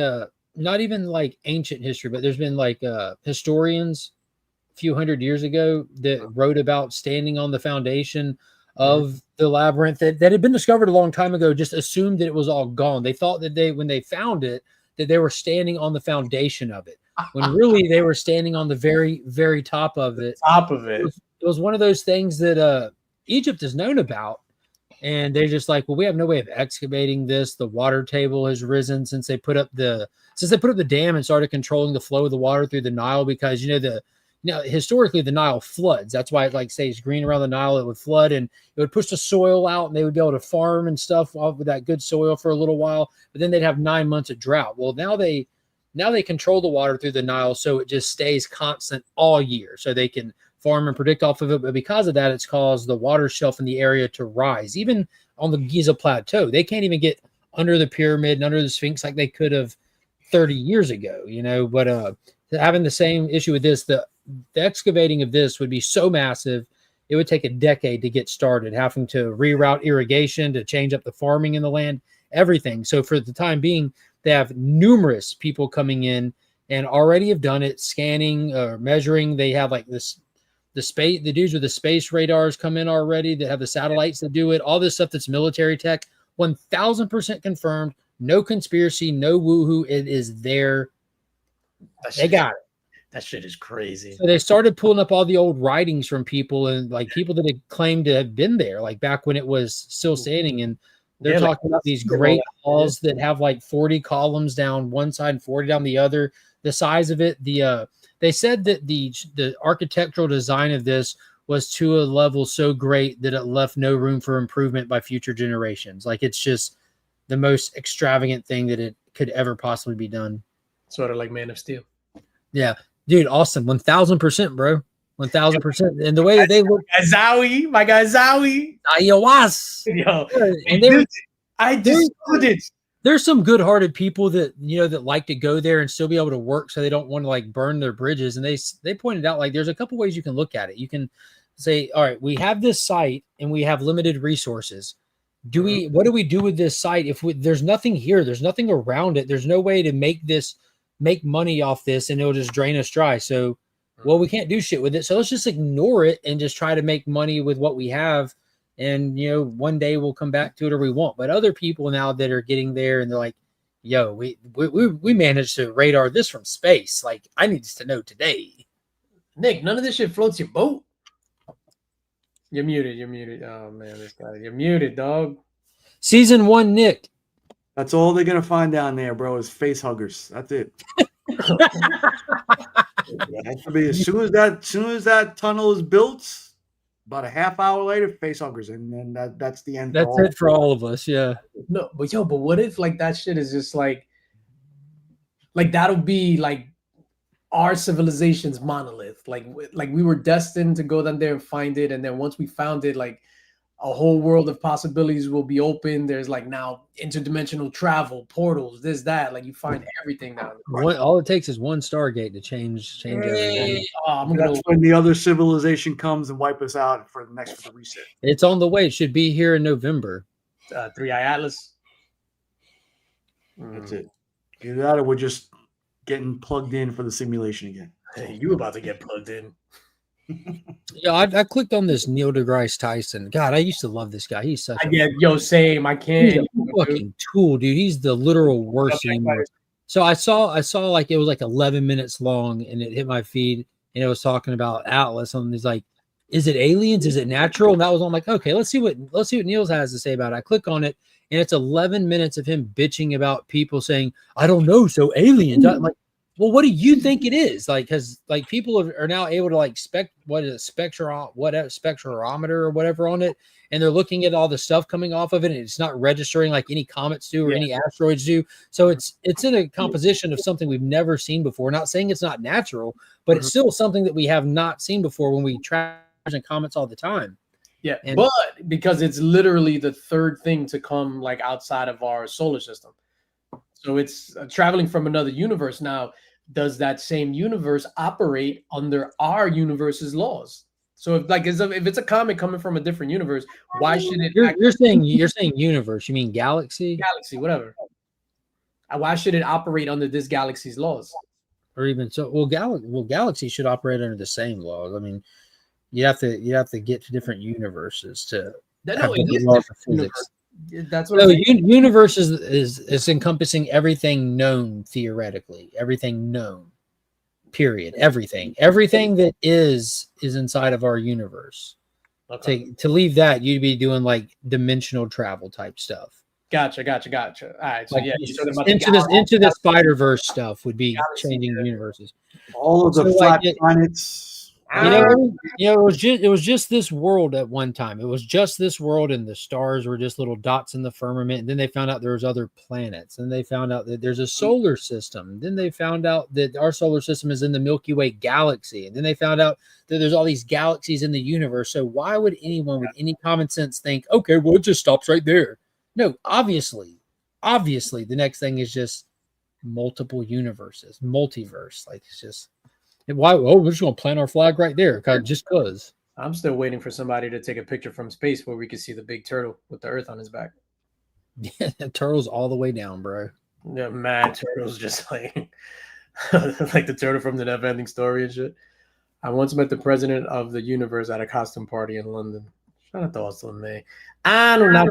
not even like ancient history, but there's been like historians a few hundred years ago that wrote about standing on the foundation of the labyrinth that had been discovered a long time ago, just assumed that it was all gone. They thought that when they found it, that they were standing on the foundation of it, when really they were standing on the very, very top of it. It was one of those things that Egypt is known about. And they're just like, well, we have no way of excavating this. The water table has risen since they put up the dam and started controlling the flow of the water through the Nile, because historically the Nile floods. That's why it like stays green around the Nile. It would flood and it would push the soil out, and they would be able to farm and stuff off with that good soil for a little while. But then they'd have 9 months of drought. Well, now they control the water through the Nile, so it just stays constant all year, so they can farm and predict off of it. But because of that, it's caused the water shelf in the area to rise. Even on the Giza Plateau, they can't even get under the pyramid and under the Sphinx like they could have 30 years ago, But having the same issue with this, the excavating of this would be so massive, it would take a decade to get started, having to reroute irrigation, to change up the farming in the land, everything. So for the time being, they have numerous people coming in and already have done it, scanning or measuring. They have like the dudes with the space radars come in already that have the satellites that do it, all this stuff that's military tech, 1000% confirmed, no conspiracy, no woohoo. It is there. They got it. That shit is crazy. So they started pulling up all the old writings from people, and like people that had claimed to have been there, like back when it was still standing. And they're talking about these great halls that have like 40 columns down one side and 40 down the other. The size of it, they said that the architectural design of this was to a level so great that it left no room for improvement by future generations. Like, it's just the most extravagant thing that it could ever possibly be done. Sort of like Man of Steel. Yeah, dude, awesome, 1000%, bro, 1000%. And the way that they look, my guy Zowie, yo, and I just couldn't. There's some good-hearted people that that like to go there and still be able to work, so they don't want to like burn their bridges. And they pointed out, like, there's a couple ways you can look at it. You can say, all right, we have this site and we have limited resources. What do we do with this site if there's nothing here? There's nothing around it. There's no way to make money off this, and it'll just drain us dry. So, well, we can't do shit with it. So let's just ignore it and just try to make money with what we have. And, one day we'll come back to it, or we won't. But other people now that are getting there and they're like, yo, we managed to radar this from space. Like, I need to know today. Nick, none of this shit floats your boat. You're muted. Oh, man, this guy. You're muted, dog. Season 1, Nick. That's all they're going to find down there, bro, is face huggers. That's it. As soon as that tunnel is built, about a half hour later, face huggers, and then that's the end. That's it for all of us, yeah. No, but what if like that shit is just like that'll be like our civilization's monolith? Like we were destined to go down there and find it, and then once we found it, like a whole world of possibilities will be open. There's like now interdimensional travel, portals, this, that. Like you find everything now. All it takes is one Stargate to change everything. That's when the other civilization comes and wipe us out for the reset. It's on the way. It should be here in November. 3i Atlas. That's it. Either that, or we're just getting plugged in for the simulation again. Hey, you about to get plugged in. Yeah, I clicked on this Neil deGrasse Tyson. God, I used to love this guy. He's such same. I can't. He's a fucking tool, dude. He's the literal worst anymore. So I saw like it was like 11 minutes long, and it hit my feed, and it was talking about Atlas. And he's like, "Is it aliens? Is it natural?" And that was, I'm like, okay, let's see what Neil has to say about it. I click on it, and it's 11 minutes of him bitching about people saying, "I don't know." So aliens. I'm like, Well, what do you think it is? Like, because like people are now able to like spectrometer or whatever on it, and they're looking at all the stuff coming off of it, and it's not registering like any comets do or any asteroids do. So it's in a composition of something we've never seen before. Not saying it's not natural, but it's still something that we have not seen before when we track comets all the time. Yeah, And, but because it's literally the third thing to come like outside of our solar system. So it's traveling from another universe. Now, does that same universe operate under our universe's laws? So if it's a comet coming from a different universe, why should it you're saying universe, you mean galaxy? Galaxy, whatever. Why should it operate under this galaxy's laws? Or even so, galaxy should operate under the same laws. I mean, you have to get to different universes to have different laws of physics. That's what universe is encompassing everything known theoretically, everything known. Period. Everything that is inside of our universe. Okay. To leave that, you'd be doing like dimensional travel type stuff. Gotcha. All right. So like, yeah, you're talking about into the Spider-Verse stuff would be changing universes. All of the flat planets. It was just this world at one time. It was just this world, and the stars were just little dots in the firmament. And then they found out there was other planets, and they found out that there's a solar system. Then they found out that our solar system is in the Milky Way galaxy, and then they found out that there's all these galaxies in the universe. So why would anyone with any common sense think, okay, well, it just stops right there? No, obviously, the next thing is just multiple universes, multiverse. Like it's just. Why? Oh, we're just gonna plant our flag right there, just cause. I'm still waiting for somebody to take a picture from space where we can see the big turtle with the Earth on his back. Yeah, the turtle's all the way down, bro. Yeah, mad turtles, just like like the turtle from the Never-Ending Story and shit. I once met the president of the universe at a costume party in London. Shout out to Austin May. I don't know.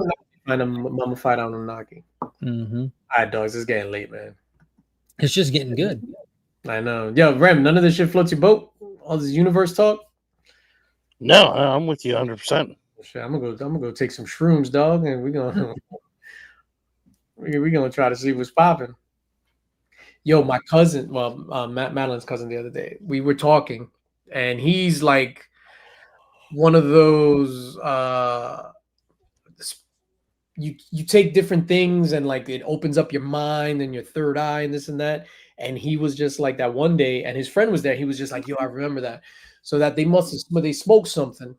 Find a mummified Anunnaki. Mm-hmm. All right, dogs. It's getting late, man. It's just getting good. I know. Yo, Rem, none of this shit floats your boat? All this universe talk? No, I'm with you 100%. Shit, I'm gonna go take some shrooms, dog, and we're gonna try to see what's popping. Yo, my cousin, Madeline's cousin the other day, we were talking, and he's like one of those you take different things and like it opens up your mind and your third eye and this and that. And he was just like that one day, and his friend was there. He was just like, yo, I remember that. So that they smoked something,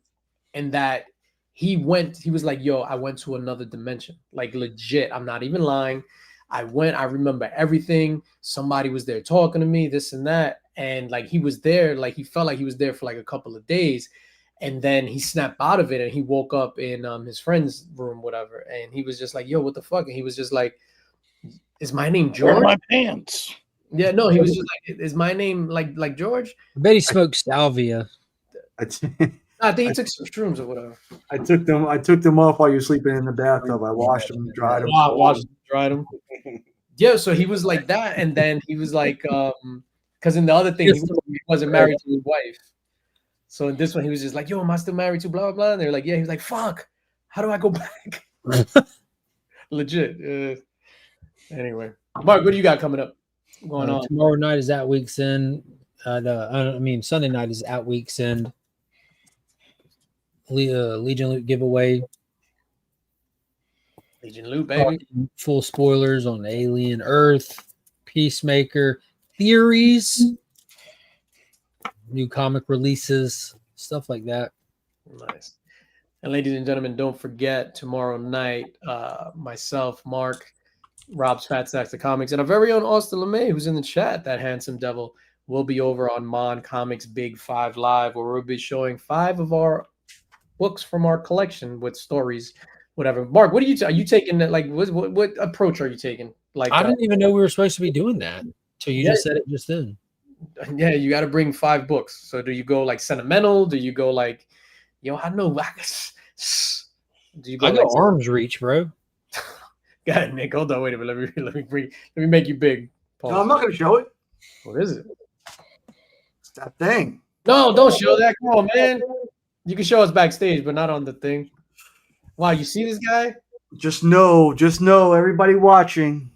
and that he was like, yo, I went to another dimension. Like legit. I'm not even lying. I remember everything. Somebody was there talking to me, this and that. And like he was there, like he felt like he was there for like a couple of days. And then he snapped out of it and he woke up in his friend's room, whatever. And he was just like, yo, what the fuck? And he was just like, is my name George? Where are my pants? Yeah, no, he was just like, is my name like George? I bet he smoked salvia. I think he took some shrooms or whatever. I took them off while you're sleeping in the bathtub. I washed them, dried them. Dried them. Yeah, so he was like that, and then he was like, because in the other thing he wasn't married to his wife. So in this one, he was just like, yo, am I still married to blah blah blah? And they're like, yeah. He was like, fuck, how do I go back? Legit. Anyway, Mark, what do you got coming up? Going on tomorrow night is at week's end. Sunday night is at week's end. Legion Loot giveaway. Legion Loot, baby. Full spoilers on Alien, Earth, Peacemaker, theories, new comic releases, stuff like that. Nice. And ladies and gentlemen, don't forget tomorrow night, myself, Mark, Rob's Fat Stacks of Comics, and our very own Austin LeMay, who's in the chat, that handsome devil, will be over on Mon Comics Big 5 Live, where we'll be showing 5 of our books from our collection with stories, whatever. Mark, what are you taking? Like, what approach are you taking? Like, I didn't even know we were supposed to be doing that. So you just said it just then. Yeah, you got to bring 5 books. So do you go like sentimental? Do you go like, I know. Do you go? I go arm's reach, bro. Go ahead, Nick. Hold on, wait a minute. Let me make you big. Pause. No, I'm not going to show it. What is it? It's that thing. No, don't show that. Come on, man. You can show us backstage, but not on the thing. Wow, you see this guy? Just know, everybody watching,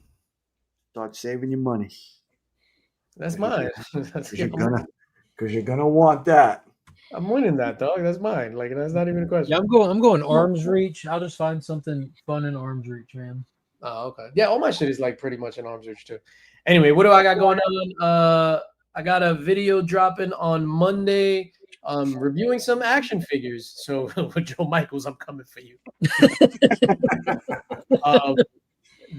start saving your money. That's mine. Because you're gonna want that. I'm winning that, dog. That's mine. Like that's not even a question. Yeah, I'm going arm's reach. I'll just find something fun in arm's reach, man. Oh, okay. Yeah, all my shit is like pretty much an arms reach too. Anyway, what do I got going on? I got a video dropping on Monday. Reviewing some action figures. So with Joe Michaels, I'm coming for you.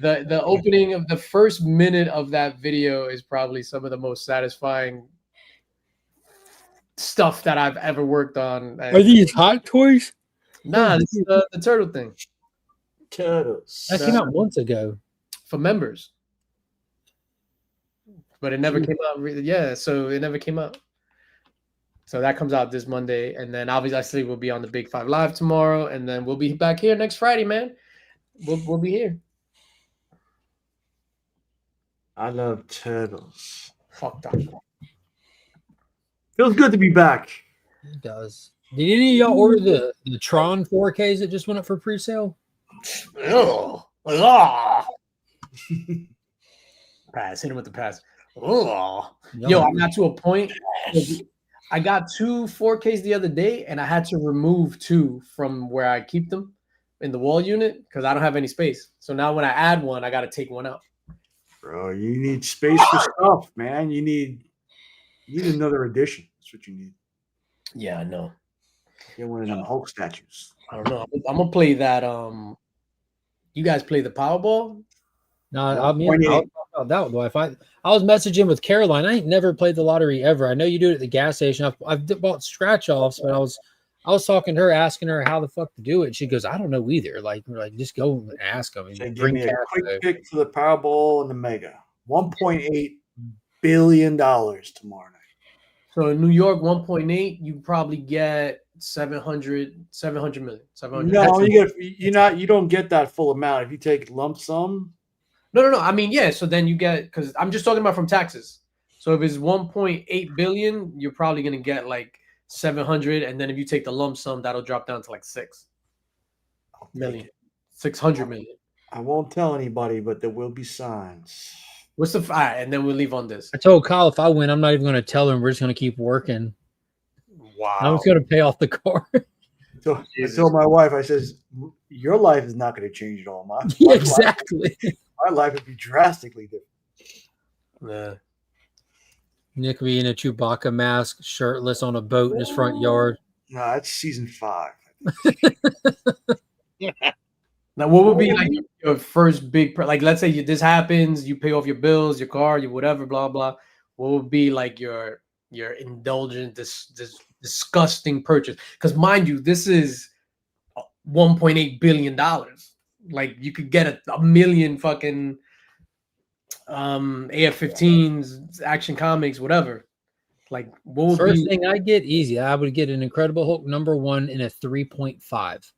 The opening of the first minute of that video is probably some of the most satisfying stuff that I've ever worked on. Are these hot toys? Nah, this is the turtle thing. Turtles. That came out months ago. For members. But it never came out. Yeah, so it never came out. So that comes out this Monday. And then obviously we'll be on the Big 5 Live tomorrow. And then we'll be back here next Friday, man. We'll be here. I love turtles. Fuck that. Feels good to be back. It does. Did any of y'all order the Tron 4Ks that just went up for pre-sale? Pass. Hit him with the pass. Yo, I got to a point. I got 2 4Ks the other day, and I had to remove 2 from where I keep them in the wall unit because I don't have any space. So now when I add one, I got to take one out. Bro, you need space for stuff, man. You need another edition. That's what you need. Yeah, I know. Get one of them Hulk statues. I don't know. I'm gonna play that. You guys play the Powerball? No, I mean, I'll talk about that one. If I was messaging with Caroline, I ain't never played the lottery ever. I know you do it at the gas station. I've bought scratch offs, but I was talking to her, asking her how the fuck to do it. She goes, I don't know either. Like, we're like, just go and ask them. And Give me a quick pick for the Powerball and the Mega. $1.8 billion tomorrow night. So in New York, 1.8, you probably get 700 million. 700. No, you don't get that full amount if you take lump sum. No. I mean, yeah. So then you get, because I'm just talking about from taxes. So if it's 1.8 billion, you're probably gonna get like 700, and then if you take the lump sum, that'll drop down to like 6 million, 600 million. I won't tell anybody, but there will be signs. What's the and then we'll leave on this. I told Kyle if I win, I'm not even going to tell him. We're just going to keep working. Wow. I'm just going to pay off the car. So I told my wife, I says, your life is not going to change at all. Yeah, exactly. My life would be drastically different. Yeah. Nick will be in a Chewbacca mask, shirtless on a boat in his front yard. No, that's season 5. Now, what would be like your first big, like, let's say this happens, you pay off your bills, your car, your whatever, blah, blah. What would be like your indulgent, this disgusting purchase? Because mind you, this is $1.8 billion. Like, you could get a million fucking AF-15s, Action Comics, whatever. Like, what would First thing I get, easy. I would get an Incredible Hulk #1 in a 3.5.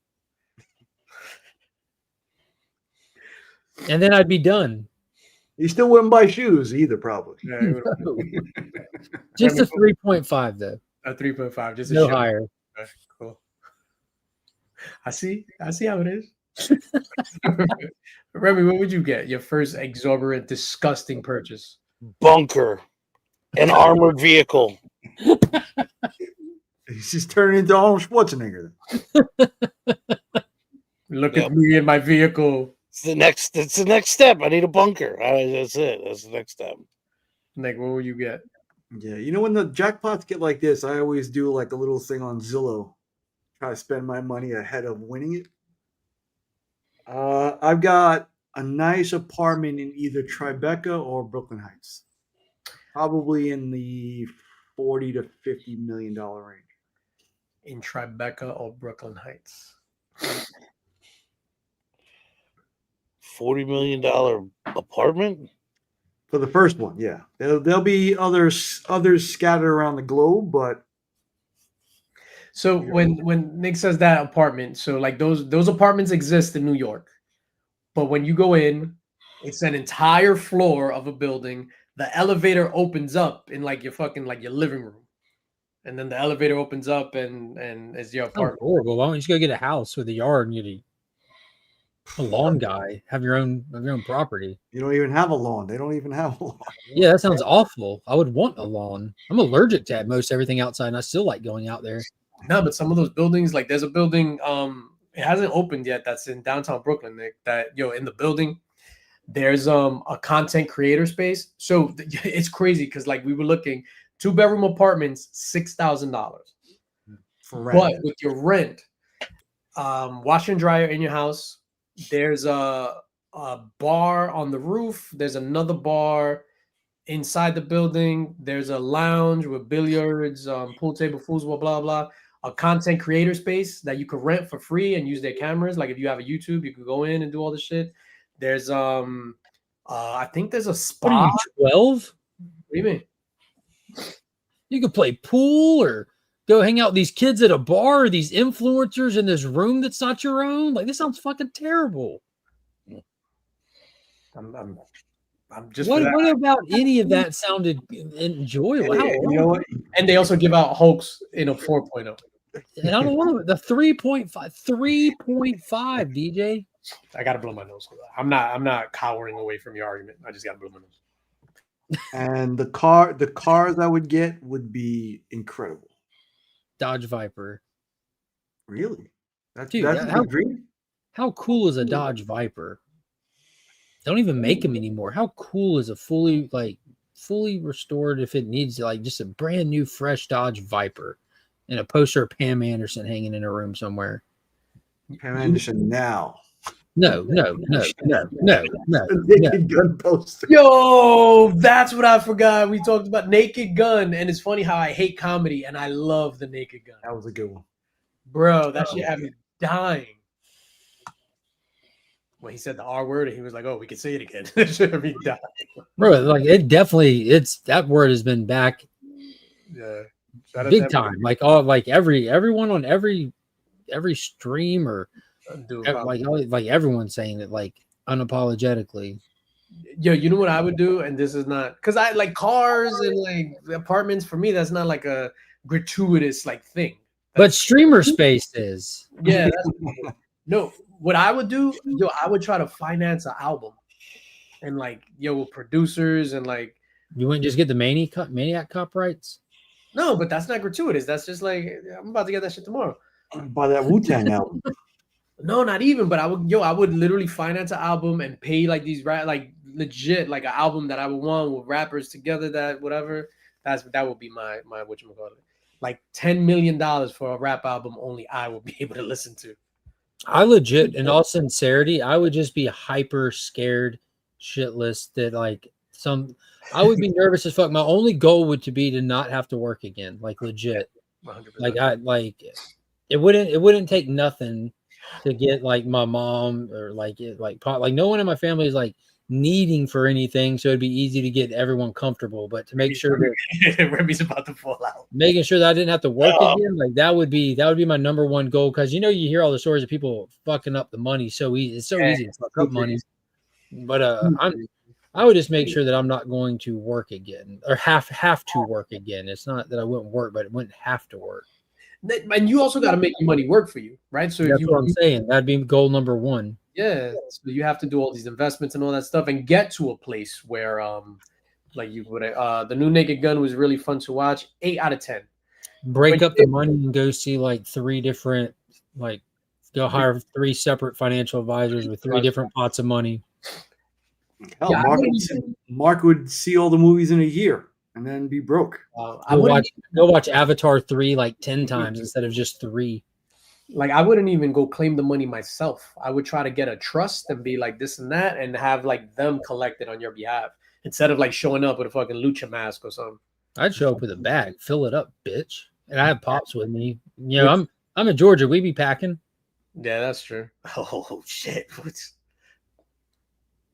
And then I'd be done. You still wouldn't buy shoes either, probably. Yeah, Just a 3.5 though. A 3.5, just No higher. Okay, cool. I see how it is. Remy, what would you get? Your first exorbitant, disgusting purchase? Bunker, an armored vehicle. He's just turning into Arnold Schwarzenegger. Look at me in my vehicle. It's the next step. I need a bunker. That's it. That's the next step. Nick, what will you get? Yeah, you know when the jackpots get like this, I always do like a little thing on Zillow. Try to spend my money ahead of winning it. I've got a nice apartment in either Tribeca or Brooklyn Heights. Probably in the $40 to $50 million range. In Tribeca or Brooklyn Heights? $40 million apartment for the first one. Yeah, there'll be others scattered around the globe, but so when Nick says that apartment, so like those apartments exist in New York, but when you go in, it's an entire floor of a building. The elevator opens up in like your living room, and then the elevator opens up and is your apartment. Horrible. Why don't you just go get a house with a yard and you'd A lawn guy. Have your own property. You don't even have a lawn. They don't even have a lawn. Yeah, that sounds awful. I would want a lawn. I'm allergic to most everything outside, and I still like going out there. No, but some of those buildings, like there's a building, it hasn't opened yet. That's in downtown Brooklyn. In the building, there's a content creator space. So it's crazy because like we were looking 2-bedroom apartments, $6,000 For rent. but with your rent, washer and dryer in your house. There's a bar on the roof. There's another bar inside the building. There's a lounge with billiards, pool table, foosball, blah blah. A content creator space that you could rent for free and use their cameras. Like if you have a YouTube, you could go in and do all this shit. There's I think there's a spa. What are you, 12? What do you mean? You could play pool or go hang out with these kids at a bar or these influencers in this room that's not your own. Like, this sounds fucking terrible. I'm just What about any of that sounded enjoyable? You know what? and they also give out Hulks in a 4.0. And I don't want the 3.5, DJ. I gotta blow my nose. I'm not cowering away from your argument. I just gotta blow my nose. And the cars I would get would be incredible. Dodge Viper. Really? Dude, that's how, a dream? how cool is a Dodge Viper? They don't even make them anymore. How cool is a fully restored, if it needs like just a brand new fresh Dodge Viper and a poster of Pam Anderson hanging in a room somewhere? Pam Anderson now. No. Naked Gun poster. Yo, that's what I forgot. We talked about Naked Gun, and it's funny how I hate comedy and I love the Naked Gun. That was a good one. Bro, that shit had me dying. When he said the R word, and he was like, "Oh, we can say it again." That shit had me dying. Bro, like that word has been back Yeah, shout out big to time. Like everyone on every stream or like everyone's saying it like unapologetically. Yo, you know what I would do, and this is not because I like cars and like apartments. For me, that's not like a gratuitous like thing. But streamer space is. Yeah. No, what I would do, I would try to finance an album, and like with producers and like. You wouldn't just get the Maniac copyrights? No, but that's not gratuitous. That's just like I'm about to get that shit tomorrow. By that Wu-Tang album. No, not even. But I would literally finance an album and pay like these like legit like an album that I would want with rappers together. That whatever. That would be my whatchamacallit. Like $10 million for a rap album only I would be able to listen to. I legit, in all sincerity, I would just be hyper scared shitless that like I would be nervous as fuck. My only goal would be to not have to work again. Like legit. 100%. It wouldn't take nothing to get like my mom or like no one in my family is like needing for anything, so it'd be easy to get everyone comfortable. But to make sure that Remy's about to fall out, making sure that I didn't have to work again, like that would be my number one goal. Because you hear all the stories of people fucking up the money so easy. It's so easy to fuck up money. But I would just make sure that I'm not going to work again or have to work again. It's not that I wouldn't work, but it wouldn't have to work. And you also got to make your money work for you, right? So that's what I'm saying. That'd be goal number one. Yeah, so you have to do all these investments and all that stuff and get to a place where like you would the new Naked Gun was really fun to watch. 8 out of 10. Break up the money and go see like 3 different go hire 3 separate financial advisors with 3 different pots of money. Hell, Mark would see all the movies in a year and then be broke. Go watch Avatar 3 like 10 times instead of just 3. Like I wouldn't even go claim the money myself. I would try to get a trust and be like this and that and have like them collect it on your behalf instead of like showing up with a fucking lucha mask or something. I'd show up with a bag, fill it up, bitch. And I have pops with me. I'm in Georgia. We be packing. Yeah, that's true. Oh shit.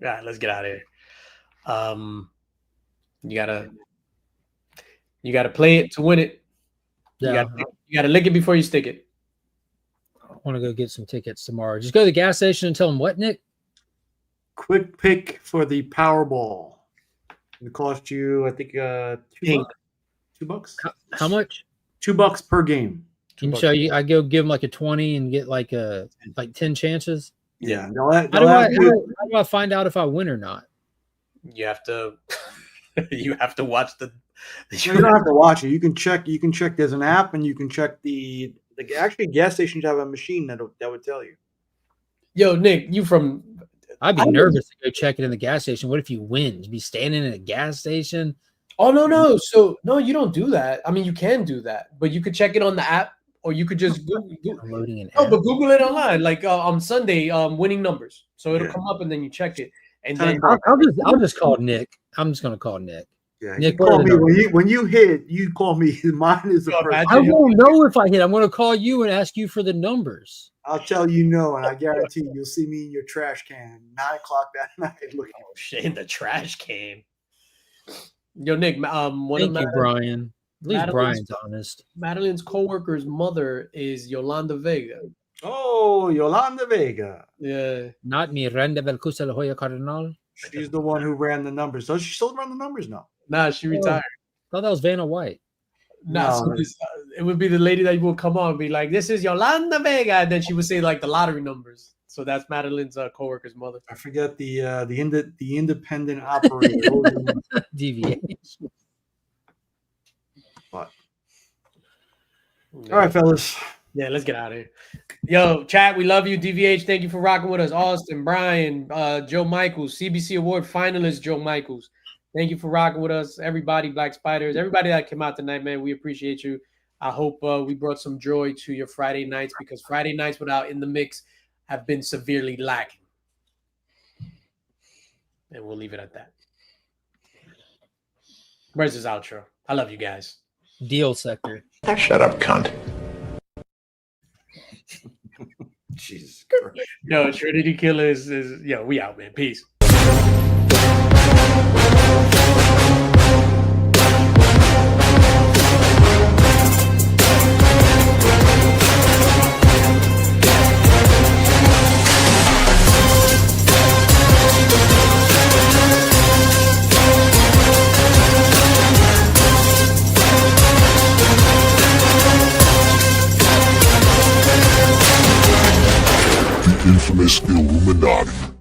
Yeah, let's get out of here. You gotta play it to win it. Yeah. You gotta lick it before you stick it. I want to go get some tickets tomorrow. Just go to the gas station and tell them what, Nick? Quick pick for the Powerball. It cost you, I think, $2. How much? $2 per game. And so I go give them like a 20 and get like 10 chances. Yeah. How do I find out if I win or not? You have to you have to watch the You don't have to watch it. You can check. You can check. There's an app, and you can check the actually gas stations have a machine that would tell you. Yo, Nick, you from I'd be nervous to go check it in the gas station. What if you win? You'd be standing in a gas station. Oh no. So no, you don't do that. I mean, you can do that, but you could check it on the app, or you could just Google. Downloading an No, app. but Google it online, like on Sunday, winning numbers. So it'll come up, and then you check it, and then I'll just call Nick. I'm just gonna call Nick. Yeah, Nick, you call what me are the when you hit. You call me. Mine is the Yo, first. I won't know if I hit. I'm gonna call you and ask you for the numbers. I'll tell you no, and I guarantee you'll see me in your trash can 9 o'clock that night. Looking. oh shit in the trash can. Yo, Nick, one Thank of you, Brian. At least Madeline's- Brian's honest. Madeline's co-worker's mother is Yolanda Vega. Oh, Yolanda Vega. Yeah. Not Miranda Belcusa La Joya Cardinal. She's the one who ran the numbers. Does she still run the numbers? No. Nah, she retired. I thought that was Vanna White. Nah, No. so it would be the lady that will come on and be like, "This is Yolanda Vega," and then she would say like the lottery numbers. So that's Madeline's co-worker's mother. I forget the independent operator. Deviation. But all right, fellas. Yeah, let's get out of here. Yo, chat, we love you. DVH, thank you for rocking with us. Austin, Brian, Joe Michaels, CBC Award finalist Joe Michaels. Thank you for rocking with us. Everybody, Black Spiders, everybody that came out tonight, man, we appreciate you. I hope we brought some joy to your Friday nights, because Friday nights without In the Mix have been severely lacking. And we'll leave it at that. Where's his outro? I love you guys. Deal sector. Shut up, cunt. Jesus Christ. Yo, Trinity Killer is yo, we out, man. Peace. The infamous Illuminati.